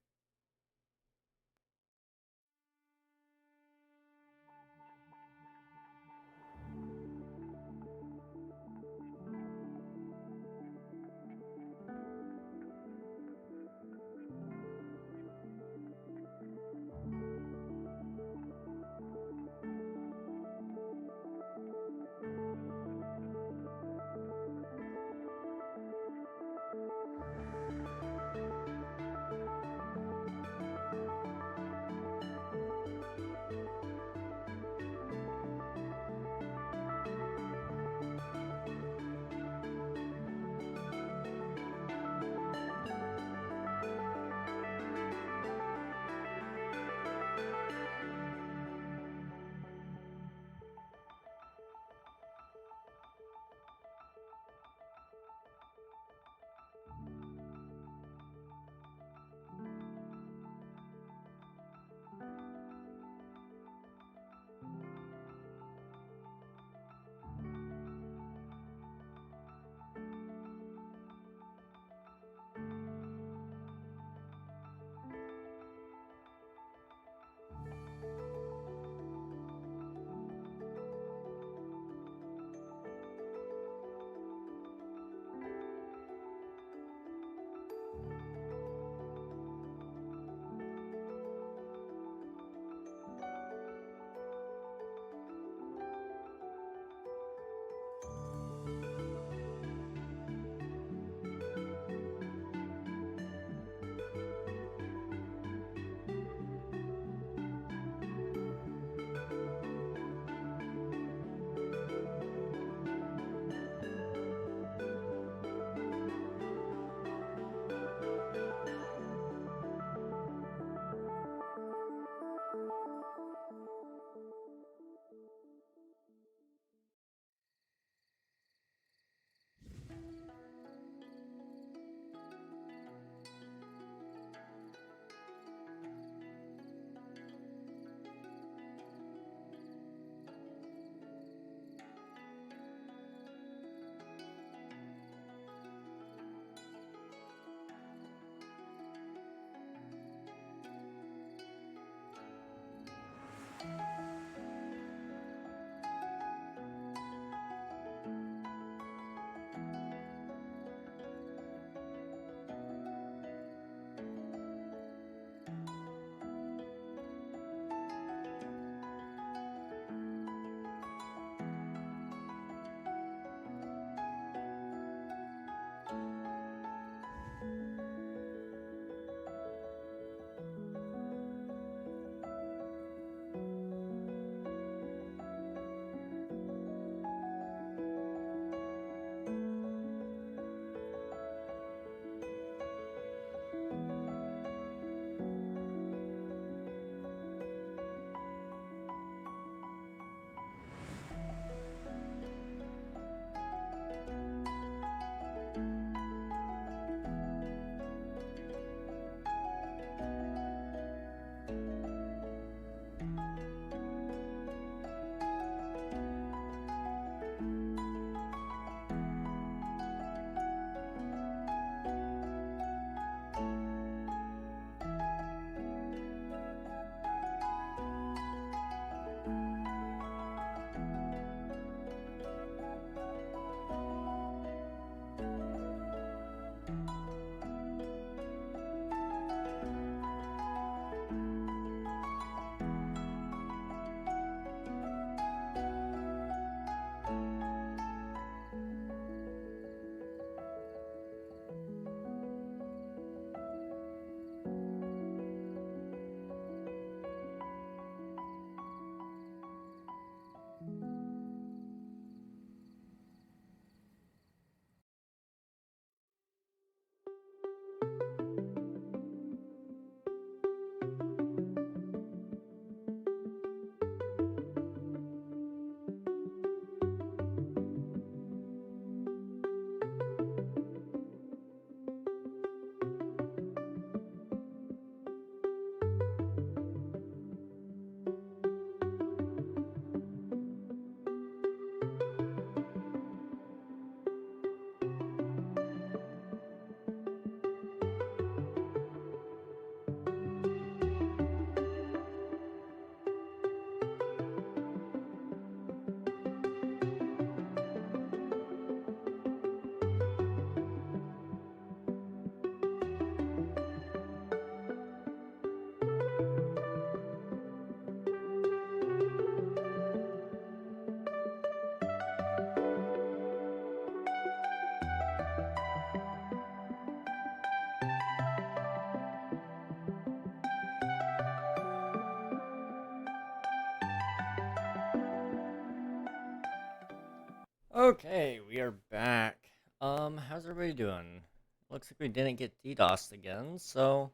Okay, we are back. How's everybody doing? Looks like we didn't get DDoSed again, so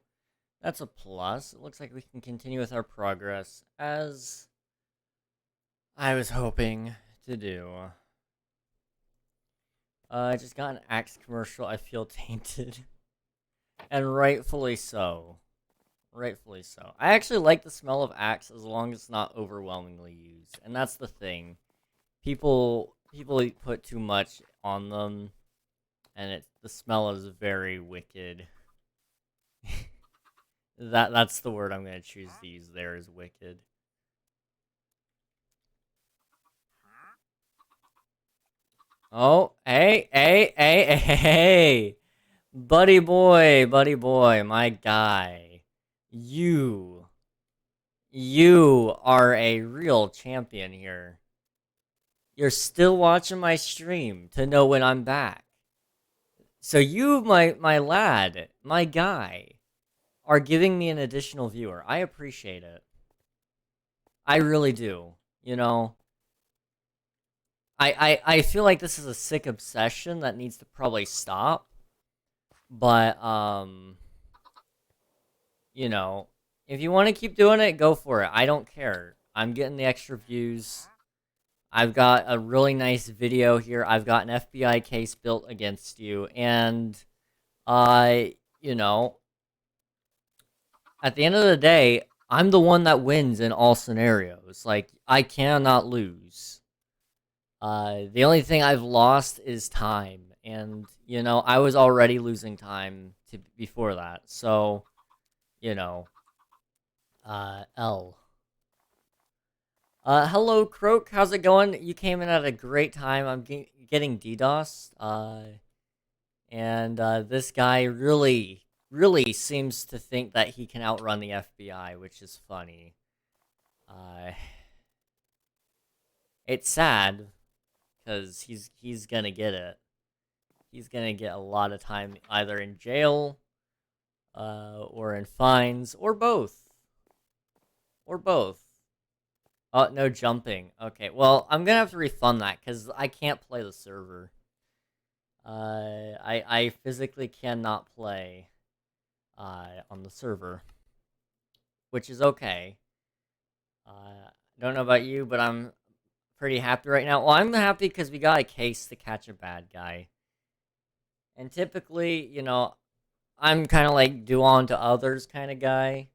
that's a plus. It looks like we can continue with our progress as I was hoping to do. I just got an Axe commercial. I feel tainted. And rightfully so. Rightfully so. I actually like the smell of Axe as long as it's not overwhelmingly used. And that's the thing. People put too much on them, and the smell is very wicked. That's the word I'm gonna choose to use there, is wicked. Oh, hey, buddy boy, my guy, you are a real champion here. You're still watching my stream to know when I'm back. So you, my lad, my guy, are giving me an additional viewer. I appreciate it. I really do. You know, I feel like this is a sick obsession that needs to probably stop. But, you know, if you want to keep doing it, go for it. I don't care. I'm getting the extra views. I've got a really nice video here. I've got an FBI case built against you. And, you know, at the end of the day, I'm the one that wins in all scenarios. Like, I cannot lose. The only thing I've lost is time. And, you know, I was already losing time before that. So, you know, L. Hello, Croak. How's it going? You came in at a great time. I'm getting DDoS. And this guy really seems to think that he can outrun the FBI, which is funny. It's sad, because he's gonna get it. He's gonna get a lot of time either in jail, or in fines, or both. Or both. Oh, no jumping. Okay, well, I'm gonna have to refund that, because I can't play the server. I physically cannot play on the server, which is okay. Don't know about you, but I'm pretty happy right now. Well, I'm happy because we got a case to catch a bad guy. And typically, you know, I'm kind of like do unto others kind of guy.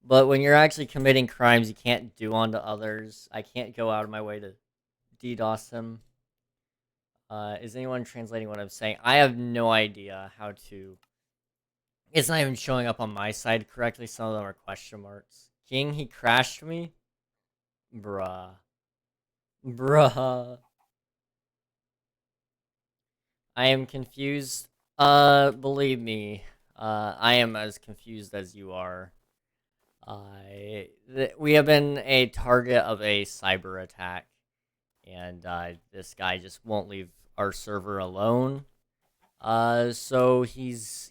But when you're actually committing crimes, you can't do unto others. I can't go out of my way to DDoS him. Is anyone translating what I'm saying? I have no idea how to. It's not even showing up on my side correctly. Some of them are question marks. King, he crashed me? Bruh. Bruh. I am confused. Believe me, I am as confused as you are. We have been a target of a cyber attack, and this guy just won't leave our server alone. So he's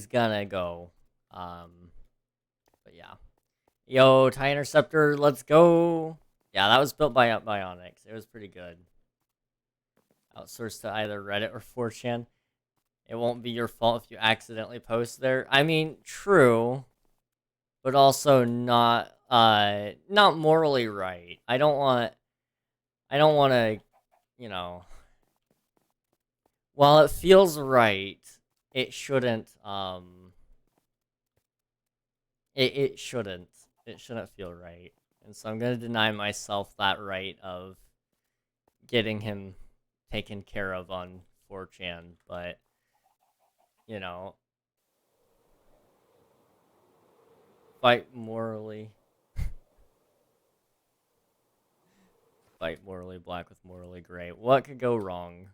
gonna go. But yeah. Yo, TIE Interceptor, let's go. Yeah, that was built by Bionics. It was pretty good. Outsourced to either Reddit or 4chan. It won't be your fault if you accidentally post there. I mean, true, but also not morally right. I don't want to, you know, while it feels right, it shouldn't it shouldn't feel right. And so I'm going to deny myself that right of getting him taken care of on 4chan, but you know, fight morally. Fight morally black with morally gray. What could go wrong?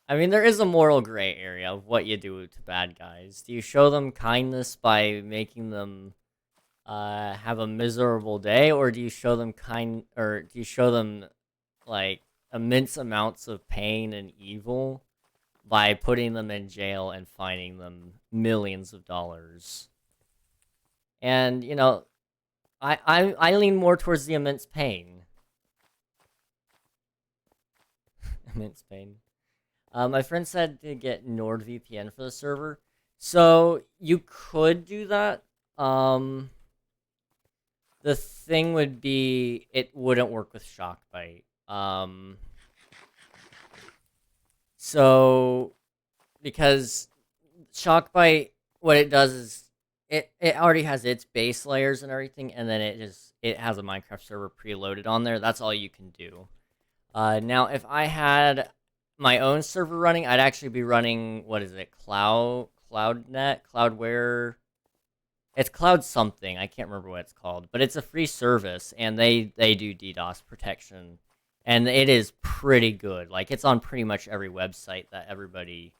I mean, there is a moral gray area of what you do to bad guys. Do you show them kindness by making them have a miserable day, or do you show them like immense amounts of pain and evil by putting them in jail and fining them millions of dollars? And you know, I lean more towards the immense pain. Mint Spain. My friend said to get NordVPN for the server. So you could do that. The thing would be it wouldn't work with Shockbite. So because Shockbite, what it does is it already has its base layers and everything, and then it has a Minecraft server preloaded on there. That's all you can do. Now, if I had my own server running, I'd actually be running, what is it, CloudNet, Cloudware. It's Cloud something. I can't remember what it's called, but it's a free service, and they do DDoS protection, and it is pretty good. Like, it's on pretty much every website that everybody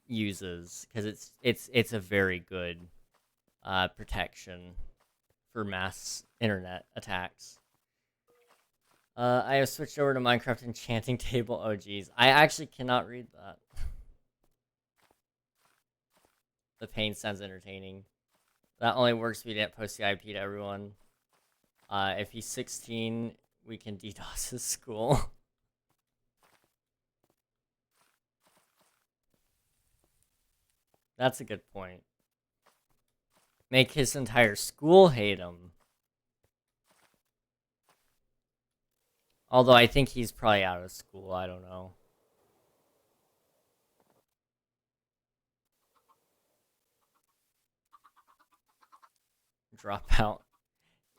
uses, because it's a very good protection for mass internet attacks. I have switched over to Minecraft Enchanting Table. Oh, geez. I actually cannot read that. The pain sounds entertaining. That only works if we didn't post the IP to everyone. If he's 16, we can DDoS his school. That's a good point. Make his entire school hate him. Although I think he's probably out of school, I don't know. Drop out.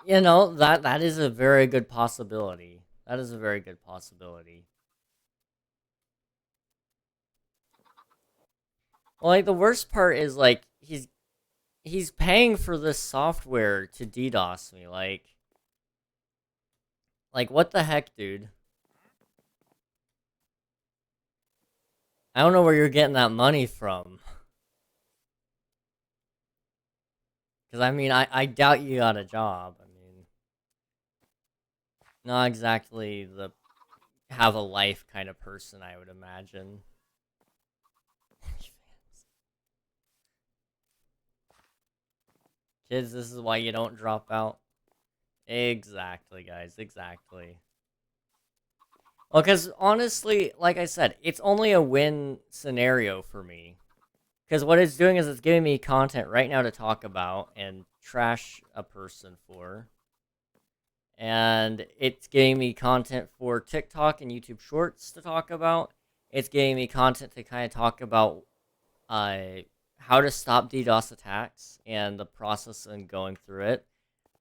You know, that is a very good possibility. That is a very good possibility. Well, like, the worst part is, like, he's paying for this software to DDoS me, like, what the heck, dude? I don't know where you're getting that money from. Because, I mean, I doubt you got a job. I mean, not exactly the have a life kind of person, I would imagine. Kids, this is why you don't drop out. Exactly, guys, exactly. Well, because honestly, like I said, it's only a win scenario for me. Because what it's doing is it's giving me content right now to talk about and trash a person for. And it's giving me content for TikTok and YouTube Shorts to talk about. It's giving me content to kind of talk about how to stop DDoS attacks and the process and going through it.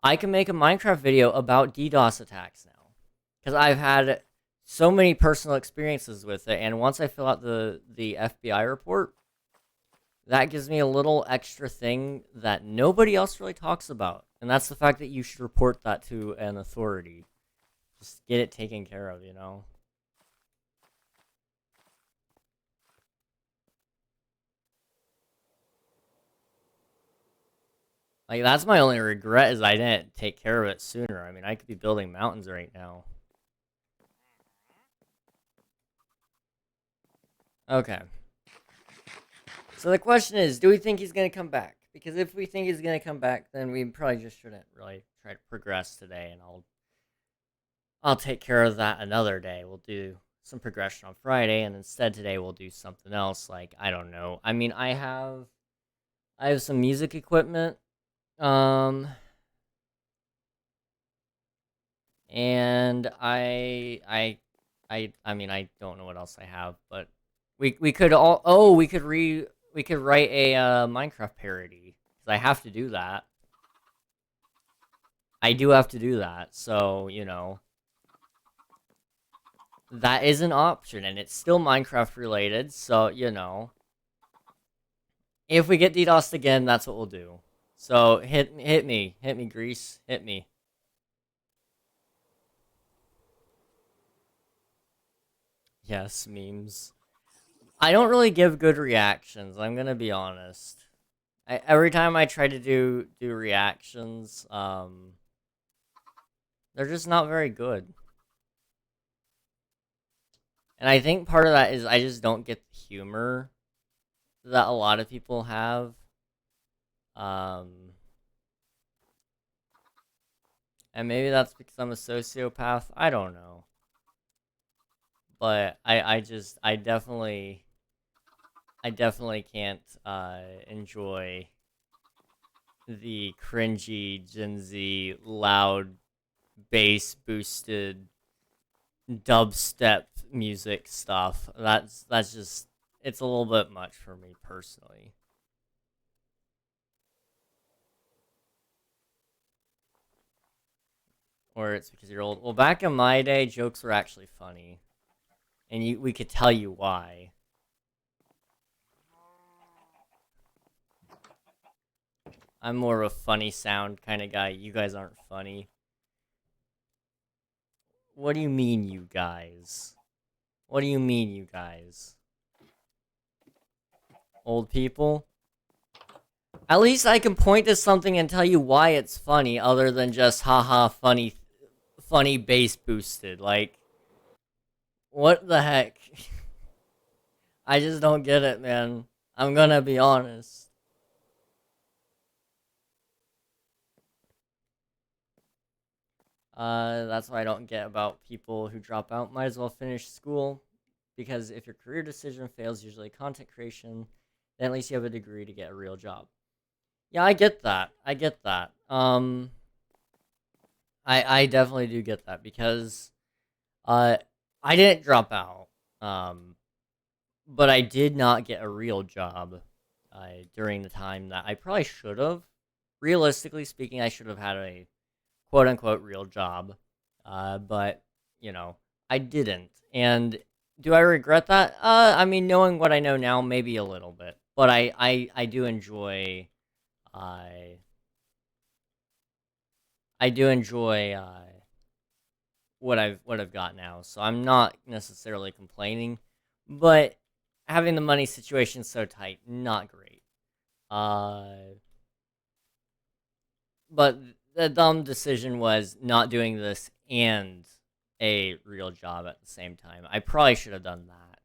I can make a Minecraft video about DDoS attacks now. Because I've had so many personal experiences with it, and once I fill out the FBI report, that gives me a little extra thing that nobody else really talks about. And that's the fact that you should report that to an authority. Just get it taken care of, you know? Like, that's my only regret, is I didn't take care of it sooner. I mean, I could be building mountains right now. Okay. So the question is, do we think he's going to come back? Because if we think he's going to come back, then we probably just shouldn't really try to progress today, and I'll take care of that another day. We'll do some progression on Friday, and instead today we'll do something else, like, I don't know. I mean, I have some music equipment, and I mean, I don't know what else I have, but we could we could write a Minecraft parody, because I have to do that. I do have to do that, so, you know, that is an option, and it's still Minecraft related, so, you know, if we get DDoSed again, that's what we'll do. So, hit me, Grease, hit me. Yes, memes. I don't really give good reactions, I'm gonna be honest. Every time I try to do reactions, they're just not very good. And I think part of that is I just don't get the humor that a lot of people have. And maybe that's because I'm a sociopath. I don't know. but I definitely can't enjoy the cringy Gen Z loud bass boosted dubstep music stuff. That's just, it's a little bit much for me personally. Or it's because you're old. Well, back in my day, jokes were actually funny, and we could tell you why. I'm more of a funny sound kind of guy. You guys aren't funny. What do you mean, you guys? What do you mean, you guys? Old people? At least I can point to something and tell you why it's funny, other than just haha funny bass boosted. Like, what the heck? I just don't get it, man. I'm gonna be honest. That's what I don't get about people who drop out. Might as well finish school, because if your career decision fails, usually content creation, then at least you have a degree to get a real job. Yeah, I get that. I get that. I definitely do get that, because uh, I didn't drop out. But I did not get a real job during the time that I probably should have. Realistically speaking, I should have had a quote unquote real job. But, you know, I didn't. And do I regret that? I mean, knowing what I know now, maybe a little bit. But I do enjoy. I do enjoy what I've got now. So I'm not necessarily complaining, but having the money situation so tight, not great. Uh, but the dumb decision was not doing this and a real job at the same time. I probably should have done that.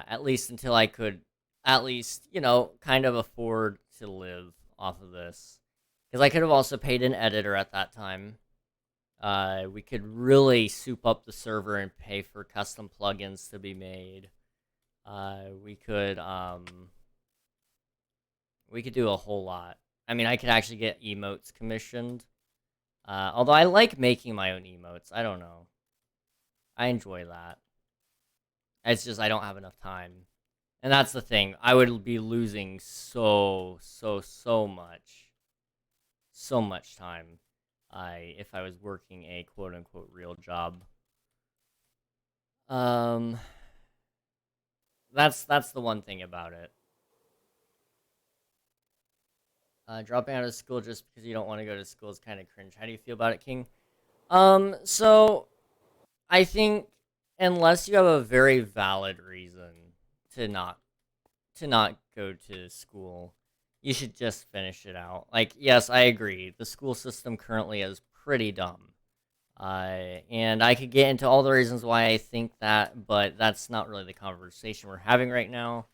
At least until I could, at least, kind of afford to live off of this. Because I could have also paid an editor at that time. We could really soup up the server and pay for custom plugins to be made. We could do a whole lot. I mean, I could actually get emotes commissioned. Although I like making my own emotes. I don't know. I enjoy that. It's just I don't have enough time. And that's the thing. I would be losing so much. So much time. If I was working a quote unquote real job. Um that's the one thing about it. Dropping out of school just because you don't want to go to school is kind of cringe. How do you feel about it, King? So I think unless you have a very valid reason to not go to school, you should just finish it out. Like, yes, I agree. The school system currently is pretty dumb. And I could get into all the reasons why I think that, but that's not really the conversation we're having right now.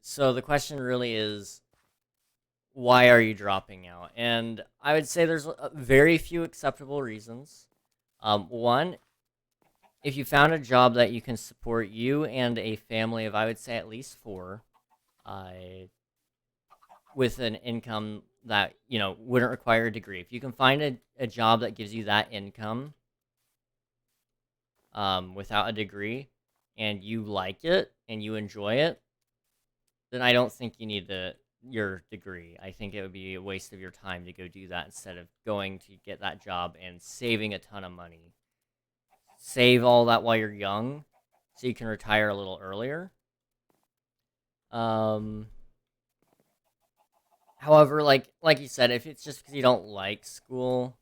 So the question really is, why are you dropping out? And I would say there's very few acceptable reasons. One, if you found a job that you can support you and a family of, I would say, at least four, with an income that, wouldn't require a degree. If you can find a job that gives you that income without a degree, and you like it and you enjoy it, then I don't think you need your degree. I think it would be a waste of your time to go do that instead of going to get that job and saving a ton of money. Save all that while you're young so you can retire a little earlier. However, like you said, if it's just because you don't like school,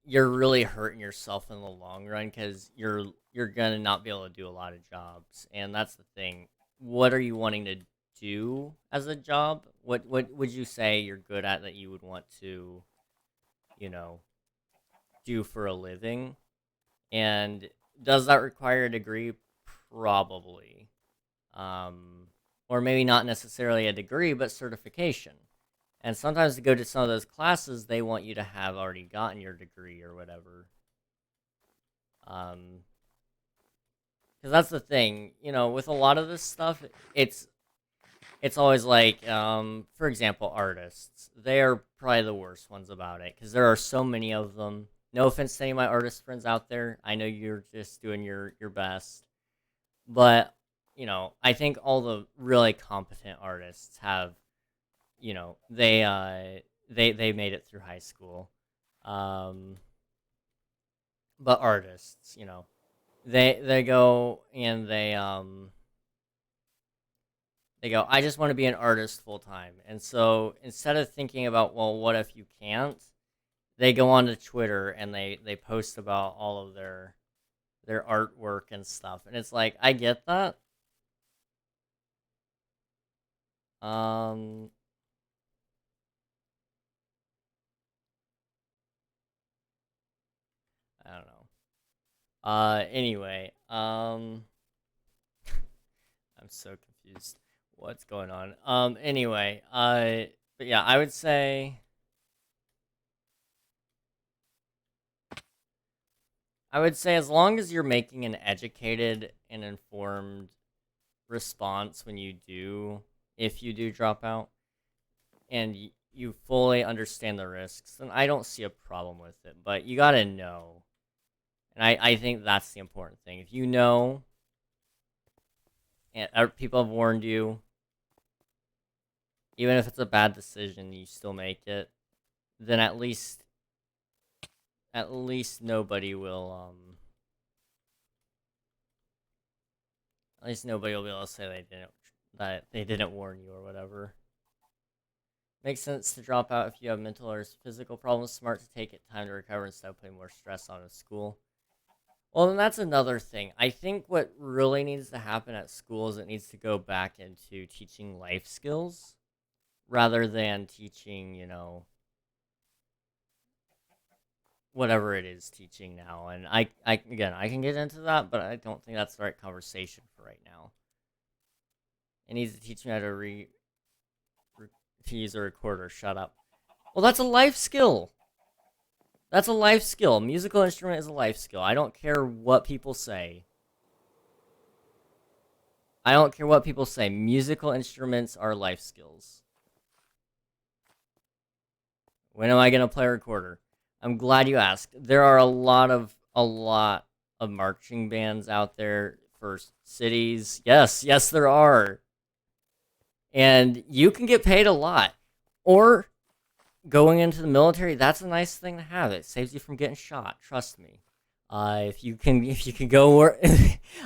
you're really hurting yourself in the long run, because you're gonna not be able to do a lot of jobs, and that's the thing. What are you wanting to do as a job? What would you say you're good at that you would want to, you know, do for a living? And does that require a degree? Probably. Or maybe not necessarily a degree, but certification. And sometimes to go to some of those classes, they want you to have already gotten your degree or whatever. Because that's the thing, you know, with a lot of this stuff, it's always like, for example, artists. They are probably the worst ones about it because there are so many of them. No offense to any of my artist friends out there. I know you're just doing your best, but you know, I think all the really competent artists have, you know, they made it through high school. Um, but artists, you know, they go and they go, I just want to be an artist full time. And so instead of thinking about, well, what if you can't, they go onto Twitter and they post about all of their artwork and stuff. And it's like, I get that. Um I don't know. Anyway, I'm so confused. What's going on? Anyway, but yeah, I would say as long as you're making an educated and informed response when you do, if you do drop out, and you fully understand the risks, then I don't see a problem with it. But you gotta know, and I think that's the important thing. If you know, and people have warned you, even if it's a bad decision, you still make it, then at least nobody will at least nobody will be able to say they didn't warn you or whatever. Makes sense to drop out if you have mental or physical problems. Smart to take it time to recover instead of putting more stress on a school. Well, then that's another thing. I think what really needs to happen at school is it needs to go back into teaching life skills rather than teaching, you know, whatever it is teaching now. And I again, I can get into that, but I don't think that's the right conversation for right now. It needs to teach me how to to use a recorder. Shut up. Well, that's a life skill. That's a life skill. Musical instrument is a life skill. I don't care what people say. I don't care what people say. Musical instruments are life skills. When am I gonna play a recorder? I'm glad you asked. There are a lot of marching bands out there for cities. Yes, there are. And you can get paid a lot. Or going into the military, that's a nice thing to have. It saves you from getting shot. Trust me. If you can go work,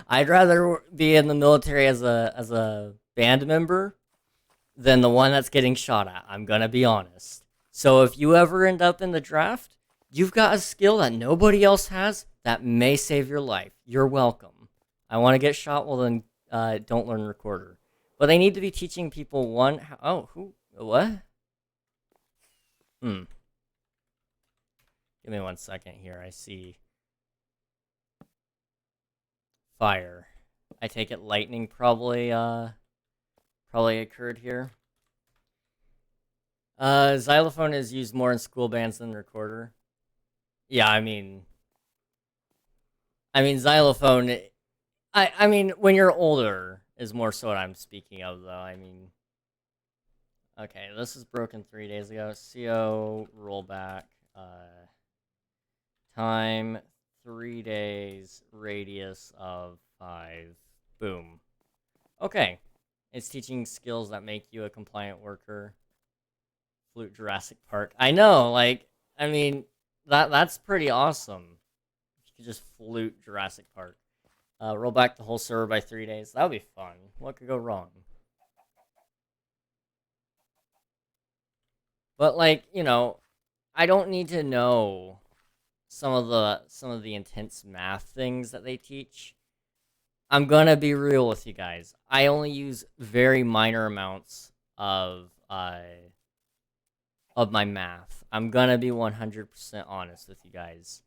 I'd rather be in the military as a band member than the one that's getting shot at. I'm gonna be honest. So if you ever end up in the draft, you've got a skill that nobody else has that may save your life. You're welcome. I want to get shot. Well then, don't learn recorder. But they need to be teaching people what? Give me 1 second here. I see fire. I take it lightning probably occurred here. Xylophone is used more in school bands than recorder. Yeah, xylophone. I mean, when you're older is more so what I'm speaking of, though. I mean, okay, this is broken 3 days ago. CO rollback. Time 3 days. Radius of 5. Boom. Okay, it's teaching skills that make you a compliant worker. Flute Jurassic Park. I know, like, I mean, that's pretty awesome. You could just flute Jurassic Park. Roll back the whole server by 3 days. That would be fun. What could go wrong? But like, you know, I don't need to know some of the intense math things that they teach. I'm gonna be real with you guys. I only use very minor amounts of my math. I'm gonna be 100% honest with you guys.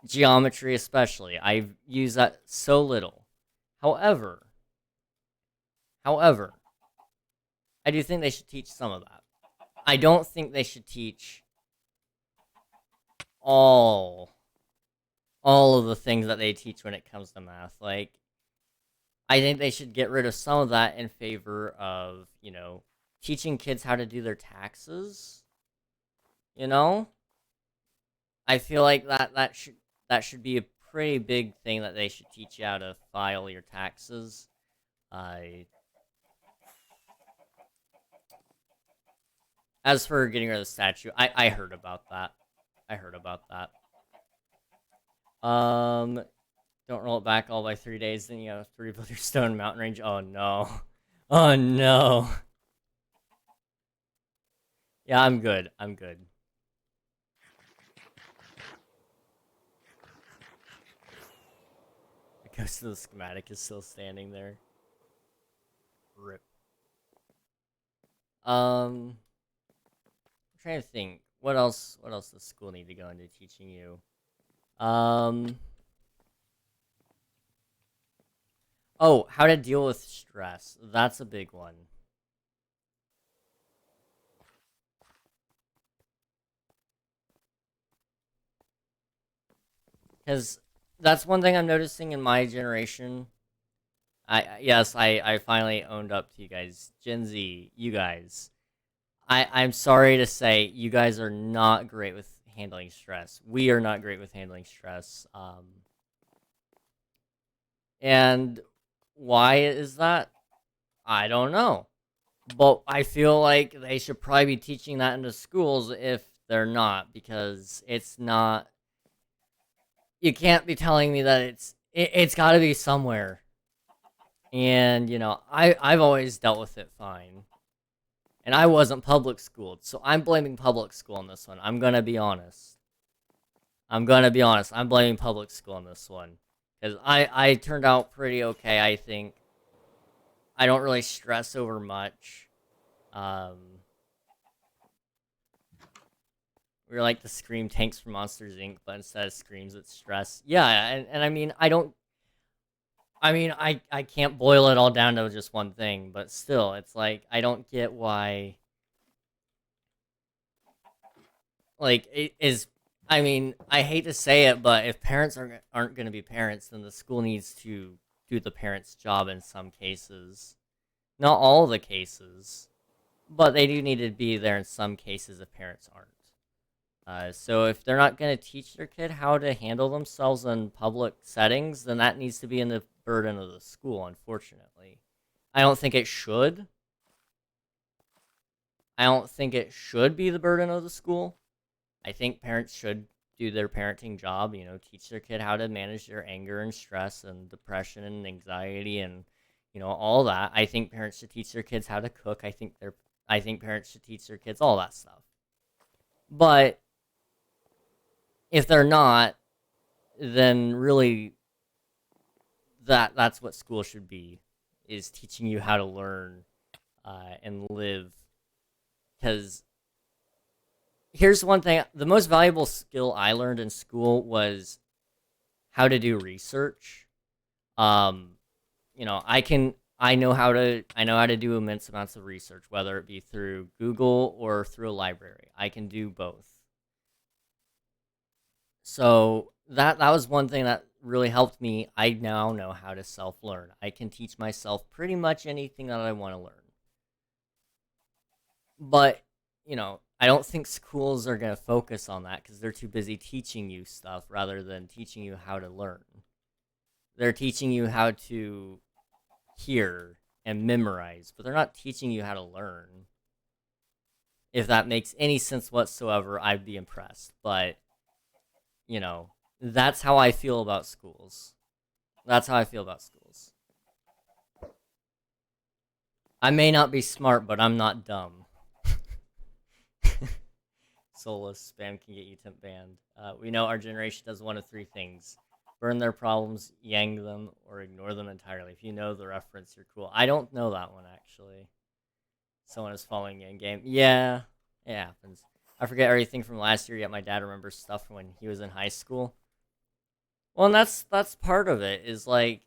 Geometry especially. I've used that so little. However, I do think they should teach some of that. I don't think they should teach all all of the things that they teach when it comes to math. Like, I think they should get rid of some of that in favor of, teaching kids how to do their taxes. You know, I feel like that should be a pretty big thing that they should teach you how to file your taxes. As for getting rid of the statue, I heard about that. I heard about that. Don't roll it back all by 3 days, then you have to rebuild your stone mountain range. Oh no. Oh no. Yeah, I'm good. I'm good. The ghost of the schematic is still standing there. Rip. I'm trying to think. What else does school need to go into teaching you? Oh, how to deal with stress. That's a big one. Because that's one thing I'm noticing in my generation. I finally owned up to you guys. Gen Z, you guys. I'm sorry to say, you guys are not great with handling stress. We are not great with handling stress. And why is that? I don't know. But I feel like they should probably be teaching that into schools if they're not, because it's not. You can't be telling me that it's got to be somewhere. And I've always dealt with it fine, and I wasn't public schooled, so I'm blaming public school on this one. I'm gonna be honest. I'm blaming public school on this one, because I turned out pretty okay. I think I don't really stress over much. We're like the Scream tanks from Monsters Inc., but instead of screams, it's stress. Yeah, and I mean, I can't boil it all down to just one thing, but still, it's like, I don't get why. Like, it is. I mean, I hate to say it, but if parents aren't going to be parents, then the school needs to do the parents' job in some cases. Not all the cases, but they do need to be there in some cases if parents aren't. So if they're not going to teach their kid how to handle themselves in public settings, then that needs to be in the burden of the school, unfortunately. I don't think it should. I don't think it should be the burden of the school. I think parents should do their parenting job, teach their kid how to manage their anger and stress and depression and anxiety and, all that. I think parents should teach their kids how to cook. I think parents should teach their kids all that stuff. But if they're not, then really that's what school should be, is teaching you how to learn and live. Because here's one thing: the most valuable skill I learned in school was how to do research. I know how to do immense amounts of research, whether it be through Google or through a library. I can do both. So that was one thing that really helped me. I now know how to self-learn. I can teach myself pretty much anything that I want to learn. But, I don't think schools are going to focus on that because they're too busy teaching you stuff rather than teaching you how to learn. They're teaching you how to hear and memorize, but they're not teaching you how to learn. If that makes any sense whatsoever, I'd be impressed. But, that's how I feel about schools. That's how I feel about schools. I may not be smart, but I'm not dumb. Soulless spam can get you temp banned. We know our generation does one of three things: burn their problems, yang them, or ignore them entirely. If you know the reference, you're cool. I don't know that one, actually. Someone is following you in game. Yeah, it happens. I forget everything from last year, yet my dad remembers stuff from when he was in high school. Well, and that's part of it, is like,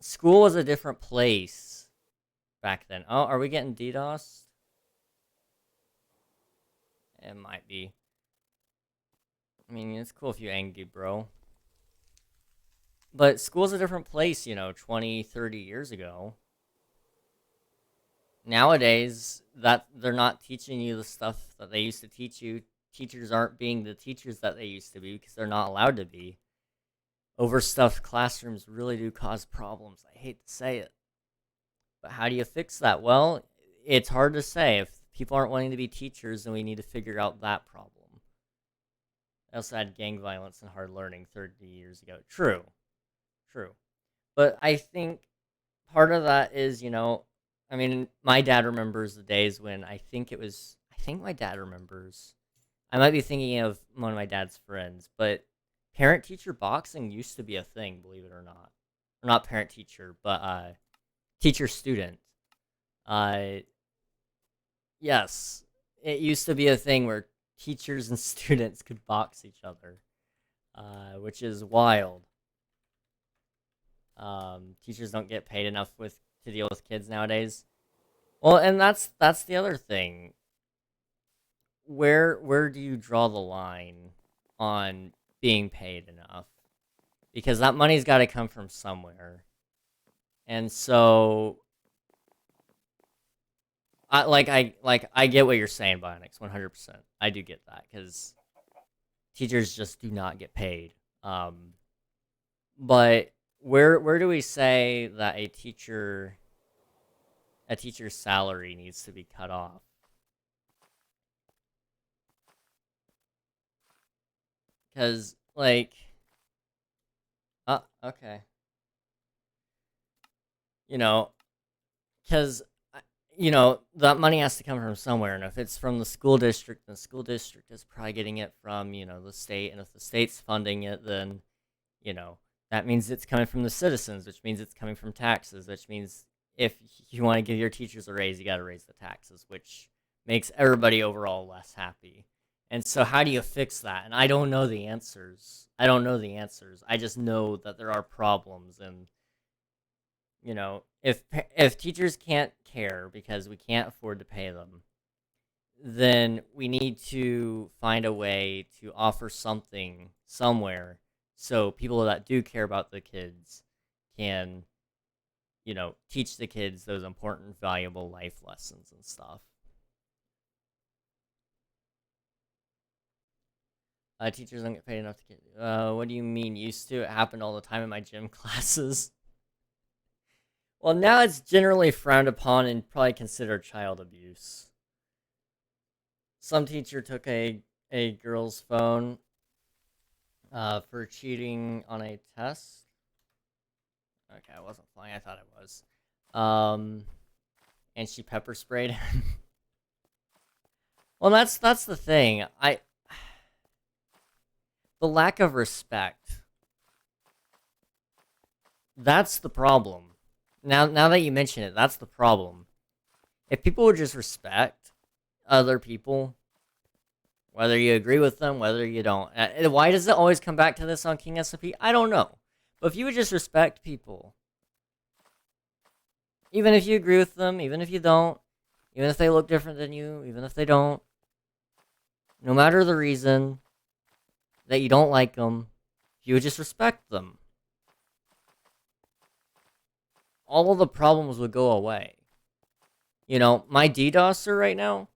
school was a different place back then. Oh, are we getting DDoS? It might be. I mean, it's cool if you angry, bro. But school's a different place, 20, 30 years ago. Nowadays, that they're not teaching you the stuff that they used to teach you. Teachers aren't being the teachers that they used to be because they're not allowed to be. Overstuffed classrooms really do cause problems. I hate to say it. But how do you fix that? Well, it's hard to say. If people aren't wanting to be teachers, then we need to figure out that problem. I also had gang violence and hard learning 30 years ago. True. But I think part of that is, I mean, my dad remembers the days when I think my dad remembers. I might be thinking of one of my dad's friends, but parent-teacher boxing used to be a thing, believe it or not. Or not parent-teacher, but teacher-student. Yes, it used to be a thing where teachers and students could box each other, which is wild. Teachers don't get paid enough to deal with kids nowadays. Well, and that's the other thing. Where do you draw the line on being paid enough? Because that money's got to come from somewhere. And so I get what you're saying, Bionics, 100%. I do get that cuz teachers just do not get paid. But where do we say that a teacher's salary needs to be cut off? Because, okay. Because, that money has to come from somewhere. And if it's from the school district, the school district is probably getting it from, the state. And if the state's funding it, then, that means it's coming from the citizens, which means it's coming from taxes, which means if you want to give your teachers a raise, you got to raise the taxes, which makes everybody overall less happy. And so how do you fix that? And I don't know the answers. I just know that there are problems. And, if teachers can't care because we can't afford to pay them, then we need to find a way to offer something somewhere so people that do care about the kids can, teach the kids those important, valuable life lessons and stuff. Teachers don't get paid enough to get. What do you mean? Used to? It happened all the time in my gym classes. Well, now it's generally frowned upon and probably considered child abuse. Some teacher took a girl's phone for cheating on a test. Okay, I wasn't flying. I thought I was. And she pepper sprayed him. Well, that's the thing. The lack of respect. That's the problem. Now that you mention it, that's the problem. If people would just respect other people, whether you agree with them, whether you don't. Why does it always come back to this on King SMP? I don't know. But if you would just respect people, even if you agree with them, even if you don't, even if they look different than you, even if they don't, no matter the reason that you don't like them, if you would just respect them, all of the problems would go away. My DDOSer right now,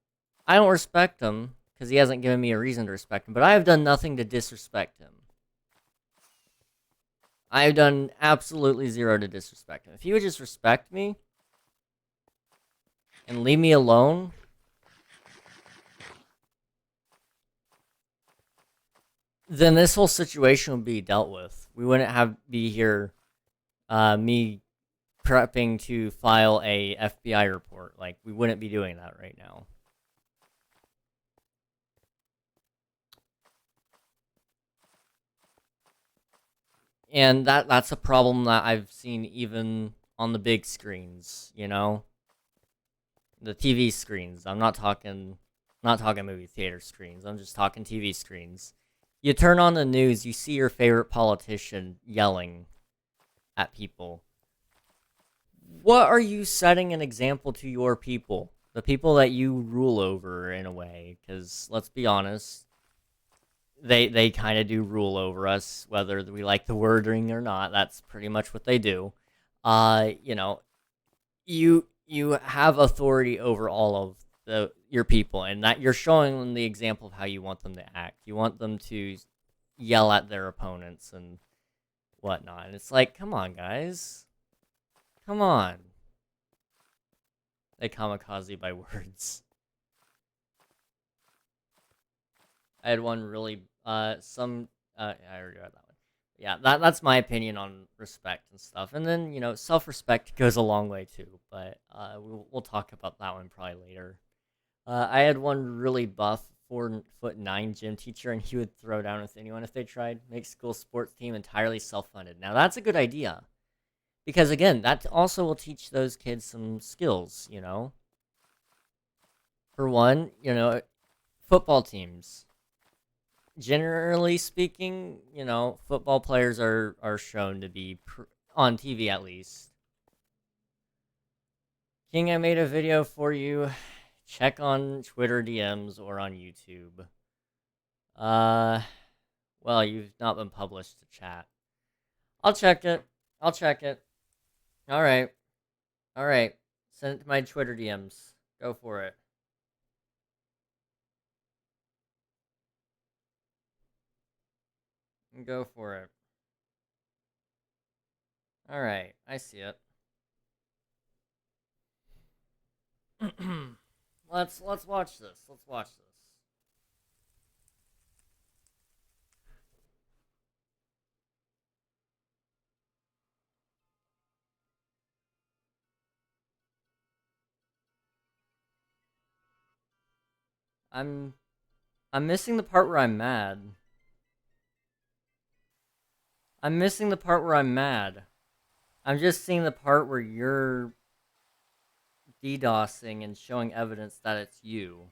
I don't respect him because he hasn't given me a reason to respect him, but I have done nothing to disrespect him. I have done absolutely zero to disrespect him. If he would just respect me and leave me alone, then this whole situation would be dealt with. We wouldn't be here, me prepping to file a FBI report. We wouldn't be doing that right now. And that's a problem that I've seen even on the big screens, the TV screens. I'm not talking movie theater screens. I'm just talking TV screens. You turn on the news, you see your favorite politician yelling at people. What are you setting an example to your people? The people that you rule over, in a way. Because, let's be honest, they kind of do rule over us, whether we like the wording or not. That's pretty much what they do. You know, you have authority over all of your people, and that you're showing them the example of how you want them to act. You want them to yell at their opponents and whatnot. And it's like, come on, guys, come on. They kamikaze by words. I had one really I already read that one. Yeah, that's my opinion on respect and stuff. And then, you know, self-respect goes a long way too, but we'll talk about that one probably later. I had one really buff 4'9" gym teacher, and he would throw down with anyone if they tried. Make school sports team entirely self-funded. Now that's a good idea, because again, that also will teach those kids some skills. You know, for one, you know, football teams. Generally speaking, you know, football players are shown to be on TV at least. King, I made a video for you. Check on Twitter DMs or on YouTube. Well, you've not been published to chat. I'll check it. I'll check it. All right. All right. Send it to my Twitter DMs. Go for it. Go for it. All right. I see it. Let's watch this. Let's watch this. I'm missing the part where I'm mad. I'm missing the part where I'm mad. I'm just seeing the part where you're DDoSing and showing evidence that it's you.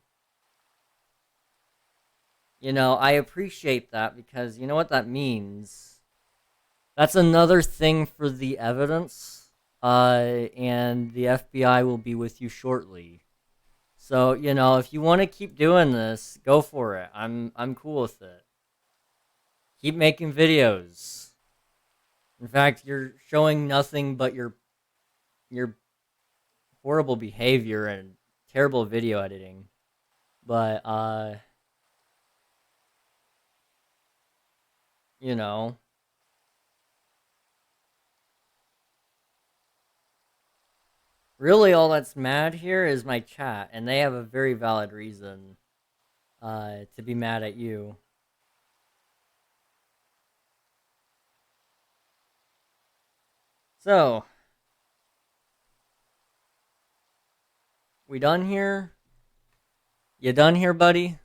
You know, I appreciate that, because you know what that means? That's another thing for the evidence, and the FBI will be with you shortly. So, you know, if you want to keep doing this, go for it. I'm cool with it. Keep making videos. In fact, you're showing nothing but your horrible behavior and terrible video editing. But you know, really all that's mad here is my chat, and they have a very valid reason to be mad at you. So, we done here? You done here, buddy?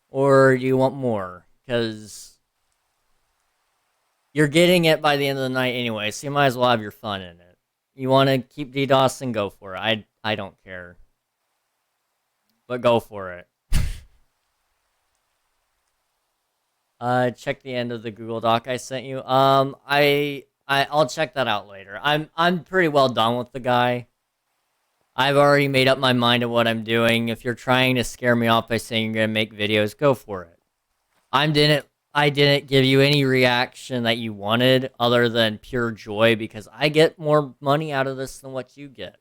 Or do you want more? Because you're getting it by the end of the night anyway, so you might as well have your fun in it. You want to keep DDoSing, go for it. I don't care. But go for it. Check the end of the Google Doc I sent you. I'll check that out later. I'm pretty well done with the guy. I've already made up my mind of what I'm doing. If you're trying to scare me off by saying you're gonna make videos, go for it. I didn't give you any reaction that you wanted other than pure joy, because I get more money out of this than what you get.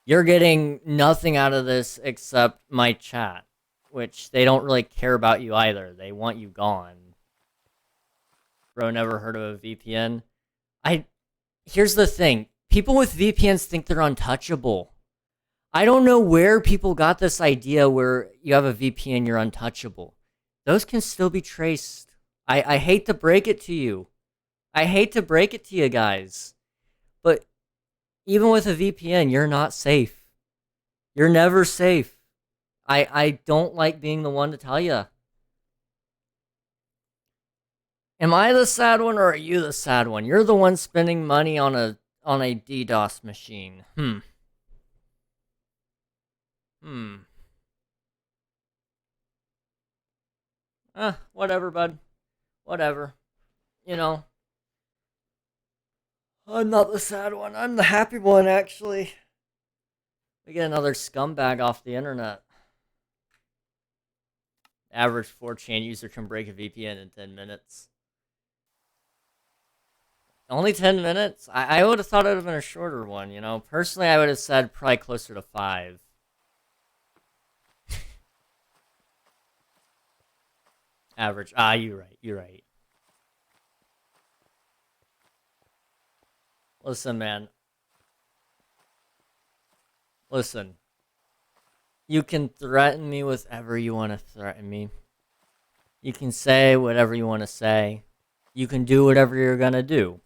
You're getting nothing out of this except my chat, which they don't really care about you either. They want you gone. Bro, never heard of a VPN? Here's the thing. People with VPNs think they're untouchable. I don't know where people got this idea where you have a VPN, you're untouchable. Those can still be traced. I hate to break it to you. I hate to break it to you guys. But even with a VPN, you're not safe. You're never safe. I don't like being the one to tell you. Am I the sad one, or are you the sad one? You're the one spending money on a DDoS machine. Whatever, bud. Whatever. You know, I'm not the sad one. I'm the happy one, actually. We get another scumbag off the internet. average 4chan user can break a VPN in 10 minutes. Only 10 minutes? I would have thought it would have been a shorter one, you know? Personally, I would have said probably closer to 5. Average. You're right. You're right. Listen, man. Listen. You can threaten me with whatever you want to threaten me. You can say whatever you want to say. You can do whatever you're going to do.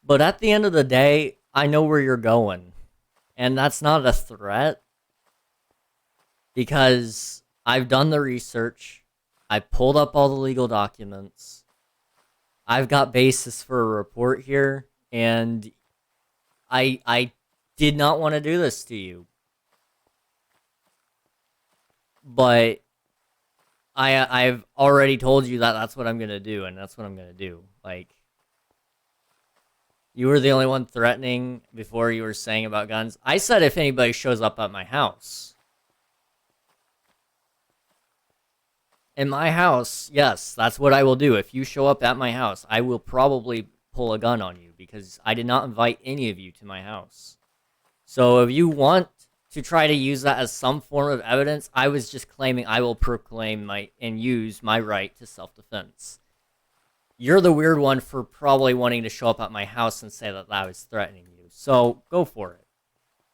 But at the end of the day, I know where you're going. And that's not a threat. Because I've done the research. I pulled up all the legal documents. I've got basis for a report here. And I did not want to do this to you. But I've already told you that that's what I'm going to do. And that's what I'm going to do. Like, you were the only one threatening before you were saying about guns. I said if anybody shows up at my house. In my house, yes, that's what I will do. If you show up at my house, I will probably pull a gun on you because I did not invite any of you to my house. So if you want to try to use that as some form of evidence, I was just claiming I will proclaim and use my right to self-defense. You're the weird one for probably wanting to show up at my house and say that I was threatening you. So, go for it.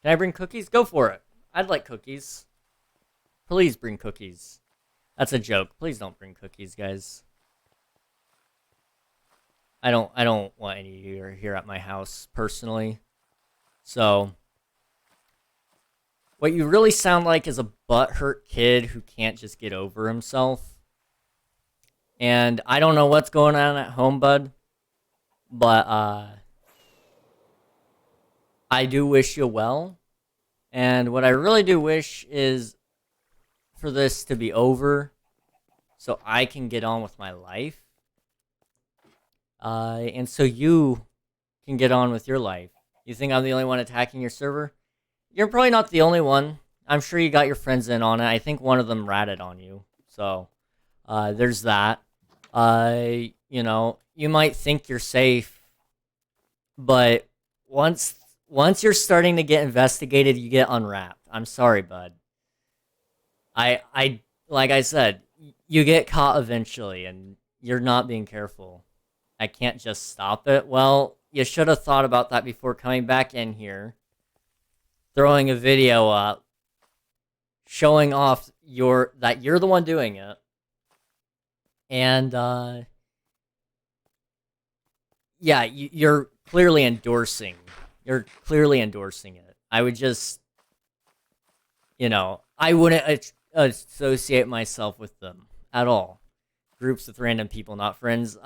Can I bring cookies? Go for it. I'd like cookies. Please bring cookies. That's a joke. Please don't bring cookies, guys. I don't want any of you here at my house, personally. So, what you really sound like is a butthurt kid who can't just get over himself. And I don't know what's going on at home, bud. But, I do wish you well. And what I really do wish is for this to be over so I can get on with my life. And so you can get on with your life. You think I'm the only one attacking your server? You're probably not the only one. I'm sure you got your friends in on it. I think one of them ratted on you. So, there's that. You know, you might think you're safe, but once you're starting to get investigated, you get unwrapped. I'm sorry, bud. I like I said, you get caught eventually, and you're not being careful. I can't just stop it. Well, you should have thought about that before coming back in here, throwing a video up, showing off that you're the one doing it. And, yeah, you're clearly endorsing. You're clearly endorsing it. I would just, you know, I wouldn't associate myself with them at all. Groups with random people, not friends.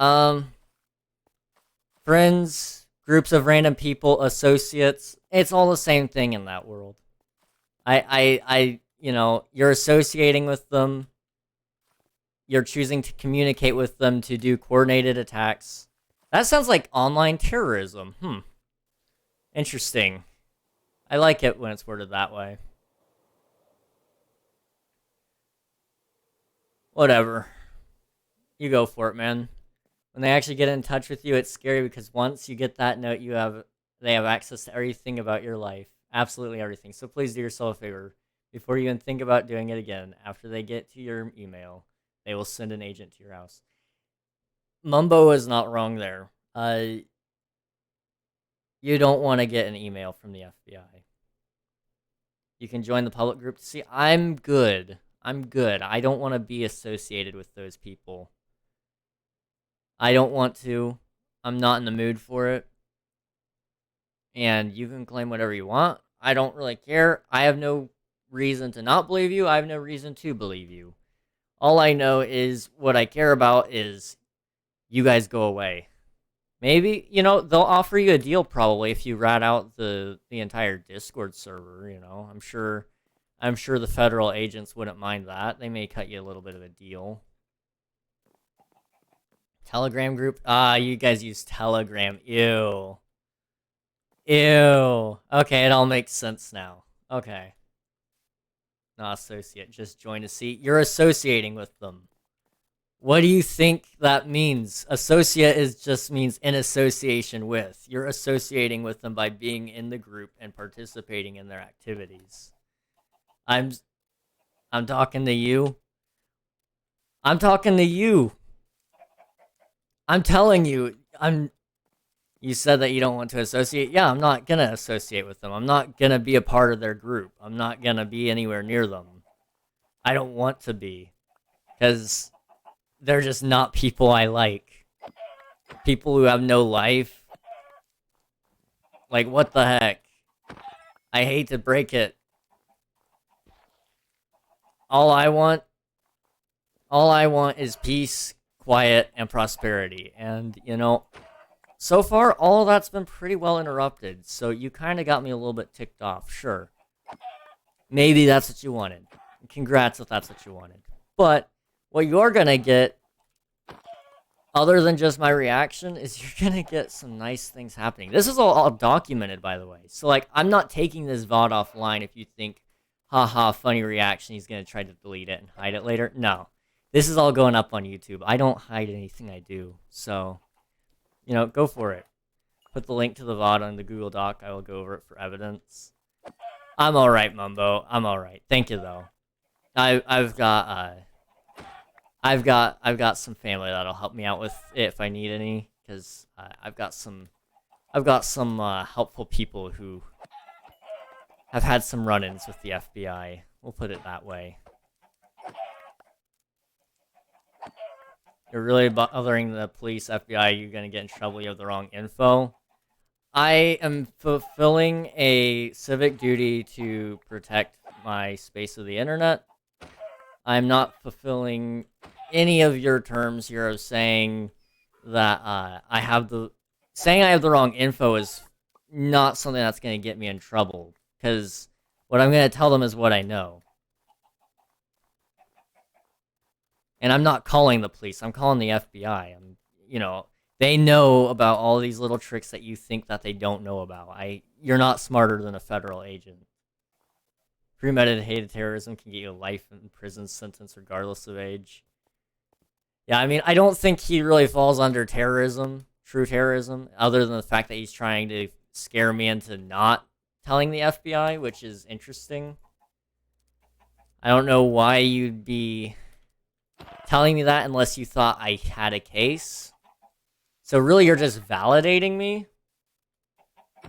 Friends, groups of random people, associates. It's all the same thing in that world. You know, you're associating with them. You're choosing to communicate with them to do coordinated attacks. That sounds like online terrorism. Interesting. I like it when it's worded that way. Whatever. You go for it, man. When they actually get in touch with you, it's scary because once you get that note, they have access to everything about your life. Absolutely everything. So please do yourself a favor. Before you even think about doing it again, after they get to your email, they will send an agent to your house. Mumbo is not wrong there. You don't want to get an email from the FBI. You can join the public group to see. I'm good. I don't want to be associated with those people. I don't want to. I'm not in the mood for it. And you can claim whatever you want. I don't really care. I have no reason to not believe you. I have no reason to believe you. All I know is what I care about is you guys go away. Maybe, you know, they'll offer you a deal probably if you rat out the entire Discord server, you know. I'm sure the federal agents wouldn't mind that. They may cut you a little bit of a deal. Telegram group? You guys use Telegram. Ew. Okay, it all makes sense now. Okay. Not associate, just join a seat. You're associating with them. What do you think that means? Associate just means in association with. You're associating with them by being in the group and participating in their activities. I'm talking to you. I'm talking to you. I'm telling you, you said that you don't want to associate. Yeah, I'm not going to associate with them. I'm not going to be a part of their group. I'm not going to be anywhere near them. I don't want to be. Because they're just not people I like. People who have no life. Like, what the heck? I hate to break it. All I want is peace, quiet, and prosperity. And, you know, so far, all of that's been pretty well interrupted. So you kind of got me a little bit ticked off. Sure. Maybe that's what you wanted. Congrats if that's what you wanted. But what you're going to get, other than just my reaction, is you're going to get some nice things happening. This is all documented, by the way. So, like, I'm not taking this VOD offline if you think, haha, funny reaction, he's going to try to delete it and hide it later. No. This is all going up on YouTube. I don't hide anything I do. So, you know, go for it. Put the link to the VOD on the Google Doc. I will go over it for evidence. I'm alright, Mumbo. I'm alright. Thank you, though. I've got some family that'll help me out with it if I need any, because I've got some helpful people who have had some run-ins with the FBI. We'll put it that way. You're really bothering the police, FBI. You're gonna get in trouble. You have the wrong info. I am fulfilling a civic duty to protect my space of the internet. I'm not fulfilling any of your terms here of saying that I have the wrong info is not something that's going to get me in trouble, because what I'm going to tell them is what I know. And I'm not calling the police. I'm calling the FBI. You know, they know about all these little tricks that you think that they don't know about. You're not smarter than a federal agent. Premeditated terrorism can get you a life in prison sentence regardless of age. Yeah, I mean, I don't think he really falls under terrorism, true terrorism, other than the fact that he's trying to scare me into not telling the FBI, which is interesting. I don't know why you'd be telling me that unless you thought I had a case. So really, you're just validating me.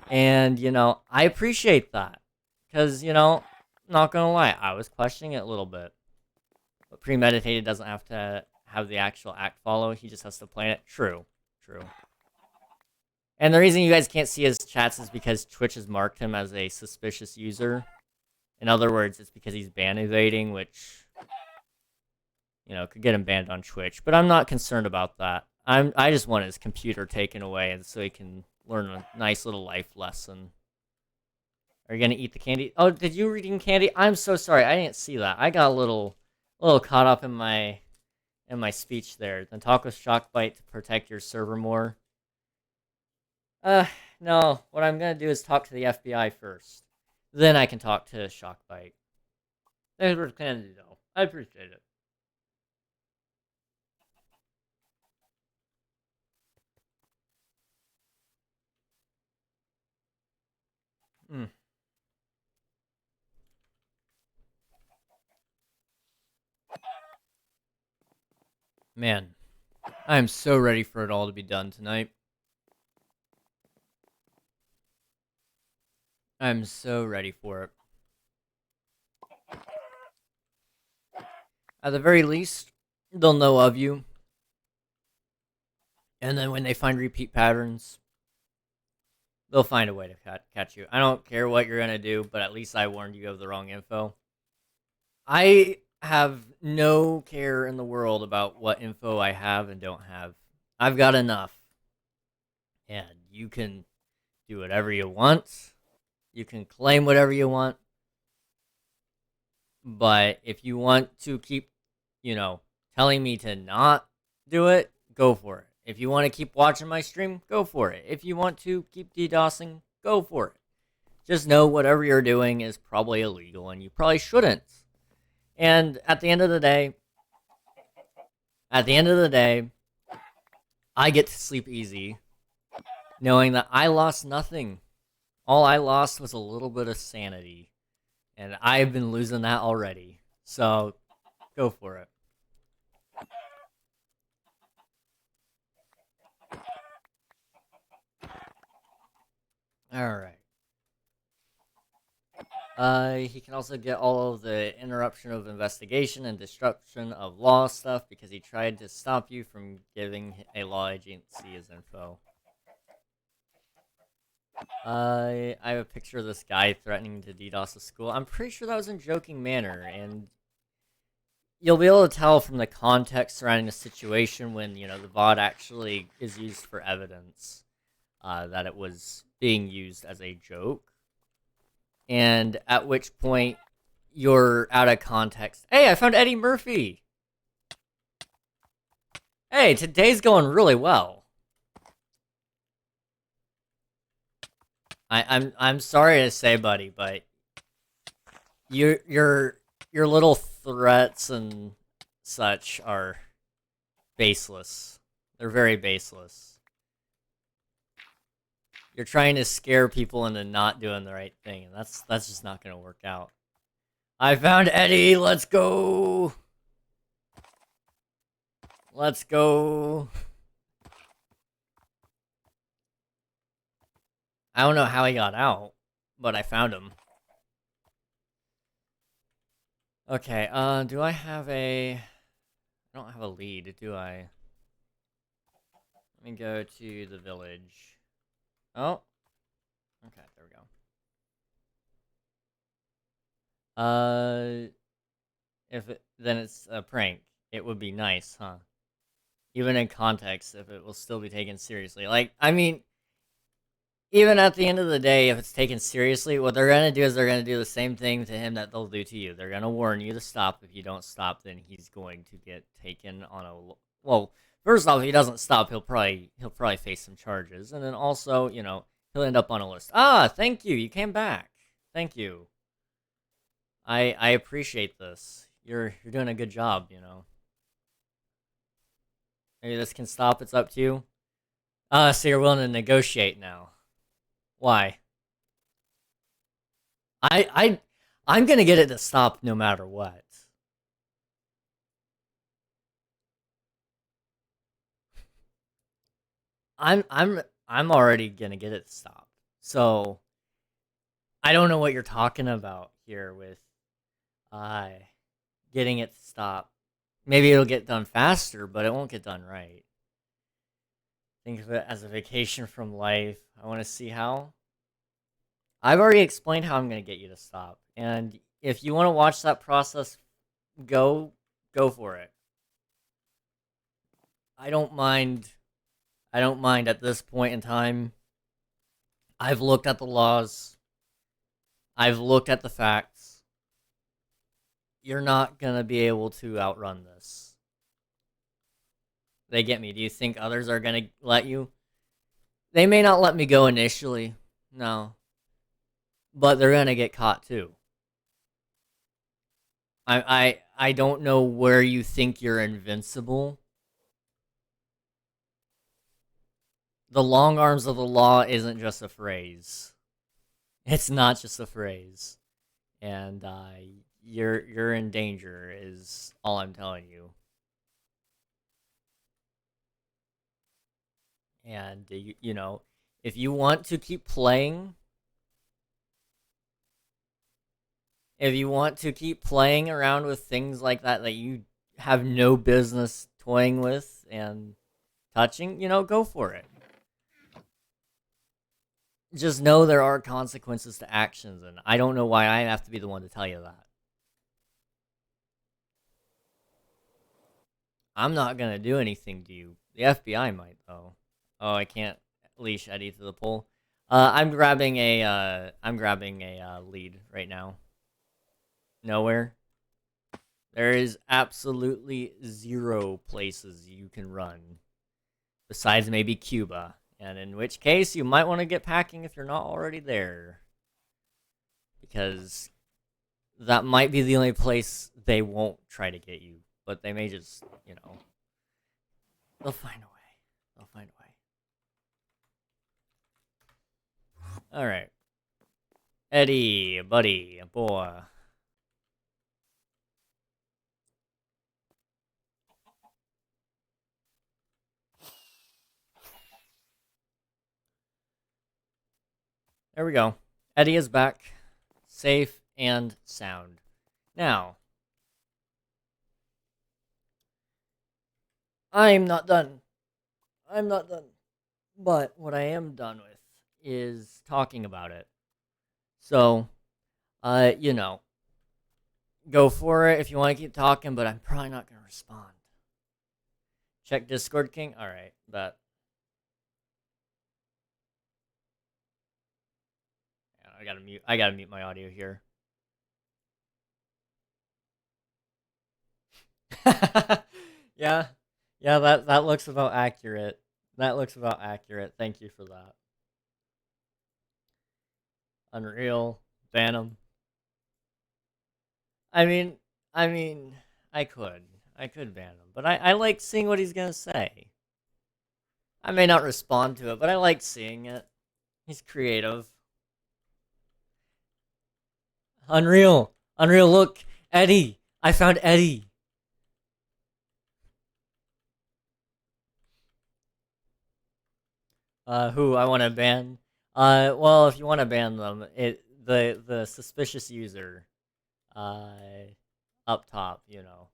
And, you know, I appreciate that. Because, you know, not gonna lie, I was questioning it a little bit. But premeditated doesn't have to have the actual act follow. He just has to plan it. True. And the reason you guys can't see his chats is because Twitch has marked him as a suspicious user. In other words, it's because he's ban evading, which, you know, could get him banned on Twitch. But I'm not concerned about that. I just want his computer taken away and so he can learn a nice little life lesson. Are you gonna eat the candy? Oh, did you eating candy? I'm so sorry. I didn't see that. I got a little caught up in my speech there. Then talk with Shockbite to protect your server more. No. What I'm gonna do is talk to the FBI first. Then I can talk to Shockbite. Thanks for candy, though. I appreciate it. Man, I am so ready for it all to be done tonight. I'm so ready for it. At the very least, they'll know of you. And then when they find repeat patterns, they'll find a way to catch you. I don't care what you're gonna do, but at least I warned you of the wrong info. I have no care in the world about what info I have and don't have. I've got enough. And you can do whatever you want. You can claim whatever you want. But if you want to keep, you know, telling me to not do it, go for it. If you want to keep watching my stream, go for it. If you want to keep DDoSing, go for it. Just know whatever you're doing is probably illegal and you probably shouldn't. And at the end of the day, I get to sleep easy, knowing that I lost nothing. All I lost was a little bit of sanity, and I've been losing that already. So, go for it. Alright. He can also get all of the interruption of investigation and disruption of law stuff because he tried to stop you from giving a law agency his info. I have a picture of this guy threatening to DDoS a school. I'm pretty sure that was in joking manner, and you'll be able to tell from the context surrounding the situation when, you know, the VOD actually is used for evidence that it was being used as a joke. And at which point you're out of context. Hey, I found Eddie Murphy! Hey, today's going really well. I'm sorry to say, buddy, but your little threats and such are baseless. They're very baseless. You're trying to scare people into not doing the right thing, and that's just not gonna work out. I found Eddie. Let's go. Let's go. I don't know how he got out, but I found him. Okay, do I have a... I don't have a lead, do I? Let me go to the village. Oh. Okay, there we go. Then it's a prank. It would be nice, huh? Even in context, if it will still be taken seriously. Like, I mean... Even at the end of the day, if it's taken seriously, what they're going to do is they're going to do the same thing to him that they'll do to you. They're going to warn you to stop. If you don't stop, then he's going to get taken on a... Well, first off, if he doesn't stop, he'll probably face some charges. And then also, you know, he'll end up on a list. Ah, thank you. You came back. Thank you. I appreciate this. You're doing a good job, you know. Maybe this can stop. It's up to you. So you're willing to negotiate now. Why? I'm gonna get it to stop no matter what. I'm already gonna get it to stop. So I don't know what you're talking about here with getting it to stop. Maybe it'll get done faster, but it won't get done right. Think of it as a vacation from life. I want to see how. I've already explained how I'm going to get you to stop. And if you want to watch that process, go for it. I don't mind at this point in time. I've looked at the laws. I've looked at the facts. You're not going to be able to outrun this. They get me. Do you think others are going to let you? They may not let me go initially. No. But they're going to get caught too. I don't know where you think you're invincible. The long arms of the law isn't just a phrase. It's not just a phrase. And you're in danger is all I'm telling you. And you know, if you want to keep playing, around with things like that you have no business toying with and touching, you know, go for it. Just know there are consequences to actions, and I don't know why I have to be the one to tell you that. I'm not gonna do anything to you. The FBI might, though. Oh, I can't leash Eddie to the pole. I'm grabbing a lead right now. Nowhere. There is absolutely 0 places you can run. Besides maybe Cuba. And in which case, you might want to get packing if you're not already there. Because that might be the only place they won't try to get you, but they may just, you know, they'll find a way. They'll find a way. All right, Eddie, buddy, boy. There we go. Eddie is back, safe and sound. Now, I'm not done. I'm not done. But what I am done with is talking about it. So, you know, go for it if you want to keep talking, but I'm probably not going to respond. Check Discord, King? Alright, but I gotta mute my audio here. yeah. Yeah, that looks about accurate. That looks about accurate. Thank you for that. Unreal. Ban him. I mean, I mean, I could. I could ban him. But I like seeing what he's gonna say. I may not respond to it, but I like seeing it. He's creative. Unreal. Unreal, look. Eddie. I found Eddie. Who I want to ban? Well, if you want to ban them, the suspicious user, uh, up top, you know.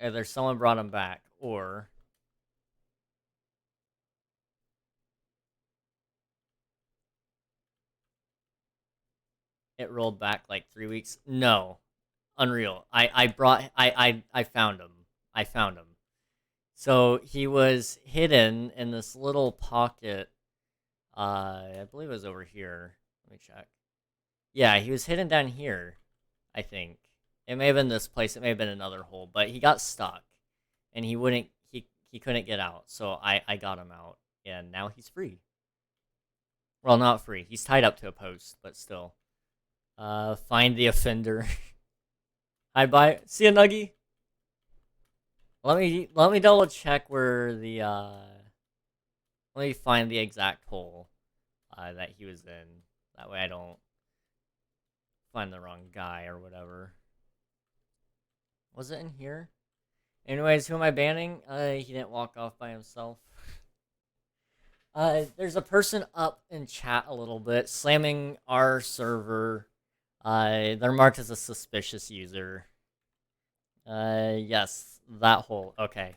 Either someone brought him back, or it rolled back like 3 weeks. No, Unreal. I found him. I found him. So he was hidden in this little pocket. I believe it was over here. Let me check. Yeah, he was hidden down here, I think. It may have been this place, it may have been another hole, but he got stuck. And he couldn't get out. So I got him out. And now he's free. Well, not free. He's tied up to a post, but still. Find the offender. Hi, bye. See ya, Nuggy. Let me double check where the let me find the exact hole that he was in. That way I don't find the wrong guy or whatever. Was it in here? Anyways, who am I banning? He didn't walk off by himself. There's a person up in chat a little bit slamming our server. They're marked as a suspicious user. Yes, that hole. Okay.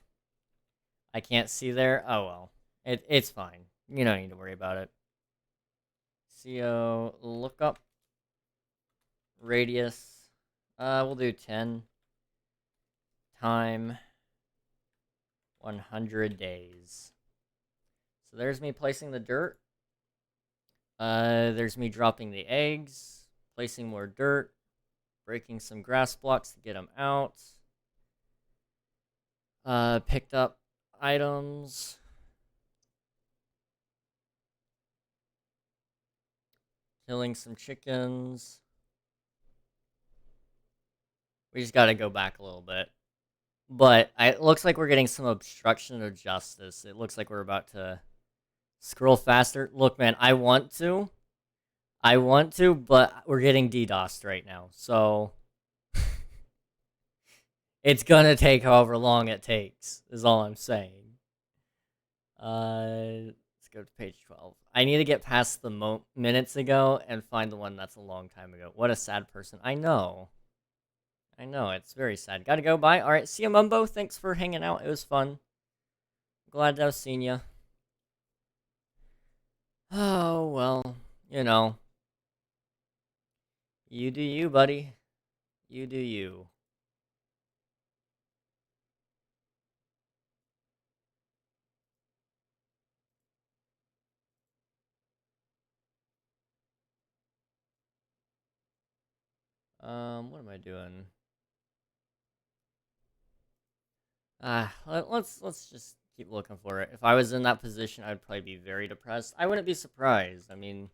I can't see there. Oh well. It's fine. You don't need to worry about it. CO lookup radius. We'll do 10 time 100 days. So there's me placing the dirt. There's me dropping the eggs, placing more dirt, breaking some grass blocks to get them out. Picked up items. Killing some chickens. We just gotta go back a little bit. But it looks like we're getting some obstruction of justice. It looks like we're about to scroll faster. Look, man, I want to, but we're getting DDoSed right now. So it's gonna take however long it takes, is all I'm saying. Let's go to page 12. I need to get past the minutes ago and find the one that's a long time ago. What a sad person. I know, it's very sad. Gotta go, bye. Alright, see ya, Mumbo. Thanks for hanging out. It was fun. Glad to have seen ya. Oh, well, you know. You do you, buddy. You do you. What am I doing? Let's just keep looking for it. If I was in that position, I'd probably be very depressed. I wouldn't be surprised. I mean,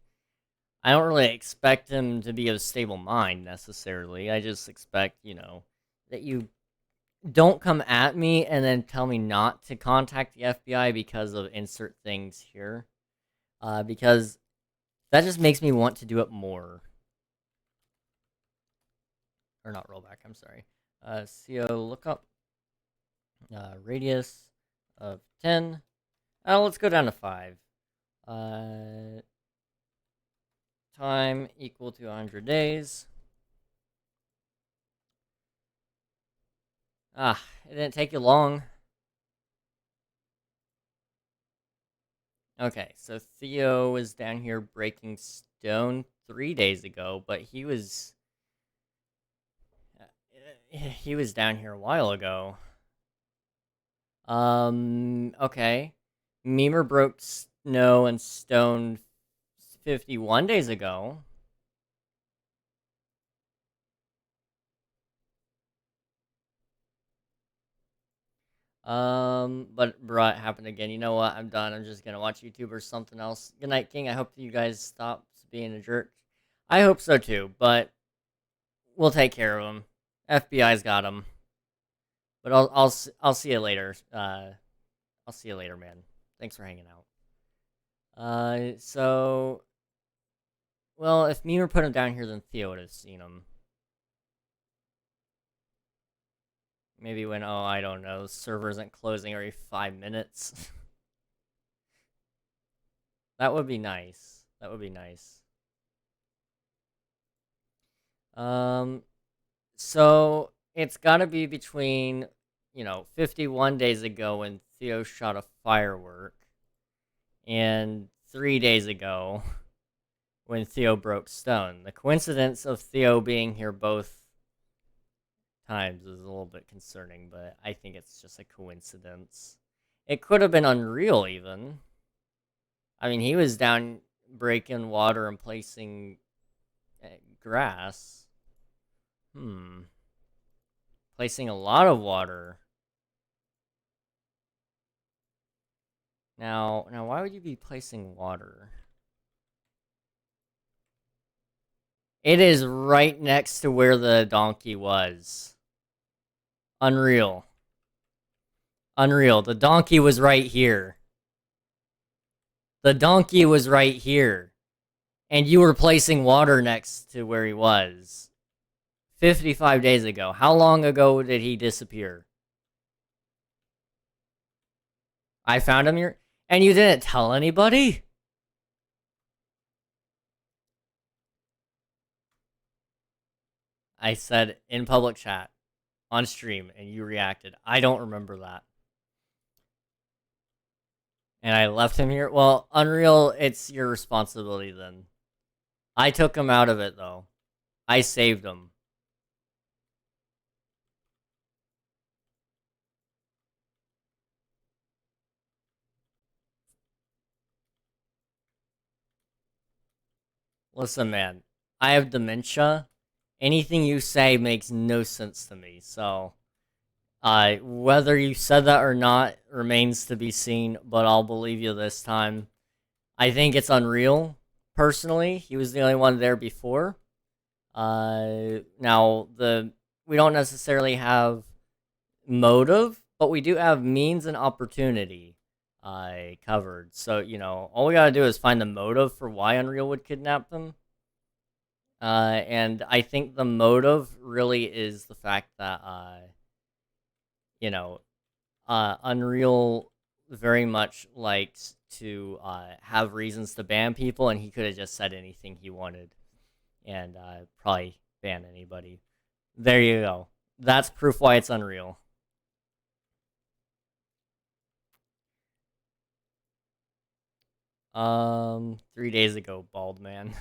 I don't really expect him to be of stable mind necessarily. I just expect, that you don't come at me and then tell me not to contact the FBI because of insert things here. Because that just makes me want to do it more. Or not rollback, I'm sorry. CO lookup. Radius of 10. Let's go down to 5. Time equal to 100 days. It didn't take you long. Okay, so Theo was down here breaking stone 3 days ago, but he was down here a while ago. Okay. Memer broke snow and stone 51 days ago. But bro, it happened again. You know what? I'm done. I'm just gonna watch YouTube or something else. Good night, King. I hope you guys stop being a jerk. I hope so too, but we'll take care of him. FBI's got him. But I'll see you later. I'll see you later, man. Thanks for hanging out. So, well, if Memer put him down here, then Theo would have seen him. Maybe when, I don't know, the server isn't closing every 5 minutes. That would be nice. That would be nice. So it's gotta be between, 51 days ago when Theo shot a firework, and 3 days ago when Theo broke stone. The coincidence of Theo being here both times is a little bit concerning, but I think it's just a coincidence. It could have been Unreal, even. I mean, he was down breaking water and placing grass. Placing a lot of water. Now, why would you be placing water? It is right next to where the donkey was. Unreal. Unreal. The donkey was right here. The donkey was right here. And you were placing water next to where he was. 55 days ago. How long ago did he disappear? I found him here. And you didn't tell anybody? I said in public chat on stream and you reacted. I don't remember that. And I left him here. Well, Unreal, it's your responsibility then. I took him out of it though. I saved him. Listen, man, I have dementia. Anything you say makes no sense to me. So, whether you said that or not remains to be seen, but I'll believe you this time. I think it's Unreal. Personally, he was the only one there before. Now, we don't necessarily have motive, but we do have means and opportunity covered. So, all we gotta do is find the motive for why Unreal would kidnap them. And I think the motive really is the fact that, Unreal very much likes to have reasons to ban people, and he could have just said anything he wanted and probably ban anybody. There you go. That's proof why it's Unreal. Um, 3 days ago, bald man.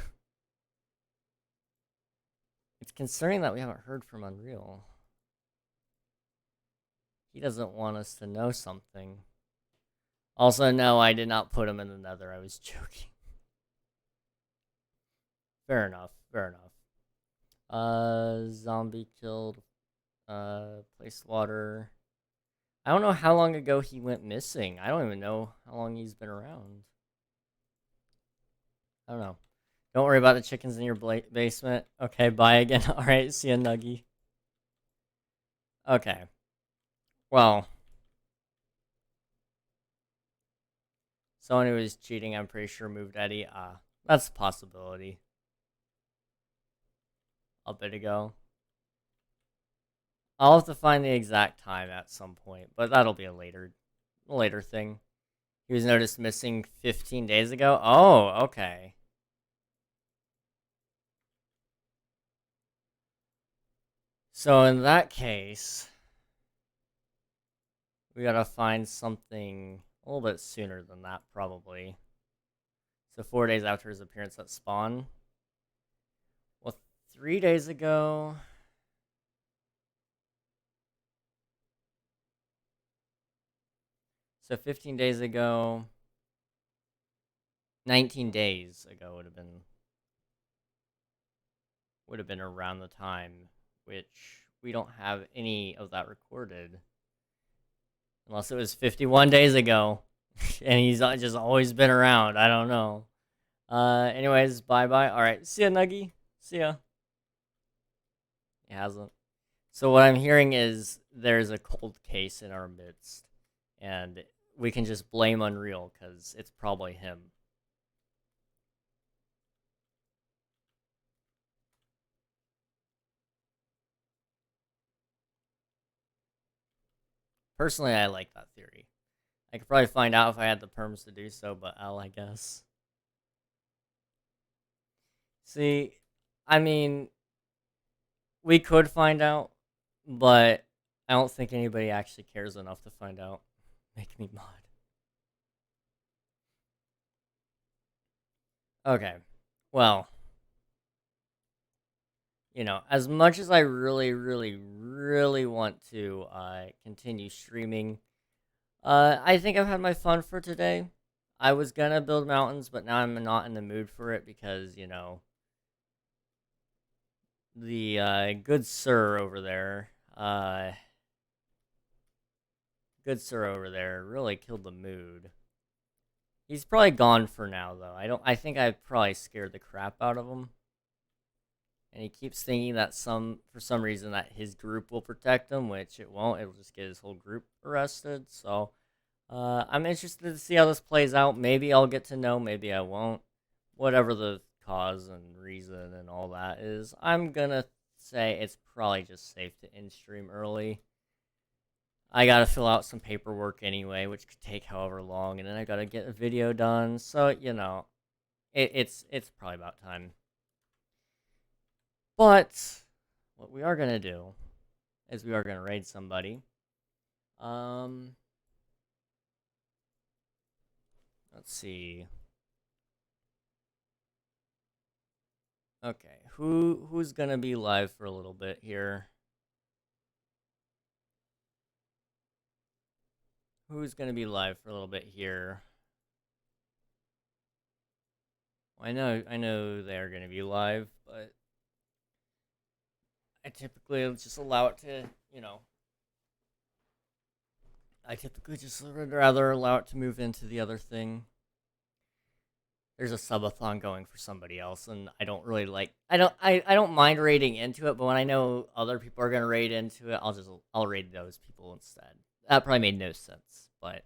It's concerning that we haven't heard from Unreal. He doesn't want us to know something. Also, no, I did not put him in the nether. I was joking. Fair enough. Fair enough. Zombie killed. Placed water. I don't know how long ago he went missing. I don't even know how long he's been around. I don't know. Don't worry about the chickens in your basement. Okay, bye again. Alright, see ya, Nuggy. Okay. Well. Someone who was cheating, I'm pretty sure, moved Eddie. That's a possibility. A bit ago. I'll have to find the exact time at some point, but that'll be a later thing. He was noticed missing 15 days ago. Oh, okay. So in that case, we gotta find something a little bit sooner than that, probably. So 4 days after his appearance at spawn. Well, 3 days ago. So 15 days ago. 19 days ago would have been around the time, which we don't have any of that recorded. Unless it was 51 days ago. And he's just always been around. I don't know. Anyways, bye-bye. Alright, see ya, Nuggy. See ya. It hasn't. So what I'm hearing is there's a cold case in our midst. And we can just blame Unreal, because it's probably him. Personally, I like that theory. I could probably find out if I had the perms to do so, but I guess. See, I mean, we could find out, but I don't think anybody actually cares enough to find out. Make me mod. Okay, well, you know, as much as I really, really, really want to continue streaming, I think I've had my fun for today. I was gonna build mountains, but now I'm not in the mood for it because, you know, the good sir over there, really killed the mood. He's probably gone for now, though. I think I probably scared the crap out of him. And he keeps thinking that for some reason that his group will protect him, which it won't. It'll just get his whole group arrested. So, I'm interested to see how this plays out. Maybe I'll get to know, maybe I won't. Whatever the cause and reason and all that is, I'm gonna say it's probably just safe to end stream early. I gotta fill out some paperwork anyway, which could take however long, and then I gotta get a video done. So, you know, it's probably about time. But what we are gonna do is we are gonna raid somebody. Let's see. Okay, who's gonna be live for a little bit here? Who's gonna be live for a little bit here? Well, I know they're gonna be live, but I typically just allow it to, you know. I typically just rather allow it to move into the other thing. There's a subathon going for somebody else, and I don't really like. I don't mind raiding into it, but when I know other people are gonna raid into it, I'll raid those people instead. That probably made no sense, but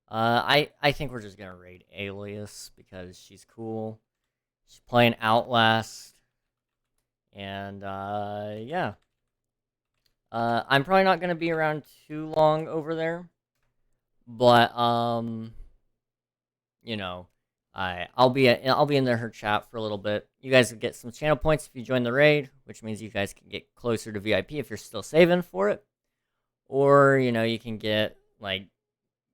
I think we're just gonna raid Alias because she's cool. She's playing Outlast, and yeah. I'm probably not gonna be around too long over there, but you know, I'll be in her chat for a little bit. You guys will get some channel points if you join the raid, which means you guys can get closer to VIP if you're still saving for it, or you know you can get like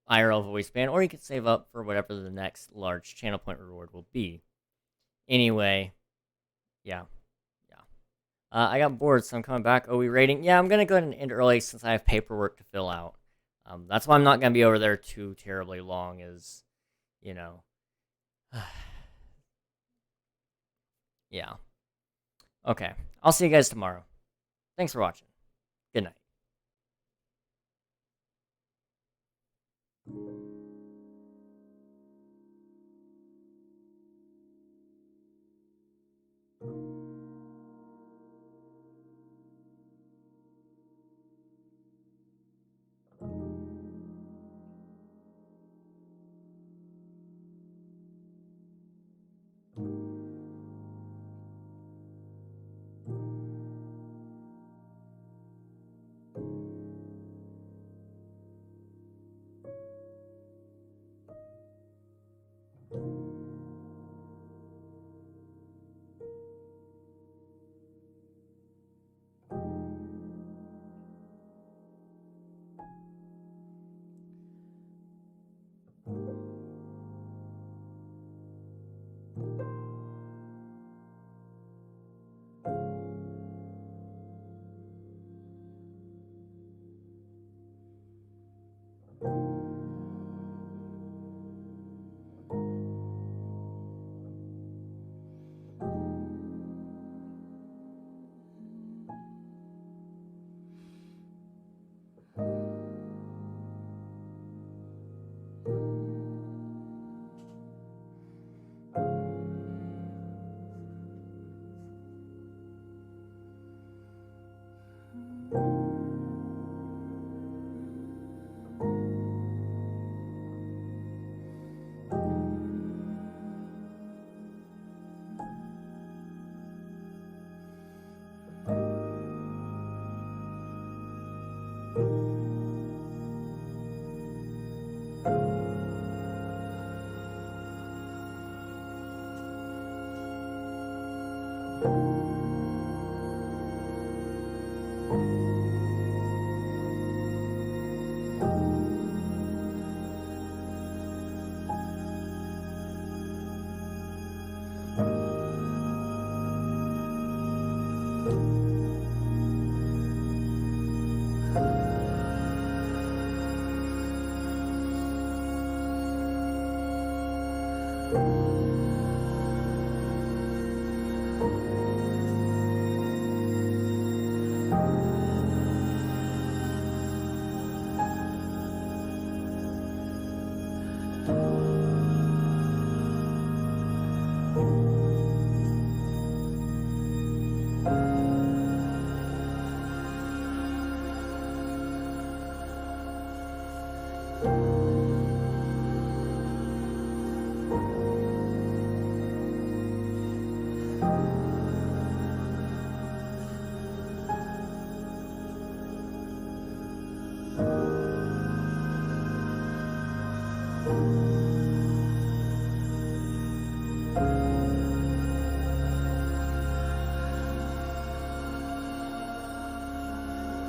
IRL voice ban, or you could save up for whatever the next large channel point reward will be. Anyway, yeah. I got bored, so I'm coming back. Oh, we rating? Yeah, I'm gonna go ahead and end early since I have paperwork to fill out. That's why I'm not gonna be over there too terribly long. Is you know, yeah. Okay, I'll see you guys tomorrow. Thanks for watching. Good night.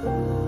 you.